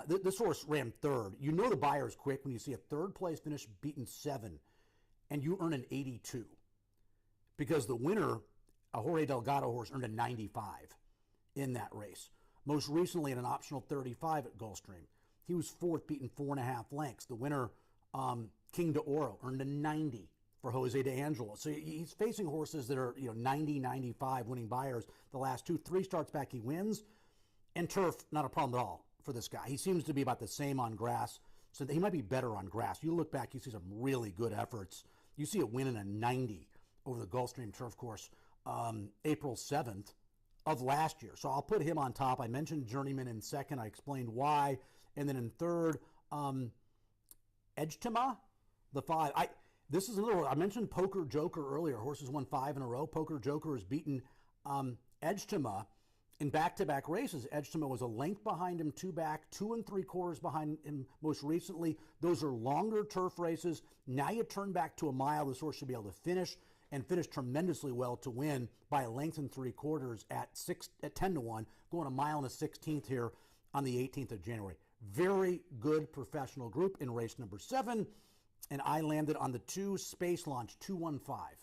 This horse ran 3rd. You know the buyer's quick when you see a 3rd place finish beaten 7, and you earn an 82. Because the winner, a Jorge Delgado horse, earned a 95 in that race. Most recently in an optional 35 at Gulfstream. He was 4th, beaten 4.5 lengths. The winner, King de Oro, earned a 90 for Jose D'Angelo. So he's facing horses that are 90, 95 winning buyers. The last 3 starts back he wins. And turf, not a problem at all for this guy. He seems to be about the same on grass. So he might be better on grass. You look back, you see some really good efforts. You see a win in a 90 over the Gulfstream turf course April 7th of last year. So I'll put him on top. I mentioned Journeyman in second. I explained why. And then in third, Edgetema, the 5. This is another one. I mentioned Poker Joker earlier. Horses won 5 in a row. Poker Joker has beaten Edgetema in back-to-back races. Edgetema was a length behind him, 2 back, 2 3/4 behind him most recently. Those are longer turf races. Now you turn back to a mile. This horse should be able to finish and finish tremendously well to win by a length and 3/4 at 10-1, going a mile and a 16th here on the 18th of January. Very good professional group in race number 7. And I landed on the 2 Space Launch 215.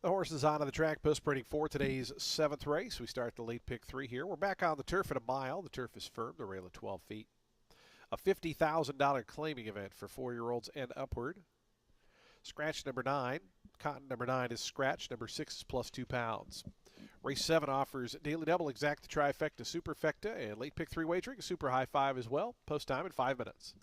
The horses on the track postprinting for today's 7th race. We start the late pick 3 here. We're back on the turf at a mile. The turf is firm, the rail at 12 feet. A $50,000 claiming event for 4-year-olds and upward. Scratch number 9. Cotton number 9 is scratch. Number 6 is plus 2 pounds. Race 7 offers daily double, exacta, trifecta, superfecta, and late pick 3 wagering, a super high 5 as well. Post time in 5 minutes.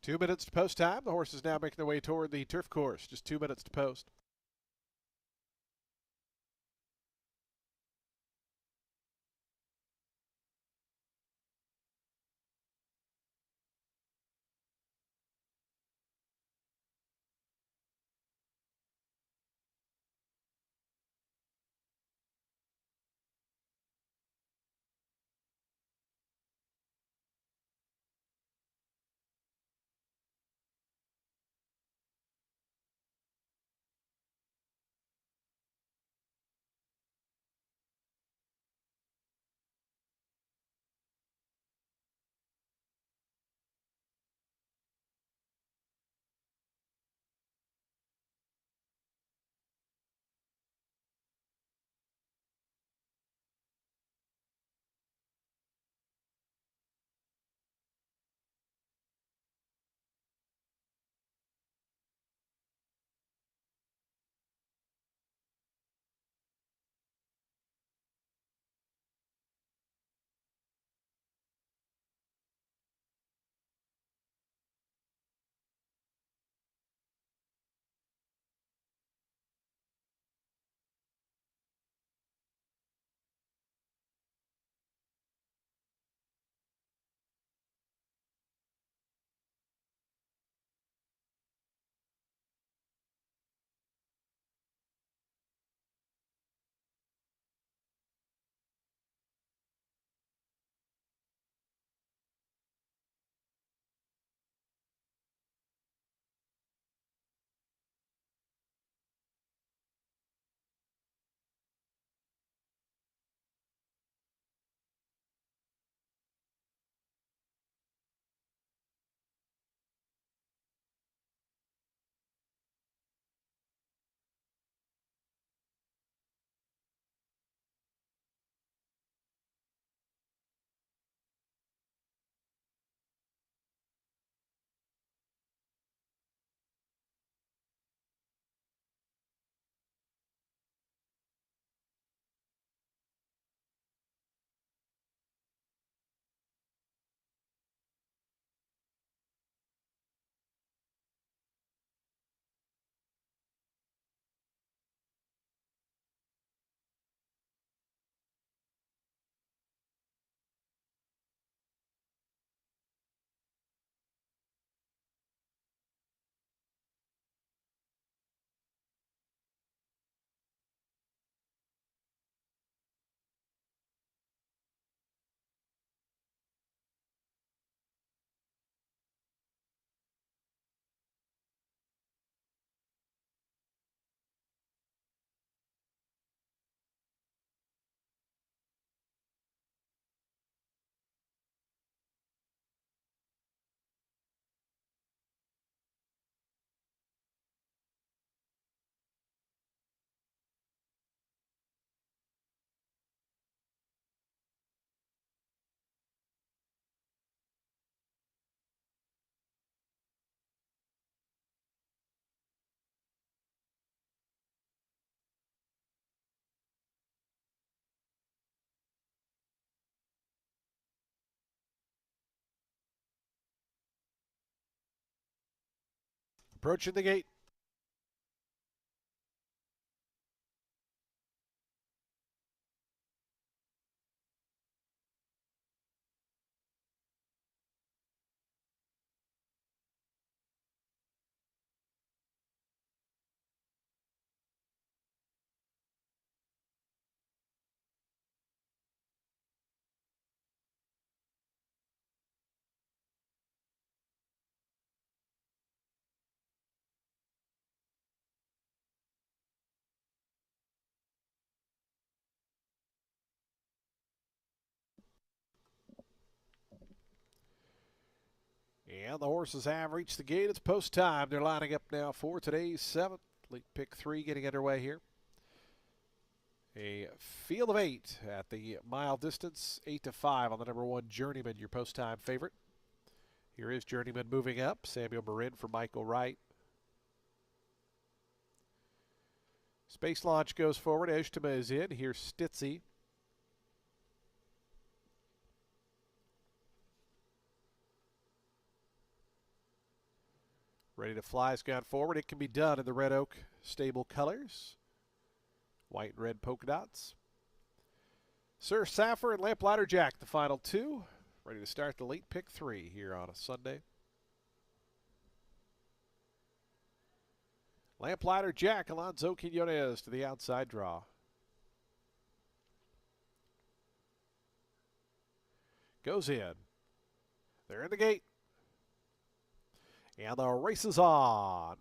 Two minutes to post time. The horses now making their way toward the turf course. Just 2 minutes to post. Approaching the gate. And the horses have reached the gate. It's post time. They're lining up now for today's 7th. Late pick 3 getting underway here. A field of 8 at the mile distance. 8-5 on the number 1 Journeyman, your post time favorite. Here is Journeyman moving up. Samuel Marin for Michael Wright. Space Launch goes forward. Ejtema is in. Here's Stitzy. Ready to Fly has gone forward. It can be done in the Red Oak stable colors. White and red polka dots. Sir Saffer and Lamplighter Jack, the final 2. Ready to start the late pick 3 here on a Sunday. Lamplighter Jack, Alonso Quinones to the outside draw. Goes in. They're in the gate. And the race is on.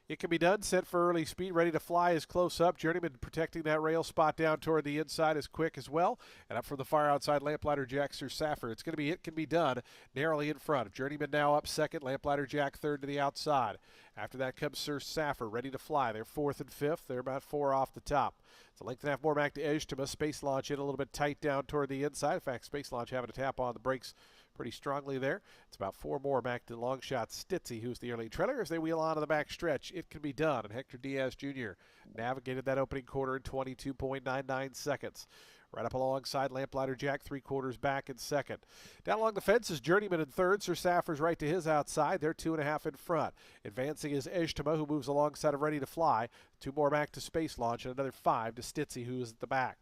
It can be done. Set for early speed. Ready to Fly is close up. Journeyman protecting that rail spot down toward the inside is quick as well. And up from the far outside, Lamplighter Jack, Sir Saffer. It's going to be It Can Be Done narrowly in front. Journeyman now up second. Lamplighter Jack third to the outside. After that comes Sir Saffer. Ready to Fly. They're 4th and 5th. They're about 4 off the top. It's a length and a half more back to Ejtema. Space Launch in a little bit tight down toward the inside. In fact, Space Launch having to tap on the brakes pretty strongly there. It's about 4 more back to long shot Stitzy, who's the early trailer as they wheel on to the back stretch. It Can Be Done. And Hector Diaz Jr. navigated that opening quarter in 22.99 seconds. Right up alongside Lamplighter Jack, 3/4 back in second. Down along the fence is Journeyman in third. Sir Saffer's right to his outside. They're 2.5 in front. Advancing is Ejtema, who moves alongside of Ready to Fly. 2 more back to Space Launch and another 5 to Stitzy, who is at the back.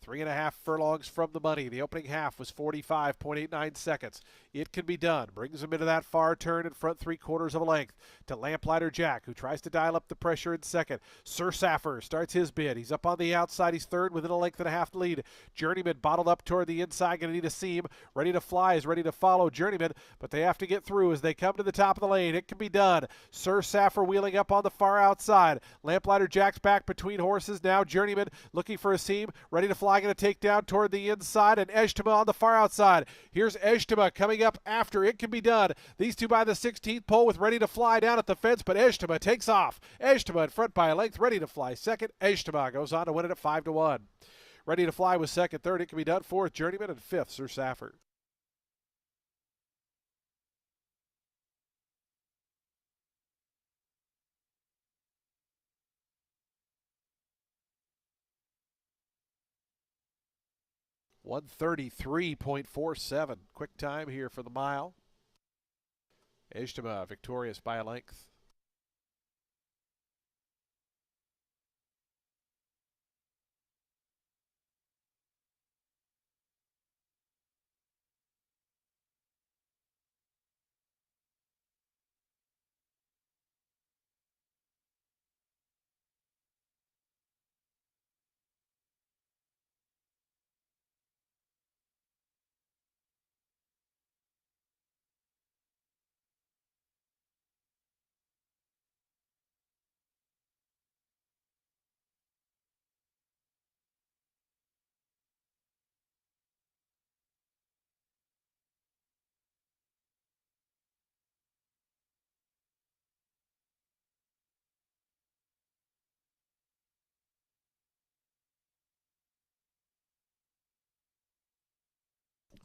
3.5 furlongs from the money. The opening half was 45.89 seconds. It Can Be Done. Brings him into that far turn in front 3/4 of a length to Lamplighter Jack, who tries to dial up the pressure in second. Sir Saffer starts his bid. He's up on the outside. He's third within a length and a half lead. Journeyman bottled up toward the inside. Going to need a seam. Ready to Fly is ready to follow Journeyman, but they have to get through as they come to the top of the lane. It Can Be Done. Sir Saffer wheeling up on the far outside. Lamplighter Jack's back between horses now. Journeyman looking for a seam. Ready to Fly going to take down toward the inside, and Ejtema on the far outside. Here's Ejtema coming up after It Can Be Done. These two by the 16th pole with Ready to Fly down at the fence, but Ejtema takes off. Ejtema in front by a length. Ready to Fly second. Ejtema goes on to win it at 5-1. Ready to Fly was second. Third, It Can Be Done. Fourth, Journeyman, and fifth, Sir Saffer. (1:33.47). Quick time here for the mile. Ejtema victorious by a length.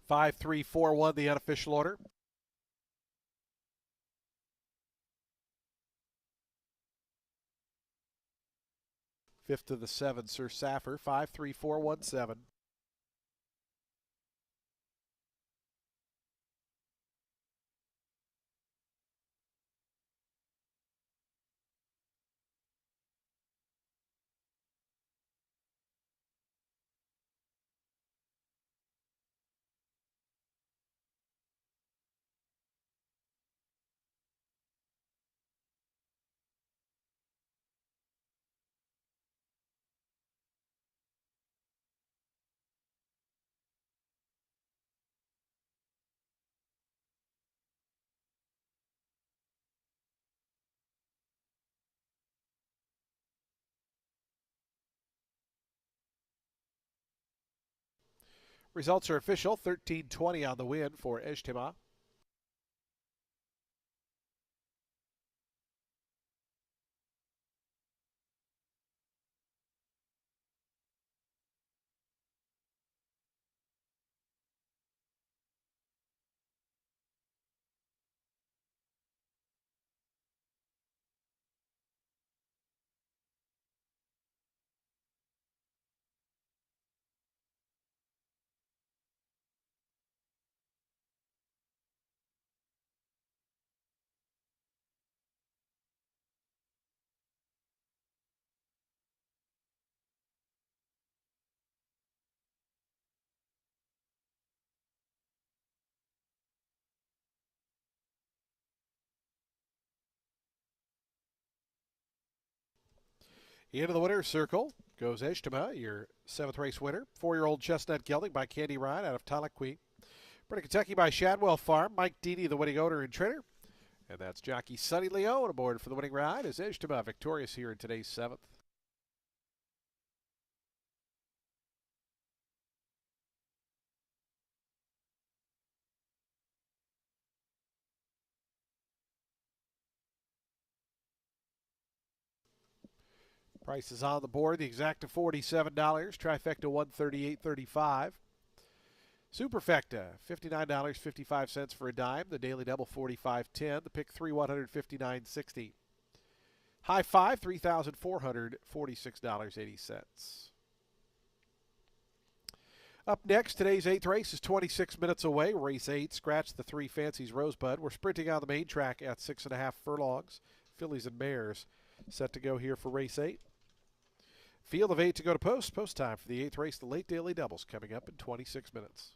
Five, 3, 4, 1, the unofficial order. Fifth to the 7, Sir Saffer. 5, 3, 4, 1, 7. Results are official. 13-20 on the win for Ejtima. Into the winner's circle goes Ejtima, your 7th race winner. 4-year-old Chestnut Gelding by Candy Ryan out of Tahlequah. Bred in Kentucky by Shadwell Farm. Mike Deedy, the winning owner and trainer. And that's jockey Sonny Leone aboard for the winning ride as Ejtima victorious here in today's 7th. Price is on the board. The exacta $47. Trifecta $138.35. Superfecta $59.55 for a dime. The daily double $45.10. The pick 3 $159.60. High five $3,446.80. Up next, today's 8th race is 26 minutes away. Race 8, Scratch the Three Fancies Rosebud. We're sprinting on the main track at 6.5 furlongs. Fillies and mares set to go here for race 8. Field of 8 to go to post. Post time for the 8th race, the late daily doubles, coming up in 26 minutes.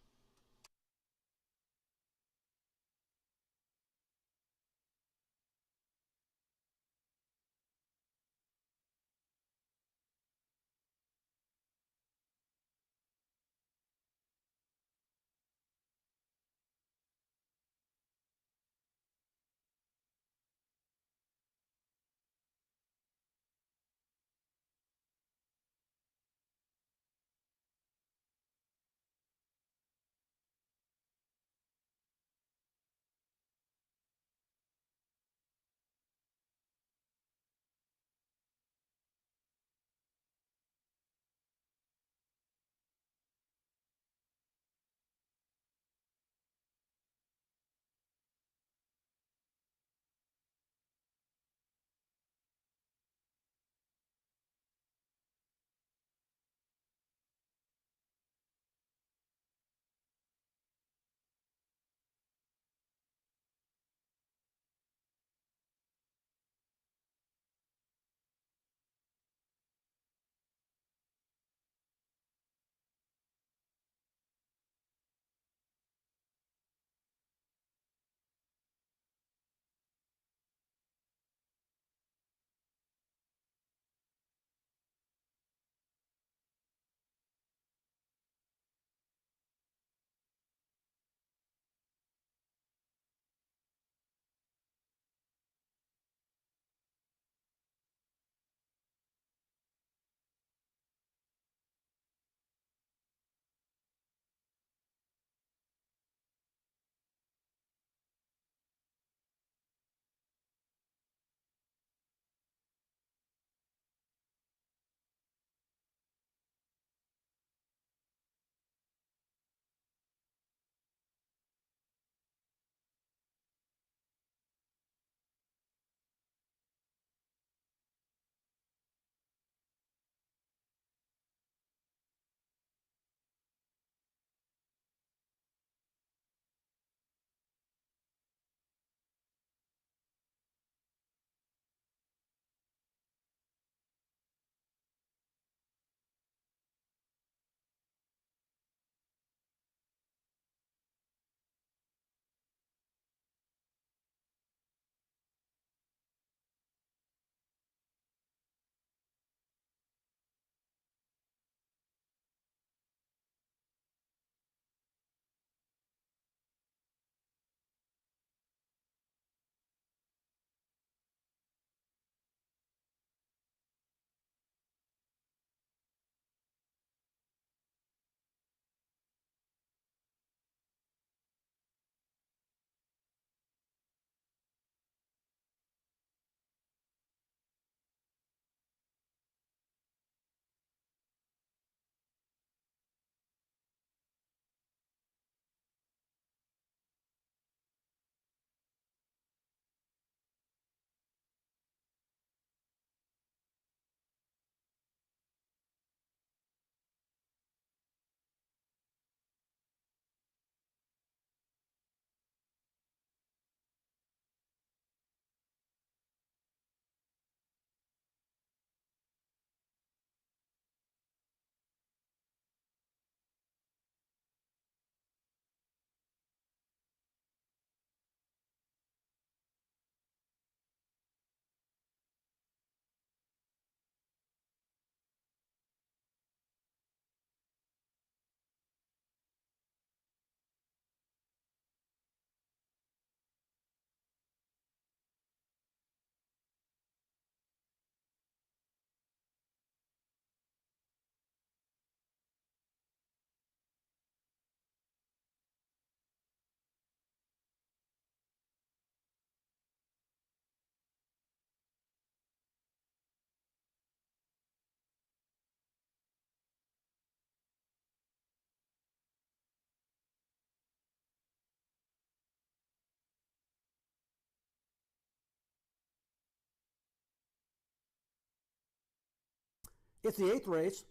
It's the 8th race.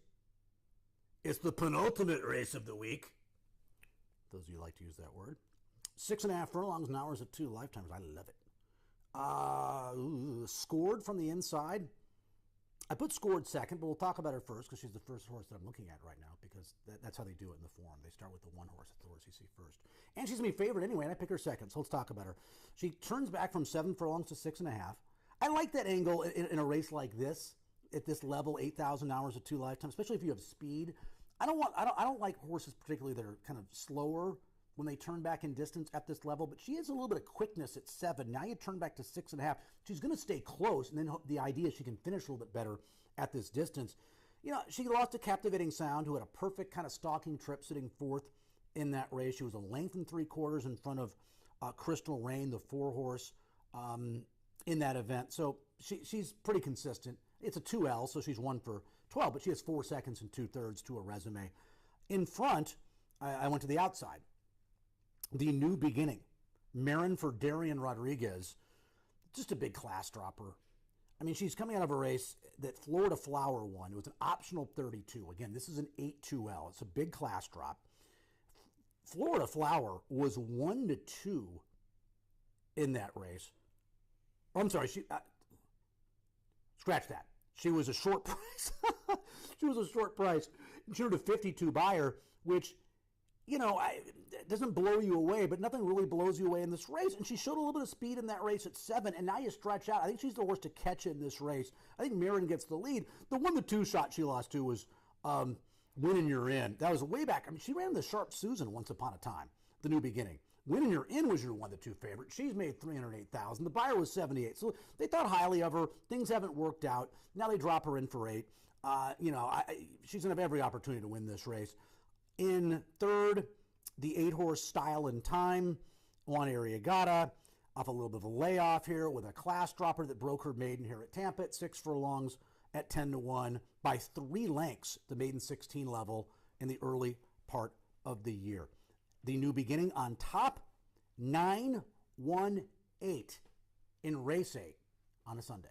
It's the penultimate race of the week. Those of you who like to use that word. 6.5 furlongs, an hours at 2 lifetimes. I love it. Scored from the inside. I put Scored second, but we'll talk about her first because she's the first horse that I'm looking at right now because that's how they do it in the form. They start with the one horse. That's the horse you see first. And she's my favorite anyway, and I pick her second, so let's talk about her. She turns back from 7 furlongs to 6.5. I like that angle in a race like this, at this level, 8,000 hours at 2 lifetimes, especially if you have speed. I don't like horses particularly that are kind of slower when they turn back in distance at this level, but she has a little bit of quickness at 7. Now you turn back to 6.5. She's going to stay close, and then the idea is she can finish a little bit better at this distance. You know, she lost to Captivating Sound, who had a perfect kind of stalking trip sitting fourth in that race. She was a length and 3/4 in front of Crystal Rain, the 4-horse, in that event. So she's pretty consistent. It's a 2L, so she's 1 for 12, but she has 4 seconds and 2/3 to her resume. In front, I went to the outside. The New Beginning. Marin for Darian Rodriguez. Just a big class dropper. I mean, she's coming out of a race that Florida Flower won. It was an optional 32. Again, this is an 8-2L. It's a big class drop. Florida Flower was 1-2 in that race. Oh, I'm sorry. Scratch that. She was a short price. She was a short price. She was a 52 buyer, which, you know, it doesn't blow you away, but nothing really blows you away in this race. And she showed a little bit of speed in that race at 7, and now you stretch out. I think she's the horse to catch in this race. I think Marin gets the lead. The 1-2 shot she lost to was Winning You're In. That was way back. I mean, she ran the Sharp Susan once upon a time, the New Beginning. Winning You're In was your 1-2 favorite. She's made $308,000. The buyer was 78. So they thought highly of her. Things haven't worked out. Now they drop her in for 8. She's going to have every opportunity to win this race. In third, the 8-horse Style and Time, Juan Arriagada, off a little bit of a layoff here with a class dropper that broke her maiden here at Tampa at 6 furlongs at 10-1 by 3 lengths, the maiden 16 level in the early part of the year. The New Beginning on top, 9-1-8 in race 8 on a Sunday.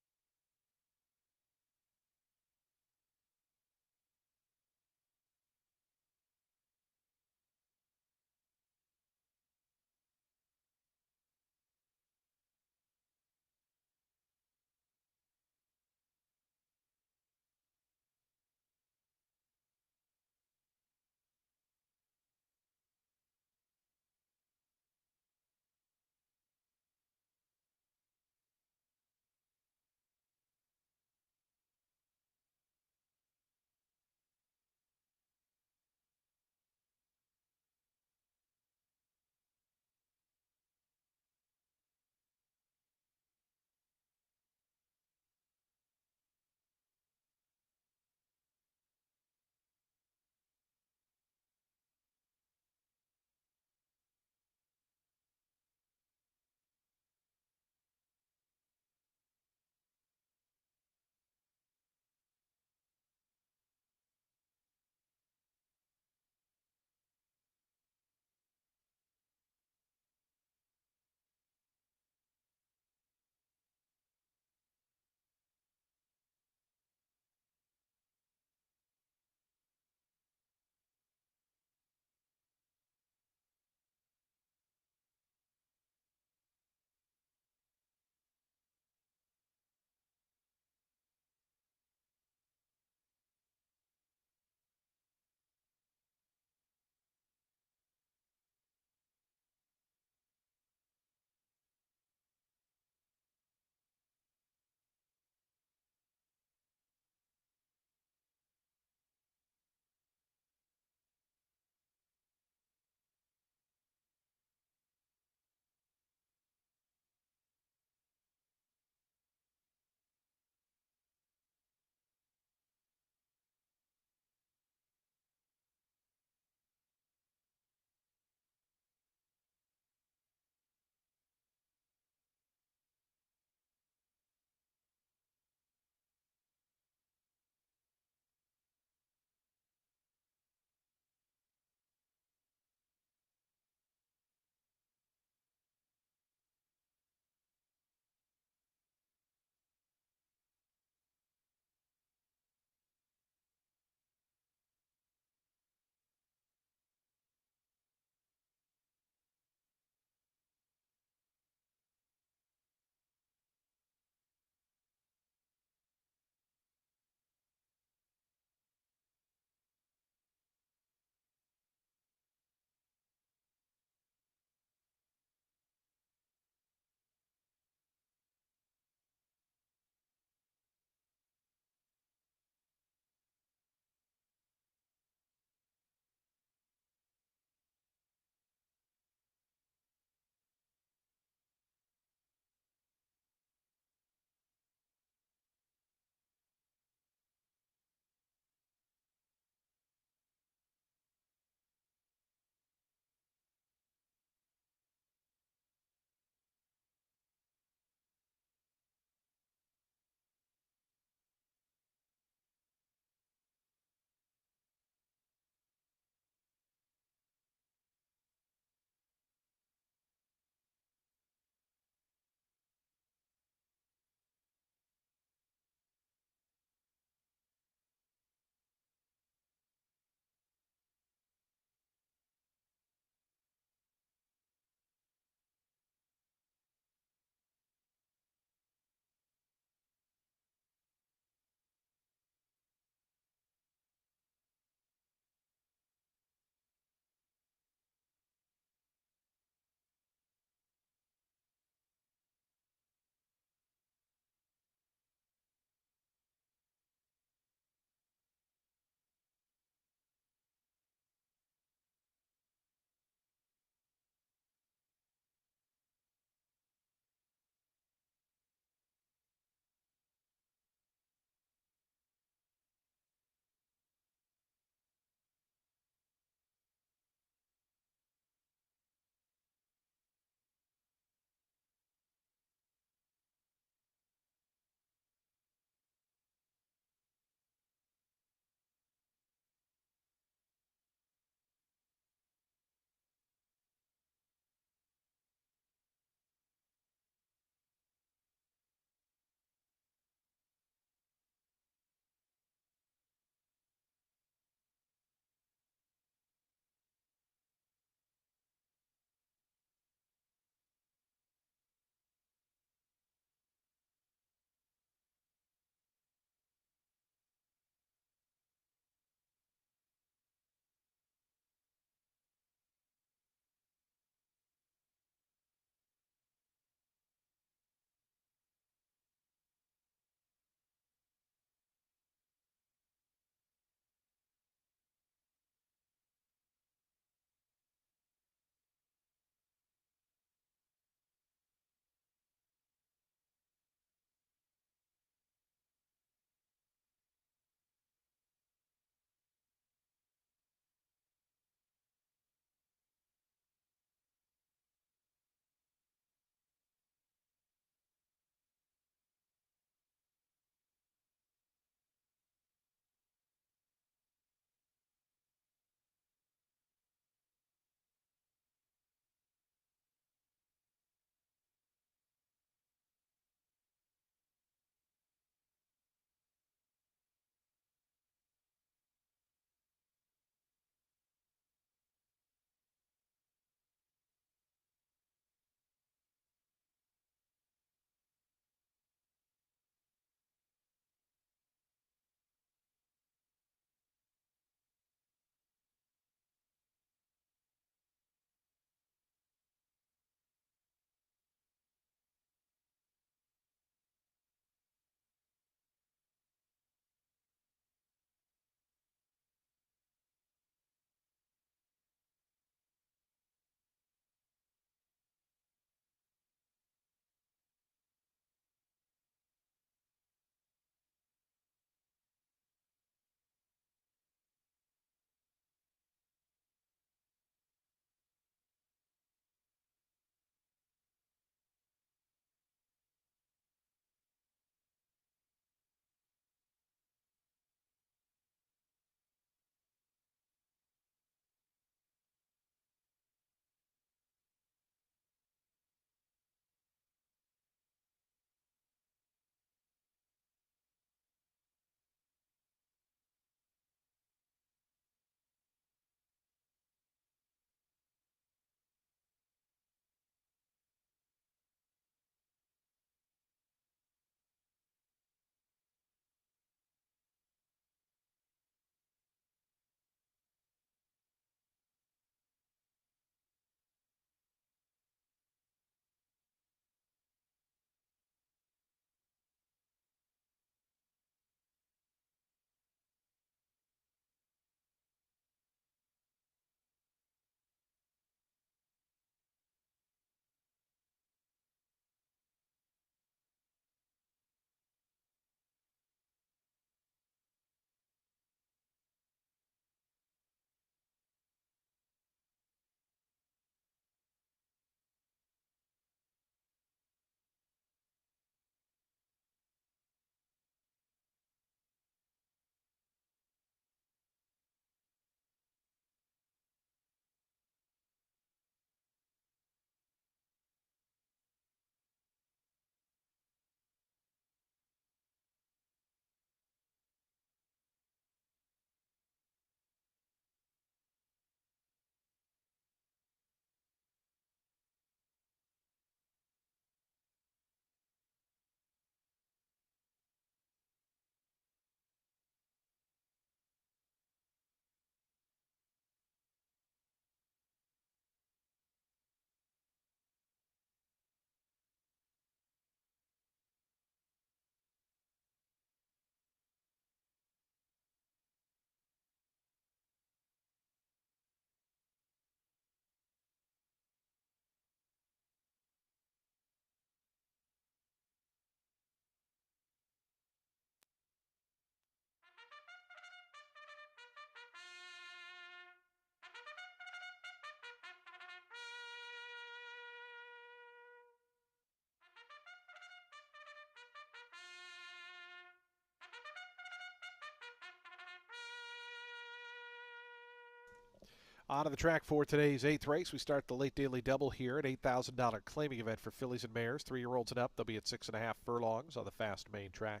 On to the track for today's 8th race. We start the late daily double here, an $8,000 claiming event for fillies and mares, 3-year-olds and up. They'll be at 6.5 furlongs on the fast main track.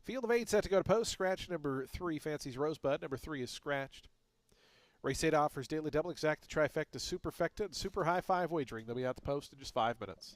Field of 8 set to go to post. Scratch number 3 fancies Rosebud. Number 3 is scratched. Race 8 offers daily double, exacta, trifecta, superfecta, and super high 5 wagering. They'll be at the post in just 5 minutes.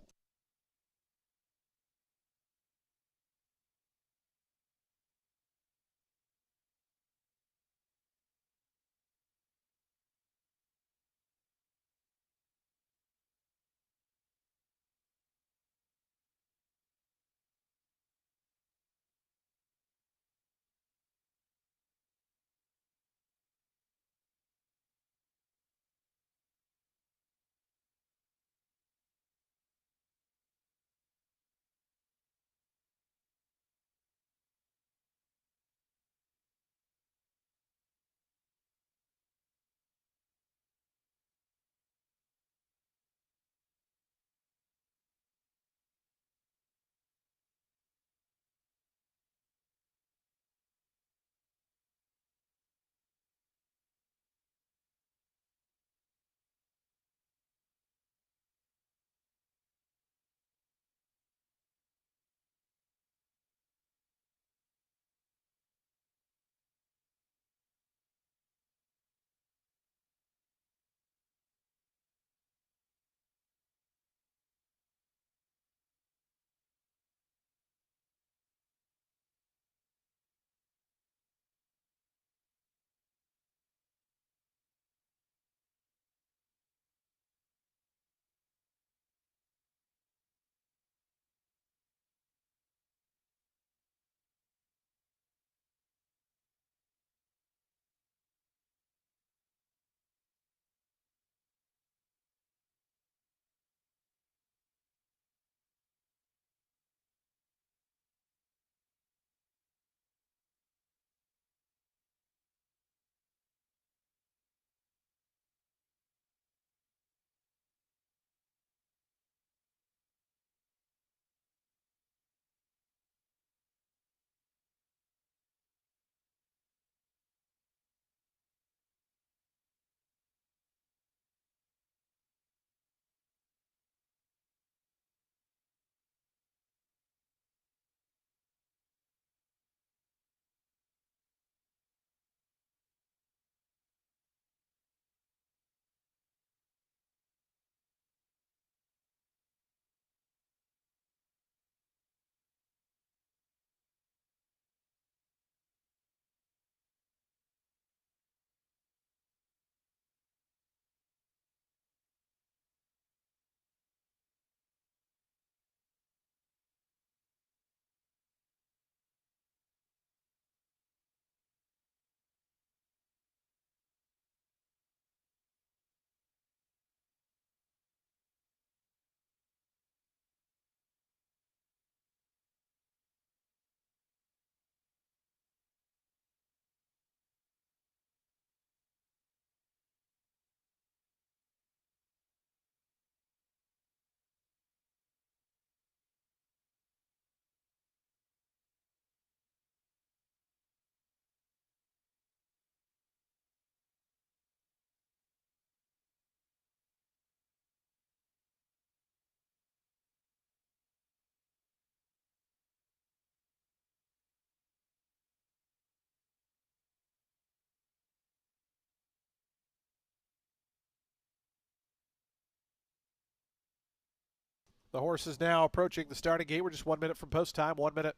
The horse is now approaching the starting gate. We're just 1 minute from post time. 1 minute.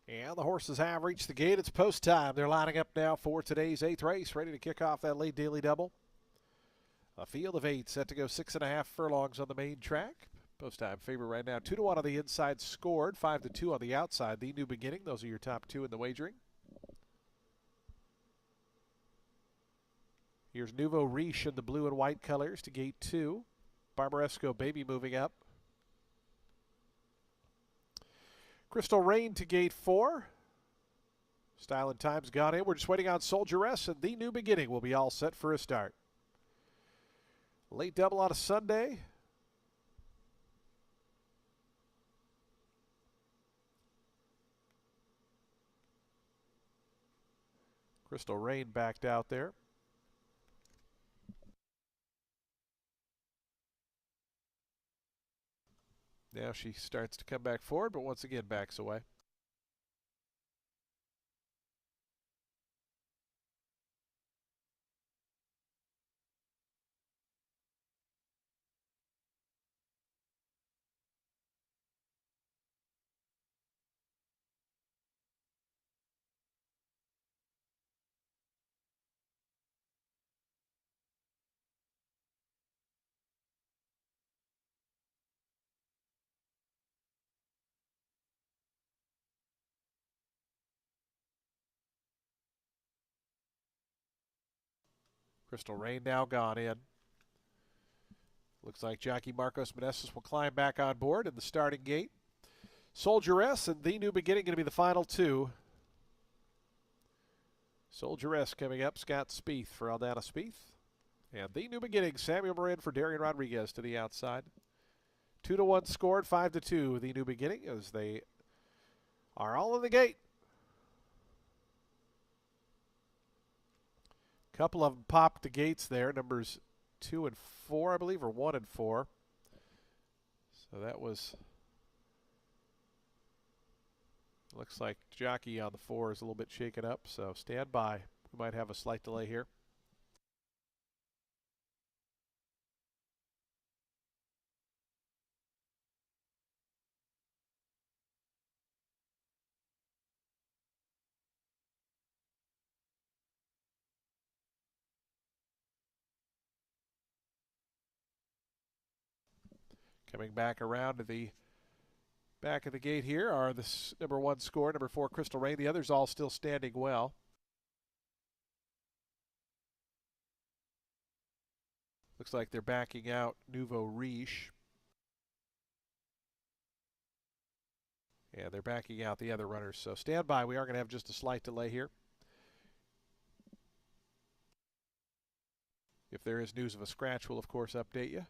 And the horses have reached the gate. It's post time. They're lining up now for today's 8th race, ready to kick off that late daily double. A field of 8 set to go 6.5 furlongs on the main track. Post time favorite right now. 2-1 on the inside scored, 5-2 on the outside. The New Beginning. Those are your top 2 in the wagering. Here's Nouveau Riche in the blue and white colors to gate 2. Barbaresco Baby moving up. Crystal Rain to gate 4. Style and Time's gone in. We're just waiting on Soldieress, and The New Beginning will be all set for a start. Late double on a Sunday. Crystal Rain backed out there. Now she starts to come back forward, but once again backs away. Crystal Rain now gone in. Looks like jockey Marcos Meneses will climb back on board in the starting gate. Soldieress and The New Beginning going to be the final 2. Soldieress coming up, Scott Spieth for Aldana Spieth. And The New Beginning, Samuel Marin for Darian Rodriguez to the outside. 2-1 scored, 5-2 The New Beginning as they are all in the gate. Couple of them popped the gates there, numbers 2 and 4, I believe, or 1 and 4. So that was, looks like jockey on the 4 is a little bit shaken up, so stand by. We might have a slight delay here. Coming back around to the back of the gate here are the number 1 score, number 4 Crystal Rain. The others all still standing well. Looks like they're backing out Nouveau Riche. And they're backing out the other runners. So stand by. We are going to have just a slight delay here. If there is news of a scratch, we'll of course update you.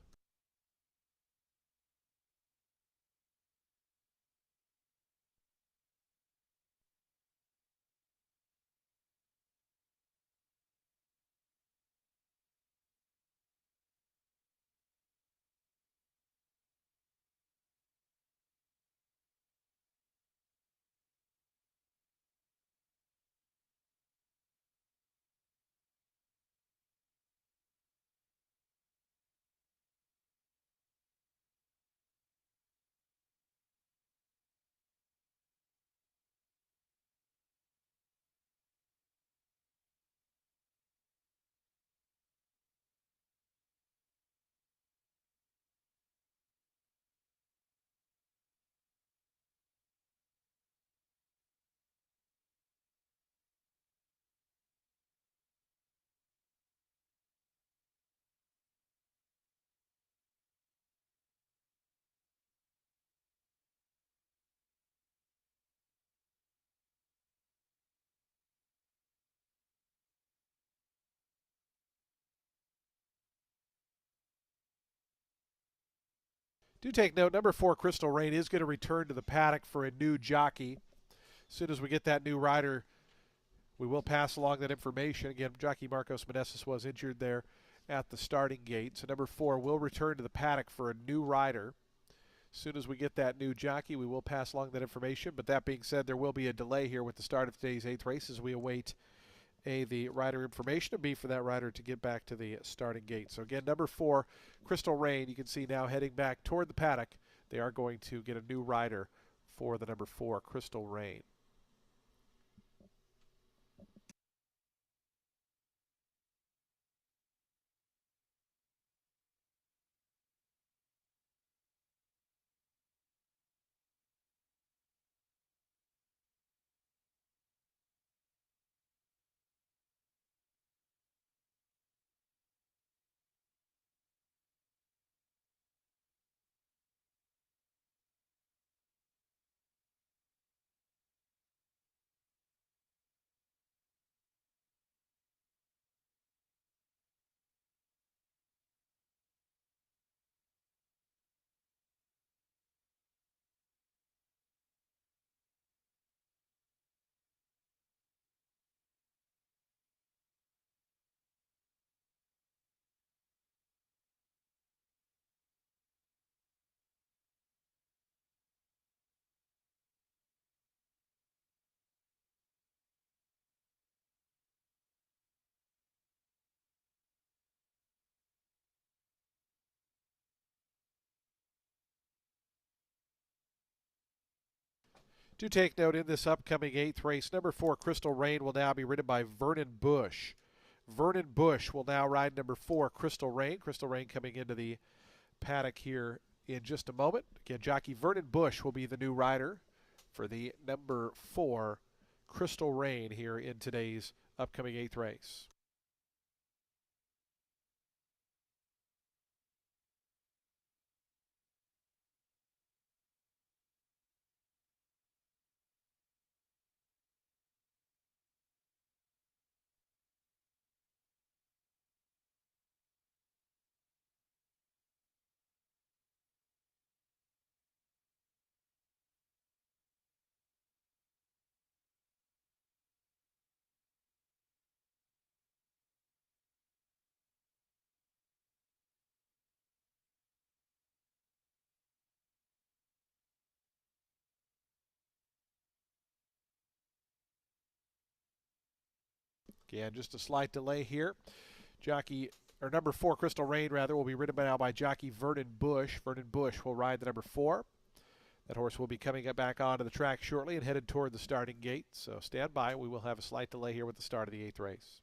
Do take note, number 4 Crystal Rain is going to return to the paddock for a new jockey. As soon as we get that new rider, we will pass along that information. Again, jockey Marcos Meneses was injured there at the starting gate. So number 4 will return to the paddock for a new rider. As soon as we get that new jockey, we will pass along that information. But that being said, there will be a delay here with the start of today's 8th race as we await the rider information, and B, for that rider to get back to the starting gate. So again, number 4, Crystal Rain, you can see now heading back toward the paddock. They are going to get a new rider for the number 4, Crystal Rain. Do take note in this upcoming 8th race, number 4, Crystal Rain, will now be ridden by Vernon Bush. Vernon Bush will now ride number 4, Crystal Rain. Crystal Rain coming into the paddock here in just a moment. Again, jockey Vernon Bush will be the new rider for the number 4, Crystal Rain, here in today's upcoming 8th race. Again, just a slight delay here. Jockey, or number 4, Crystal Rain, rather, will be ridden now by jockey Vernon Bush. Vernon Bush will ride the number 4. That horse will be coming back onto the track shortly and headed toward the starting gate. So stand by. We will have a slight delay here with the start of the 8th race.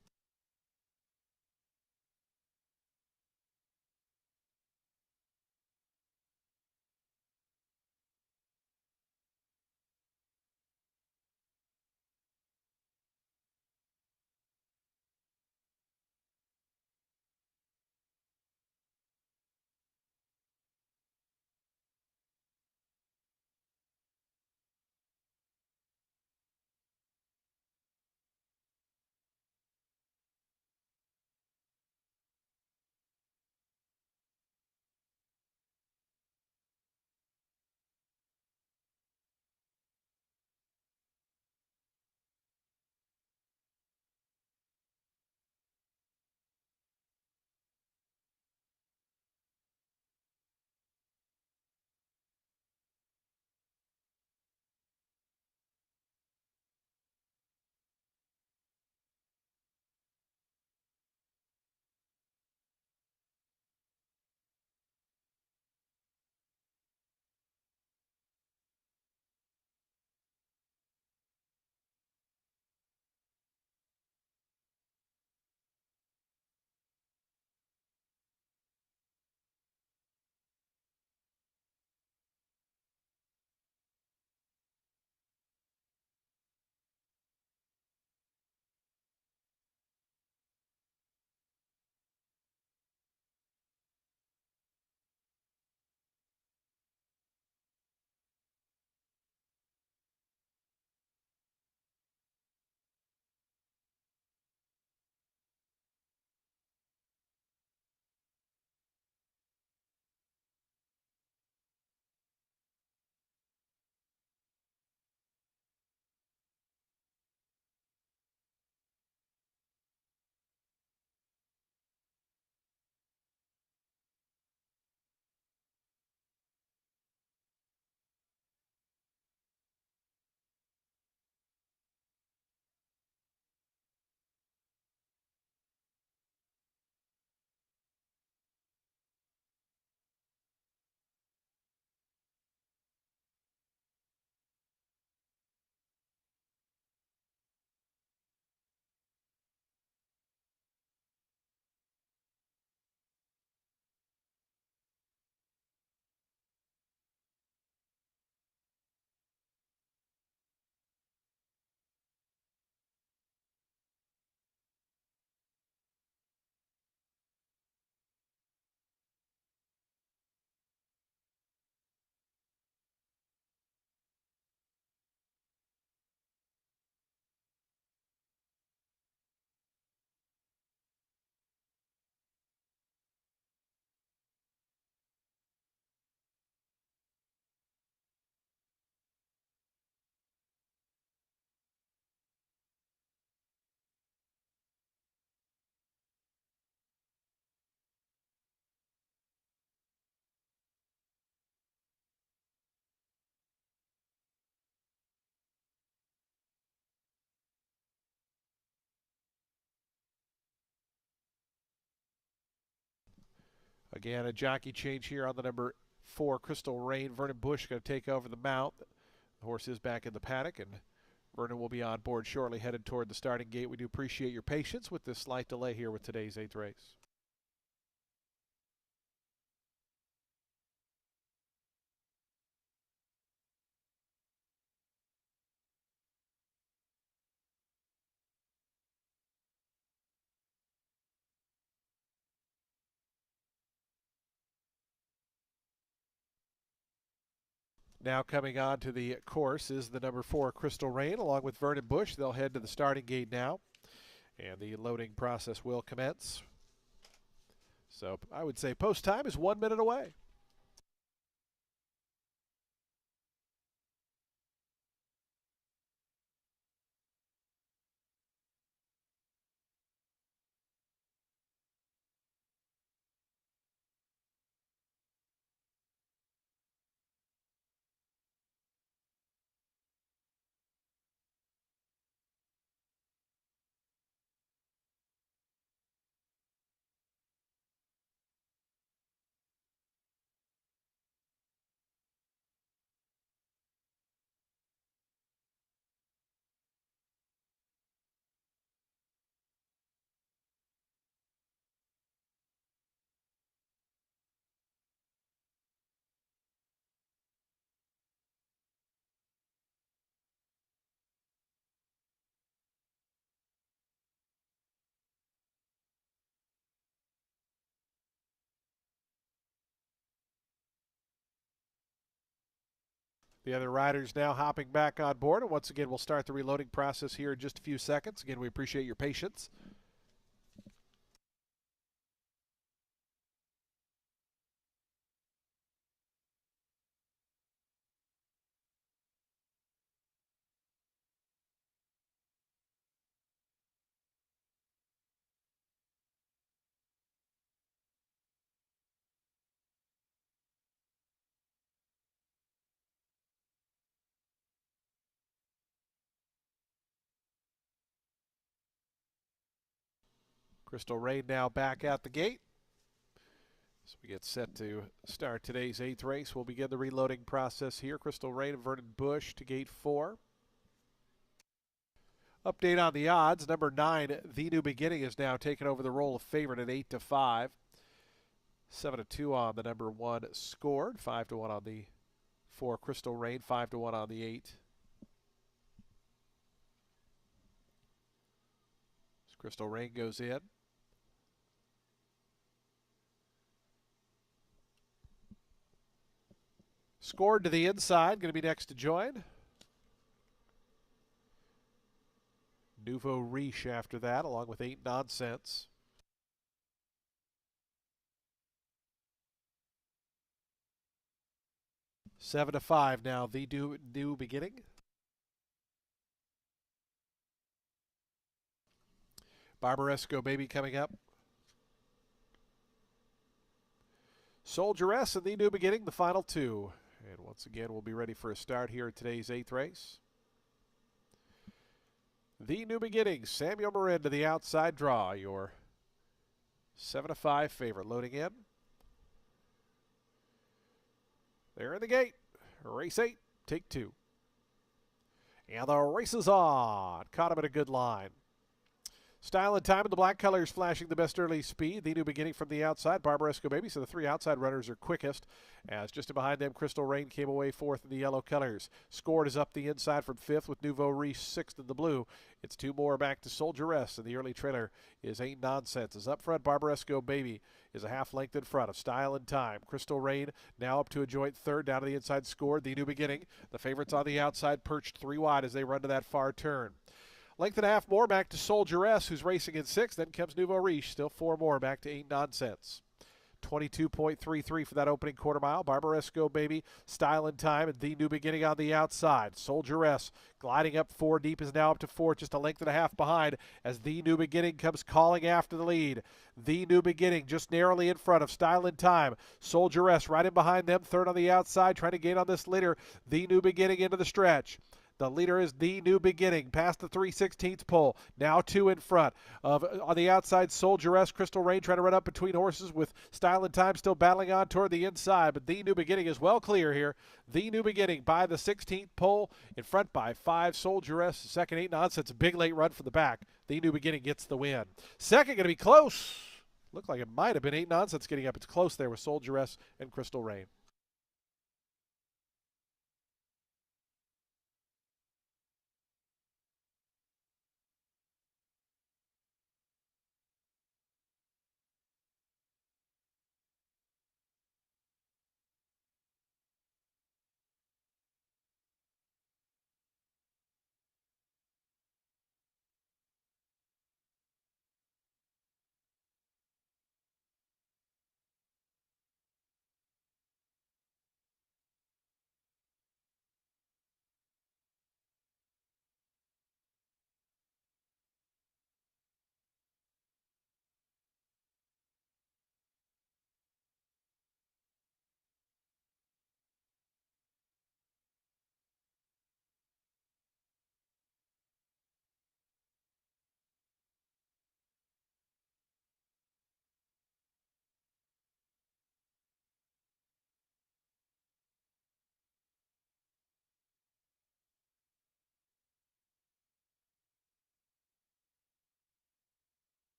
Again, a jockey change here on the number 4, Crystal Rain. Vernon Bush going to take over the mount. The horse is back in the paddock, and Vernon will be on board shortly, headed toward the starting gate. We do appreciate your patience with this slight delay here with today's 8th race. Now coming on to the course is the number 4 Crystal Rain along with Vernon Bush. They'll head to the starting gate now, and the loading process will commence. So I would say post time is 1 minute away. The other riders now hopping back on board, and once again we'll start the reloading process here in just a few seconds. Again, we appreciate your patience. Crystal Rain now back at the gate. So we get set to start today's 8th race. We'll begin the reloading process here. Crystal Rain and Vernon Bush to gate 4. Update on the odds. Number 9, The New Beginning, is now taken over the role of favorite at 8-5. 7-2 on the number 1 Scored. 5-1 on the 4 Crystal Rain. 5-1 on the 8. Crystal Rain goes in. Scored to the inside, going to be next to join. Nouveau Riche after that, along with 8 Nonsense. 7-5 now, The New Beginning. Barbaresco Baby coming up. Soldieress and The New Beginning, the final 2. And once again, we'll be ready for a start here at today's 8th race. The New Beginning, Samuel Marin to the outside draw, your 7-5 favorite. Loading in. They're in the gate. Race 8, take 2. And the race is on. Caught him at a good line. Style and Time in the black colors flashing the best early speed. The New Beginning from the outside. Barbaresco Baby. So the 3 outside runners are quickest. As just behind them, Crystal Rain came away 4th in the yellow colors. Scored is up the inside from 5th with Nouveau Riche 6th in the blue. It's 2 more back to Soldieress. And the early trailer is Ain't Nonsense. As up front, Barbaresco Baby is a half length in front of Style and Time. Crystal Rain now up to a joint 3rd. Down to the inside, Scored. The New Beginning. The favorites on the outside perched 3 wide as they run to that far turn. Length and a half more back to Soldieress, who's racing in 6th. Then comes Nouveau Riche. Still 4 more back to Ain't Nonsense. 22.33 for that opening quarter mile. Barbaresco Baby, Style and Time, and The New Beginning on the outside. Soldieress gliding up 4 deep is now up to 4th, just a length and a half behind as The New Beginning comes calling after the lead. The New Beginning just narrowly in front of Style and Time. Soldieress right in behind them, 3rd on the outside, trying to gain on this leader. The New Beginning into the stretch. The leader is The New Beginning, past the 3/16 pole. Now two in front. On the outside, Soldieress, Crystal Rain trying to run up between horses with Style and Time still battling on toward the inside. But The New Beginning is well clear here. The New Beginning by the 16th pole, in front by 5. Soldieress, second 8 nonsense. A big late run from the back. The New Beginning gets the win. Second going to be close. Looked like it might have been 8 nonsense getting up. It's close there with Soldieress and Crystal Rain.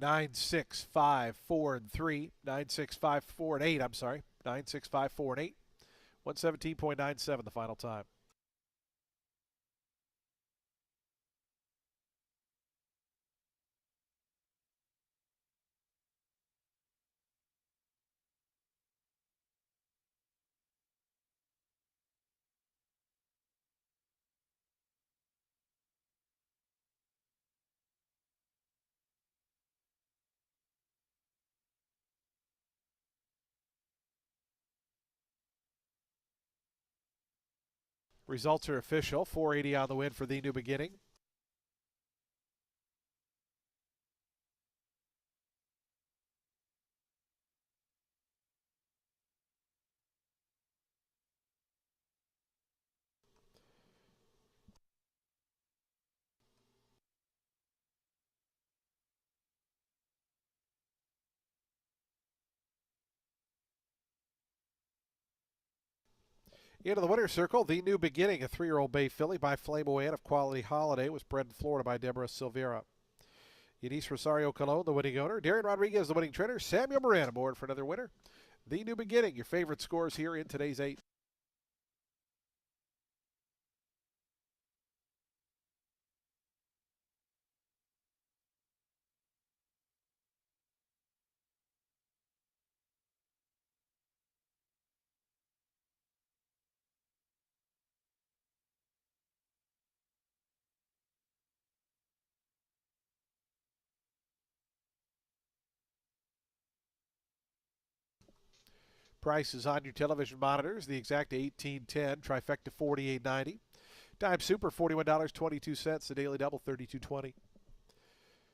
Nine, 6, 5, 4, and 3. 9, 6, 5, 4, and 8. I'm sorry. 9, 6, 5, 4, and 8. 117.97 the final time. Results are official. 480 on the win for The New Beginning. Into the winner's circle, The New Beginning, a 3-year-old bay filly by Flame Away out of Quality Holiday, was bred in Florida by Deborah Silveira. Eunice Rosario Colon, the winning owner. Darian Rodriguez, the winning trainer. Samuel Moran aboard for another winner. The New Beginning, your favorite scores here in today's 8. Prices on your television monitors. The exact 18.10, trifecta 48.90. Time Super $41.22. The daily double $32.20.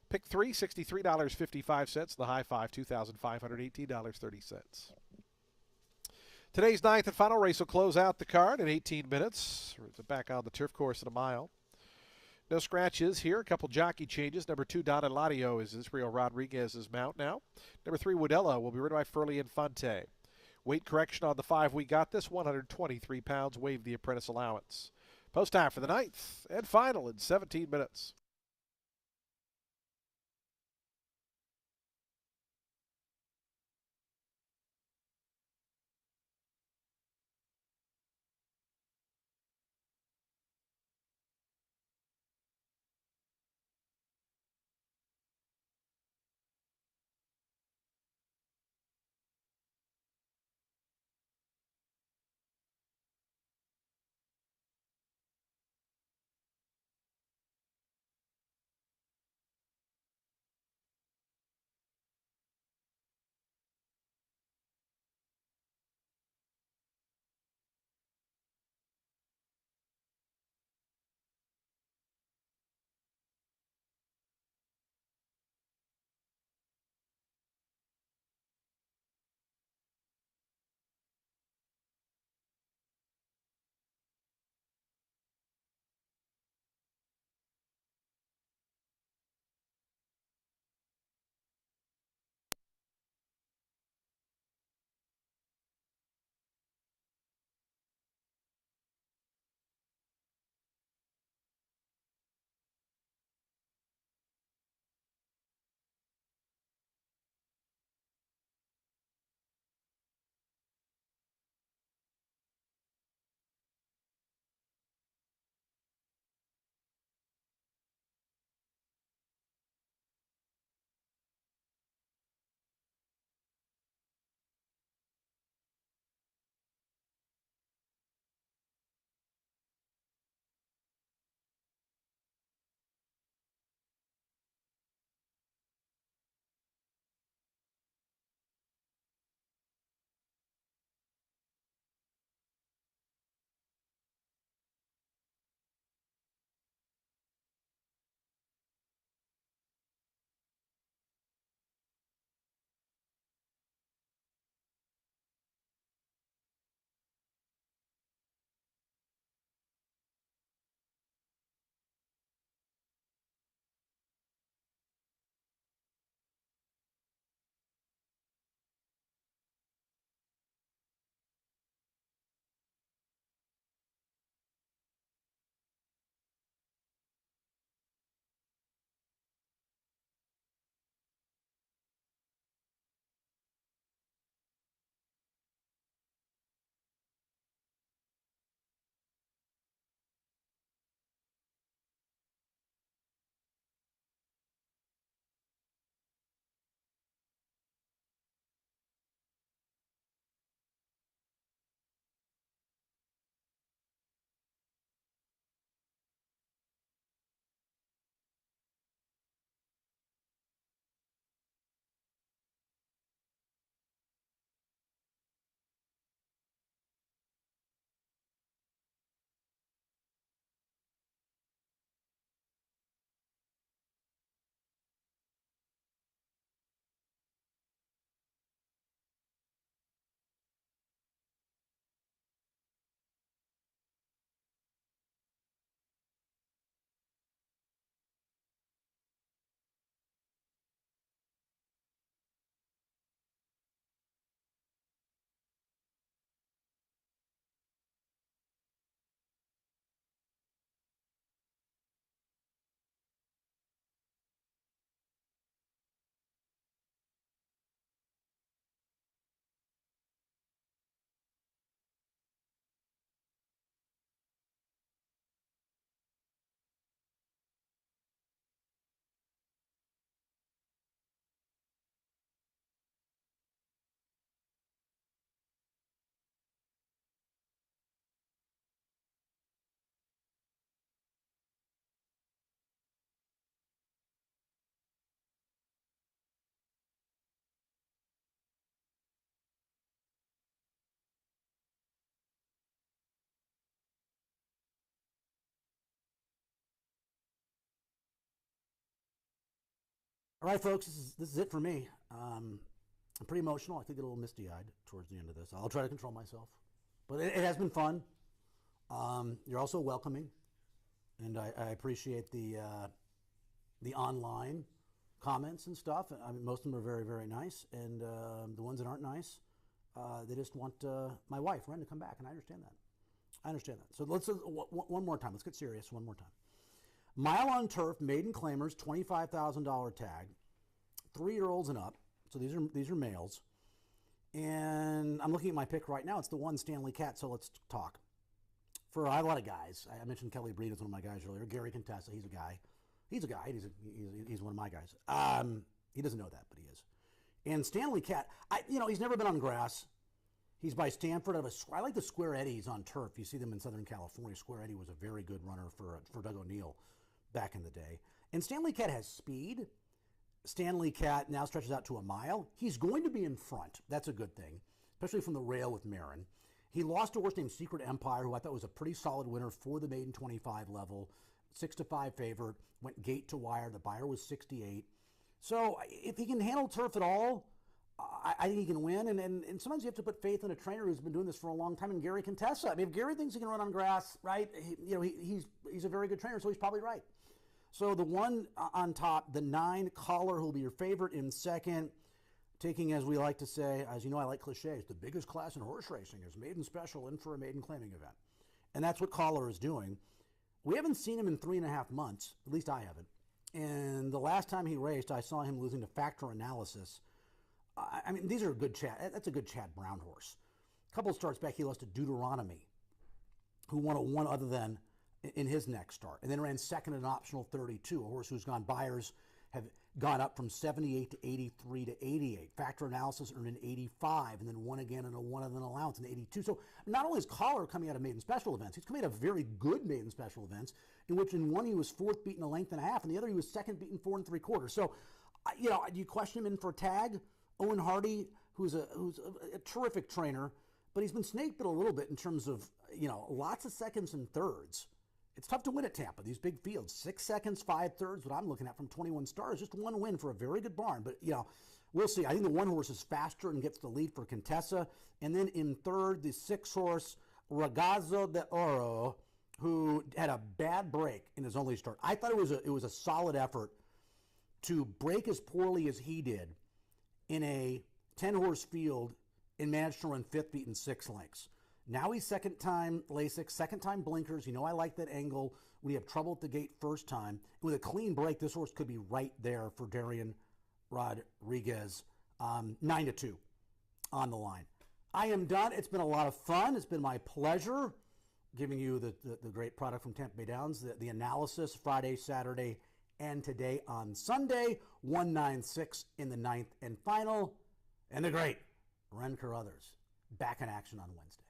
Pick 3 $63.55. The high five $2,518.30. Today's ninth and final race will close out the card in 18 minutes. We're back on the turf course in a mile. No scratches here. A couple jockey changes. Number 2, Don Eladio is Israel Rodriguez's mount now. Number 3, Woodella will be ridden by Furley Infante. Weight correction on the 5. We got this 123 pounds. Waived the apprentice allowance. Post time for the ninth and final in 17 minutes. All right, folks, this is it for me. I'm pretty emotional. I could get a little misty-eyed towards the end of this. I'll try to control myself, but it has been fun. You're also welcoming, and I appreciate the online comments and stuff. I mean, most of them are very, very nice, and the ones that aren't nice, they just want my wife, Ren, to come back, and I understand that. I understand that. So let's one more time. Let's get serious one more time. Mile on Turf, maiden claimers, $25,000 tag, 3-year-olds and up. So these are males, and I'm looking at my pick right now. It's the one Stanley Cat. So let's talk. For a lot of guys, I mentioned Kelly Breed as one of my guys earlier. Gary Contessa, he's a guy. He's a guy. He's one of my guys. He doesn't know that, but he is. And Stanley Cat, he's never been on grass. He's by Stanford. I like the Square Eddies on turf. You see them in Southern California. Square Eddy was a very good runner for Doug O'Neill back in the day. And Stanley Cat has speed. Stanley Cat now stretches out to a mile. He's going to be in front. That's a good thing, especially from the rail with Marin. He lost a horse named Secret Empire, who I thought was a pretty solid winner for the maiden 25 level. 6-5 favorite, went gate to wire. The buyer was 68. So if he can handle turf at all, I think he can win. And sometimes you have to put faith in a trainer who's been doing this for a long time. And Gary Contessa, I mean, if Gary thinks he can run on grass, right? He's a very good trainer, so he's probably right. So the one on top, the 9 Collar, who will be your favorite in second, taking, as we like to say, as you know, I like cliches, the biggest class in horse racing is maiden special in for a maiden claiming event. And that's what Collar is doing. We haven't seen him in 3.5 months, at least I haven't. And the last time he raced, I saw him losing to Factor Analysis. I mean, these are a good Chad. That's a good Chad Brown horse. A couple of starts back, he lost to Deuteronomy, who won a one other than in his next start, and then ran second in an optional 32, a horse whose buyers have gone up from 78 to 83 to 88. Factor Analysis earned an 85, and then won again in a one of an allowance in 82. So not only is Collar coming out of maiden special events, he's coming out of very good maiden special events, in which in one he was fourth beaten a length and a half, and the other he was second beaten 4 3/4. So, do you question him in for a tag? Owen Hardy, who's a terrific trainer, but he's been snake bit a little bit in terms of lots of seconds and thirds. It's tough to win at Tampa, these big fields. 6 seconds, 5 thirds, what I'm looking at from 21 stars. Just one win for a very good barn. But, we'll see. I think the one horse is faster and gets the lead for Contessa. And then in third, the 6 horse, Ragazzo de Oro, who had a bad break in his only start. I thought it was a solid effort to break as poorly as he did in a 10-horse field and managed to run 5th, beaten 6 lengths. Now he's second time Lasix, second time blinkers. I like that angle when you have trouble at the gate first time. With a clean break, this horse could be right there for Darian Rodriguez. 9-2 on the line. I am done. It's been a lot of fun. It's been my pleasure giving you the great product from Tampa Bay Downs, the analysis Friday, Saturday, and today on Sunday. 196 in the 9th and final. And the great Ren Carruthers back in action on Wednesday.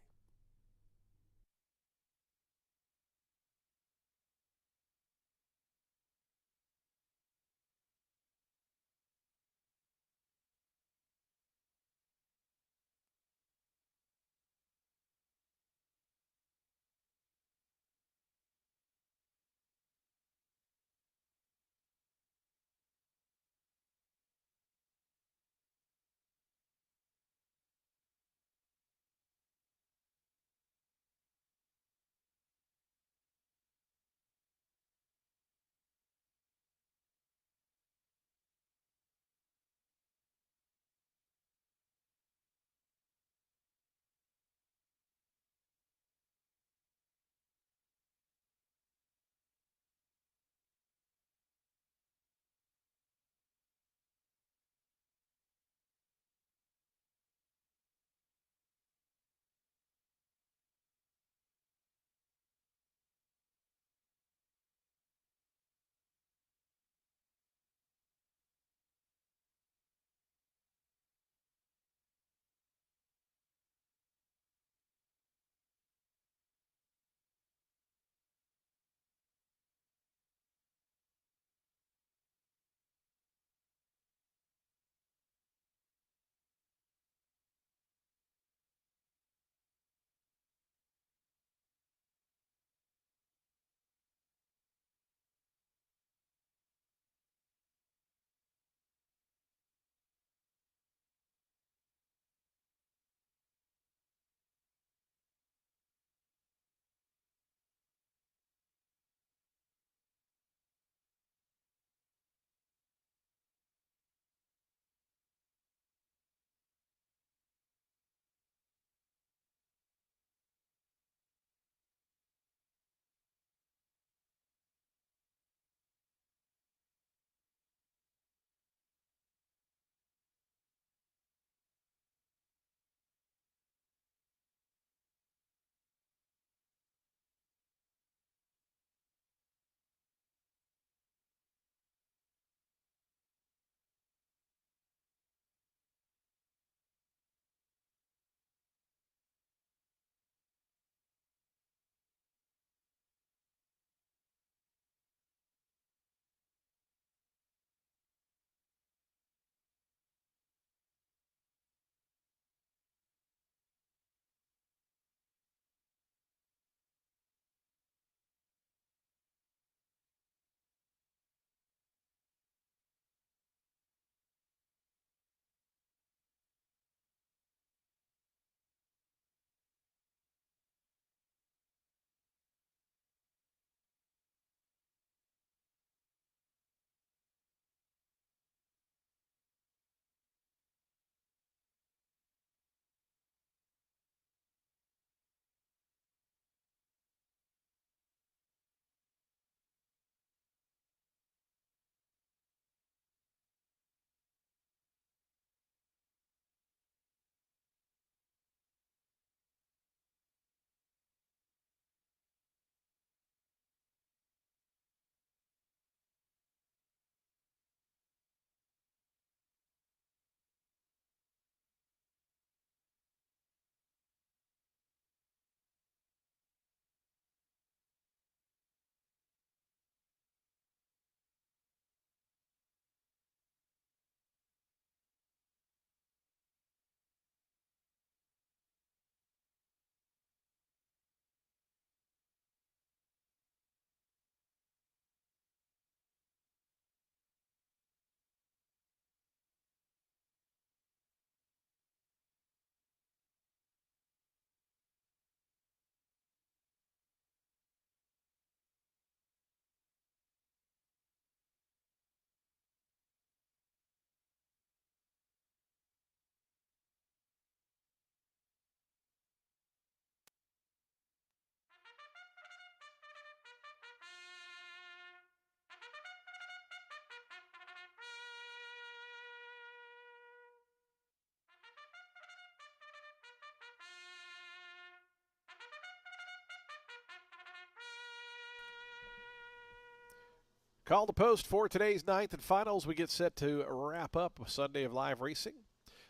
Call the post for today's ninth and finals. We get set to wrap up a Sunday of live racing.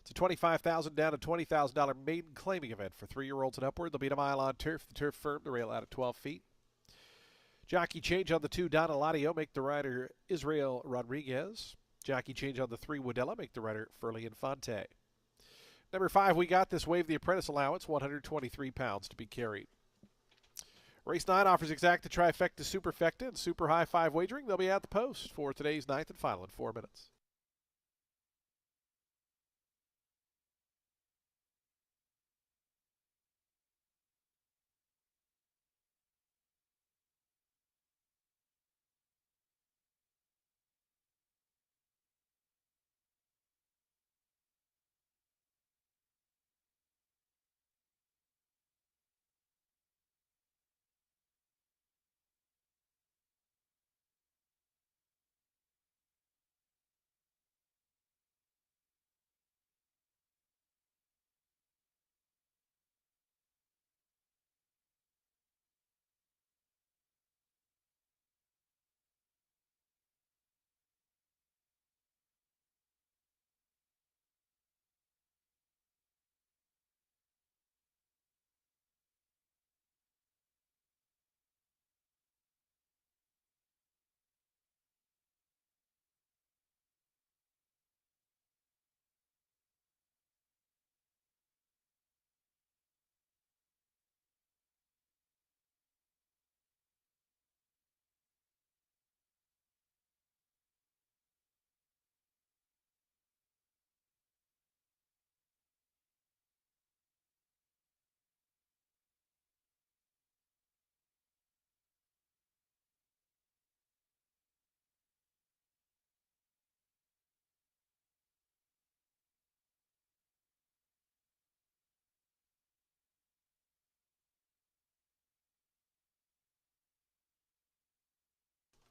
It's a $25,000 down to $20,000 maiden claiming event for 3-year-olds and upward. They'll beat a mile on turf. The turf firm, the rail out at 12 feet. Jockey change on the 2, Donna Ladio, make the rider Israel Rodriguez. Jockey change on the 3, Woodella, make the rider Furley Infante. Number 5, we got this Wave the Apprentice allowance, 123 pounds to be carried. Race 9 offers exacta, trifecta, superfecta, and super high 5 wagering. They'll be at the post for today's ninth and final in 4 minutes.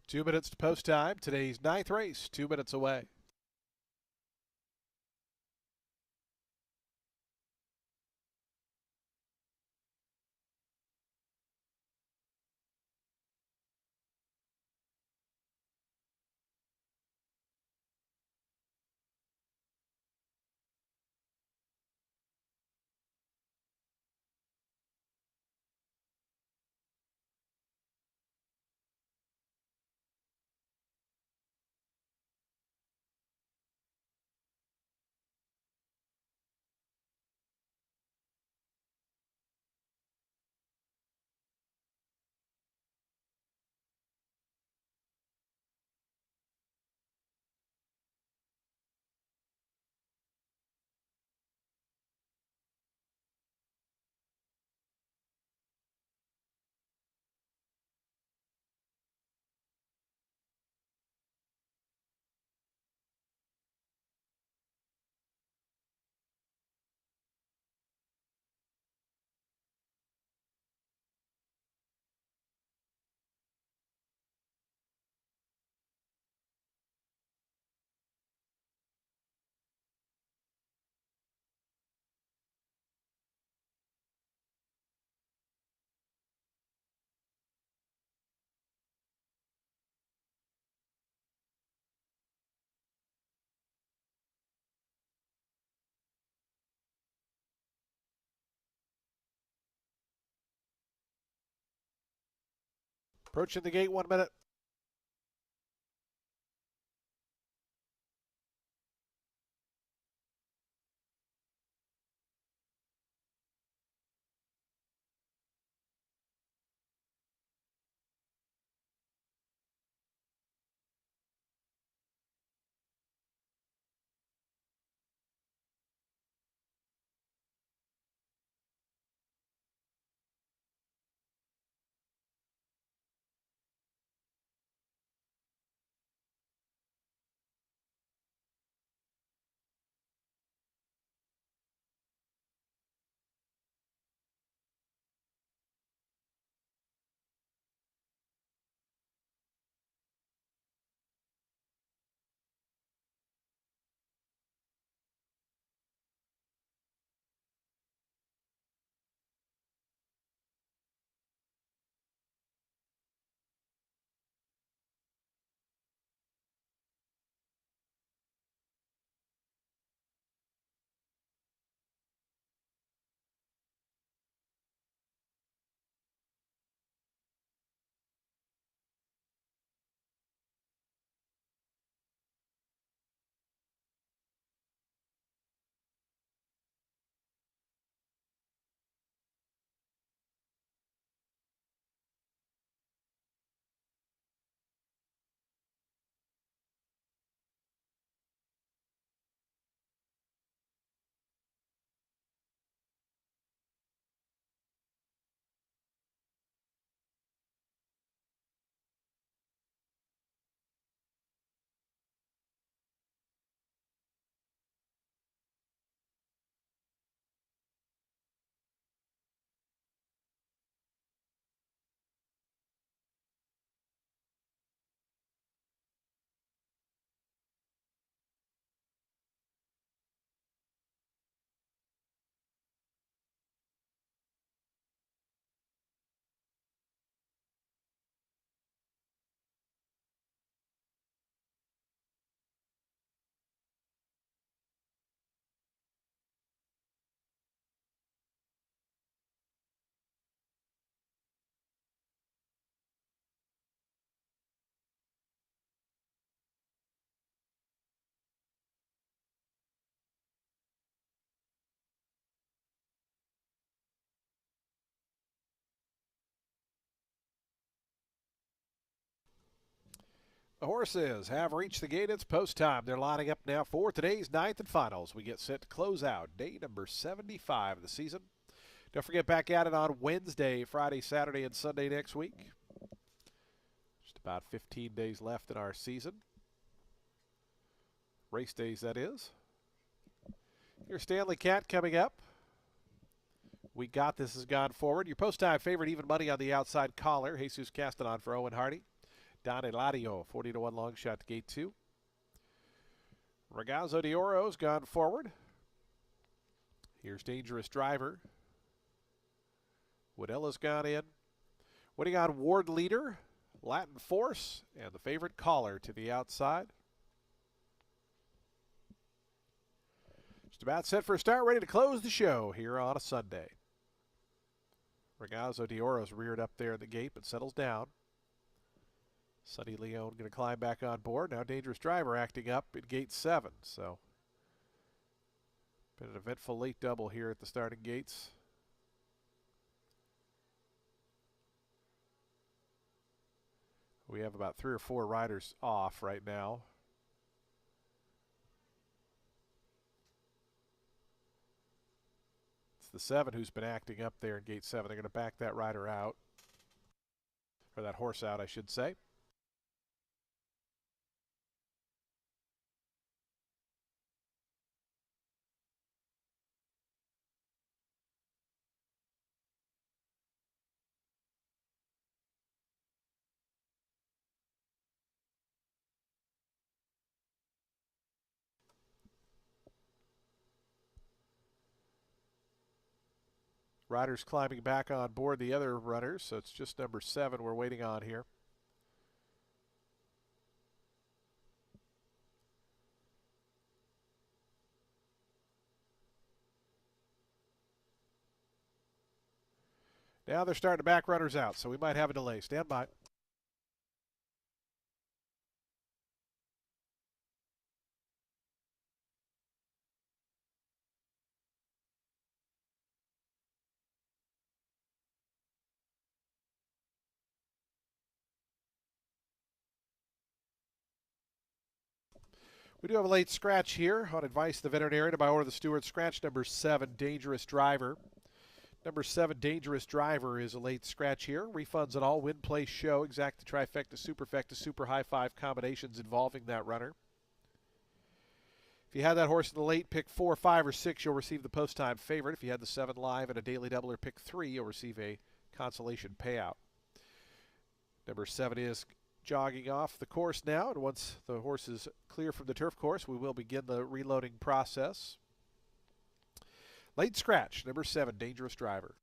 Two minutes to post time. Today's ninth race, 2 minutes away. Approaching the gate, 1 minute. The horses have reached the gate. It's post time. They're lining up now for today's ninth and finals. We get set to close out day number 75 of the season. Don't forget, back at it on Wednesday, Friday, Saturday, and Sunday next week. Just about 15 days left in our season. Race days, that is. Your Stanley Cat coming up. We got this has gone forward. Your post-time favorite, even money on the outside collar. Jesus Castanon for Owen Hardy. Don Eladio, 40-1 long shot to gate 2. Ragazzo de Oro's gone forward. Here's Dangerous Driver. Woodella's gone in. Winning on Ward Leader, Latin Force, and the favorite Caller to the outside. Just about set for a start, ready to close the show here on a Sunday. Ragazzo de Oro's reared up there at the gate, but settles down. Sonny Leone going to climb back on board. Now Dangerous Driver acting up at gate 7. So, been an eventful late double here at the starting gates. We have about 3 or 4 riders off right now. It's the 7 who's been acting up there in gate 7. They're going to back that rider out. Or that horse out, I should say. Riders climbing back on board the other runners, so it's just number 7 we're waiting on here. Now they're starting to back runners out, so we might have a delay. Stand by. We do have a late scratch here on advice of the veterinarian by order of the steward. Scratch number 7, Dangerous Driver. Number 7, Dangerous Driver is a late scratch here. Refunds on all win, play, show, exacta, trifecta, superfecta, super high 5 combinations involving that runner. If you had that horse in the late, pick 4, 5, or 6, you'll receive the post-time favorite. If you had the 7 live and a daily doubler, pick 3, you'll receive a consolation payout. Number 7 is jogging off the course now, and once the horse is clear from the turf course, we will begin the reloading process. Late scratch, number 7, Dangerous Driver.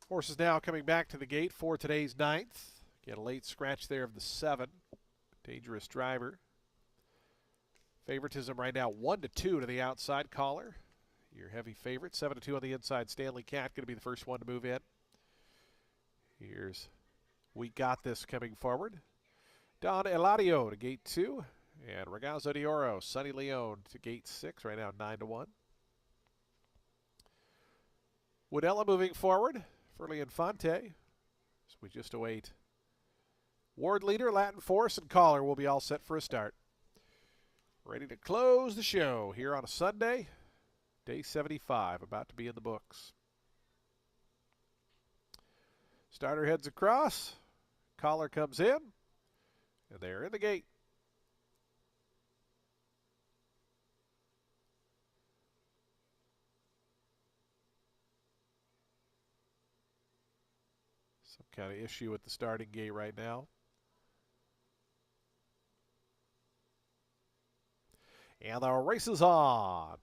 Horse is now coming back to the gate for today's 9th. Get a late scratch there of the 7, Dangerous Driver. Favoritism right now 1-2 to the outside caller. Your heavy favorite, 7-2 on the inside. Stanley Cat going to be the first one to move in. Here's We Got This coming forward. Don Eladio to gate 2. And Ragazzo de Oro, Sonny Leone to gate 6. Right now 9-1. Woodella moving forward. Furley Infante. So we just await Ward Leader, Latin Force, and Caller will be all set for a start. Ready to close the show here on a Sunday. Day 75 about to be in the books. Starter heads across. Caller comes in. And they're in the gate. Some kind of issue with the starting gate right now. And the race is on.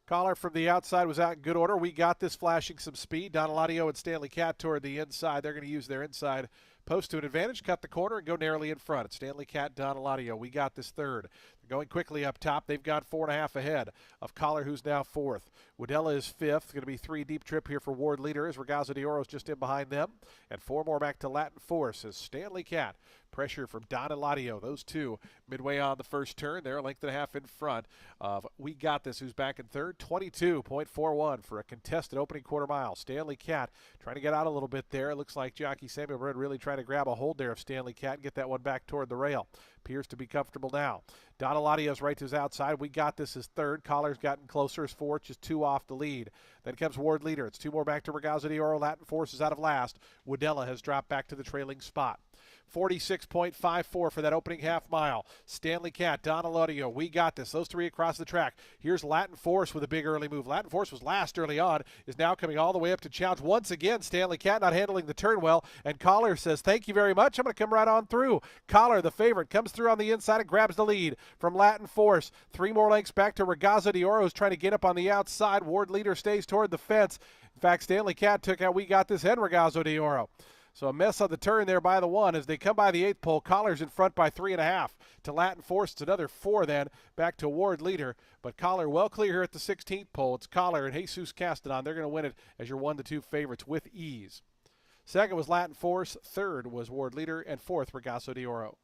Collar from the outside was out in good order. We got this, flashing some speed. Donaladio and Stanley Cat toward the inside. They're going to use their inside post to an advantage, cut the corner, and go narrowly in front. It's Stanley Cat, Donaladio. We got this third. They're going quickly up top. They've got 4.5 ahead of Collar, who's now fourth. Woodella is fifth. Going to be 3 deep trip here for Ward Leader as Regazzo de Oro is just in behind them. And 4 more back to Latin Force as Stanley Cat. Pressure from Donaladio. Those two midway on the first turn. They're a length and a half in front of We Got This, who's back in third. 22.41 for a contested opening quarter mile. Stanley Cat trying to get out a little bit there. It looks like jockey Samuel Bird really trying to grab a hold there of Stanley Cat and get that one back toward the rail. Appears to be comfortable now. Donaladio's right to his outside. We Got This is third. Collar's gotten closer as fourth, just 2 off the lead. Then comes Ward Leader. It's 2 more back to Regazzo de Oro. Latin Force is out of last. Woodella has dropped back to the trailing spot. 46.54 for that opening half mile. Stanley Cat, Donaladio, We Got This. Those 3 across the track. Here's Latin Force with a big early move. Latin Force was last early on, is now coming all the way up to challenge. Once again, Stanley Cat not handling the turn well, and Collar says, thank you very much. I'm going to come right on through. Collar, the favorite, comes through on the inside and grabs the lead from Latin Force. 3 more lengths back to Regazzo de Oro, who's trying to get up on the outside. Ward Leader stays toward the fence. In fact, Stanley Cat took out We Got This and Regazzo de Oro. So a mess on the turn there by the 1 as they come by the 8th pole. Collar's in front by 3.5 to Latin Force. It's another 4 then back to Ward Leader. But Collar well clear here at the 16th pole. It's Collar and Jesus Castanon. They're going to win it as your 1-2 favorites with ease. Second was Latin Force. Third was Ward Leader. And fourth, Regazzo de Oro.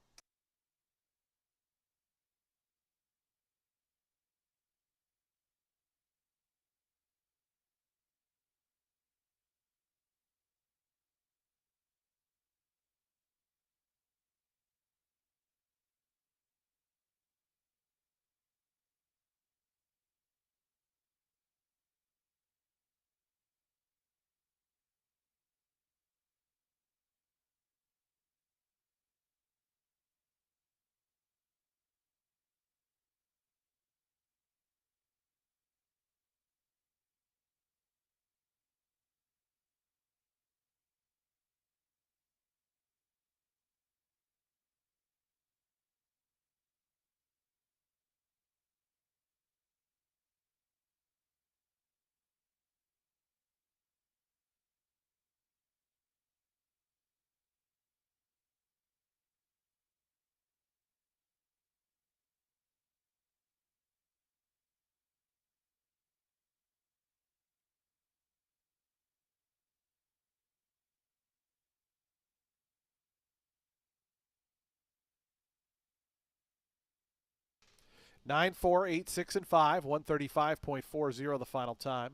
Nine, 4, 8, 6, and 5. 135.40 the final time.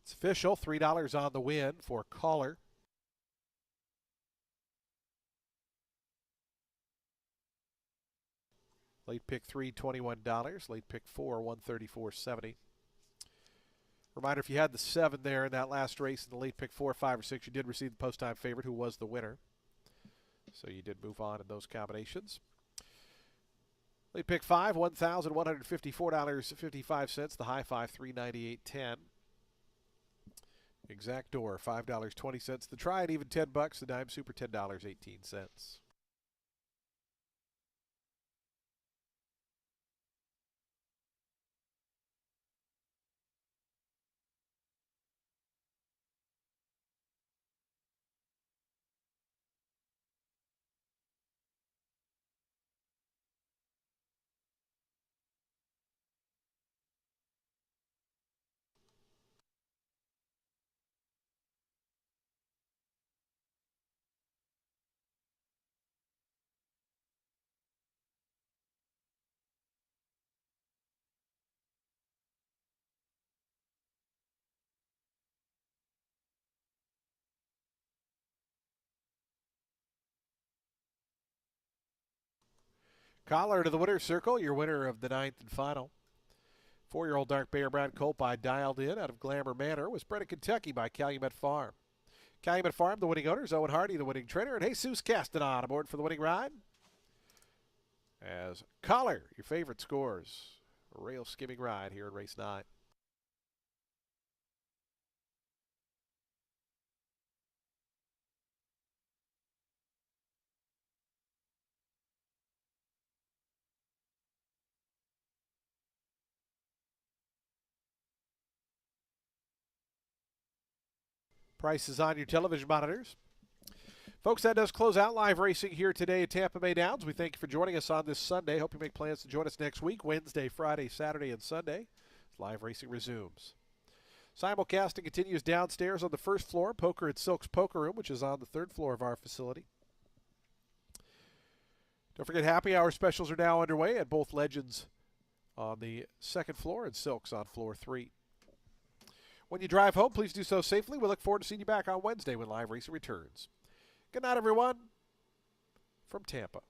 It's official. $3 on the win for Collar. Late pick 3, $21. Late pick 4, $134.70. Reminder, if you had the 7 there in that last race in the late pick 4, 5, or 6, you did receive the post time favorite, who was the winner. So you did move on in those combinations. Late pick 5, $1,154.55. The high 5, $398.10. Exact door, $5.20. The try at even $10. The dime super, $10.18. Collar to the winner's circle, your winner of the 9th and final. 4-year-old dark Bear Brown colt by Dialed In out of Glamour Manor was bred in Kentucky by Calumet Farm. Calumet Farm, the winning owners, Owen Hardy, the winning trainer, and Jesus Castanon aboard for the winning ride. As Collar, your favorite, scores a rail skimming ride here in race 9. Prices on your television monitors. Folks, that does close out live racing here today at Tampa Bay Downs. We thank you for joining us on this Sunday. Hope you make plans to join us next week, Wednesday, Friday, Saturday, and Sunday, as live racing resumes. Simulcasting continues downstairs on the first floor, Poker at Silk's Poker Room, which is on the 3rd floor of our facility. Don't forget, happy hour specials are now underway at both Legends on the 2nd floor and Silk's on floor 3. When you drive home, please do so safely. We look forward to seeing you back on Wednesday when live racing returns. Good night, everyone, from Tampa.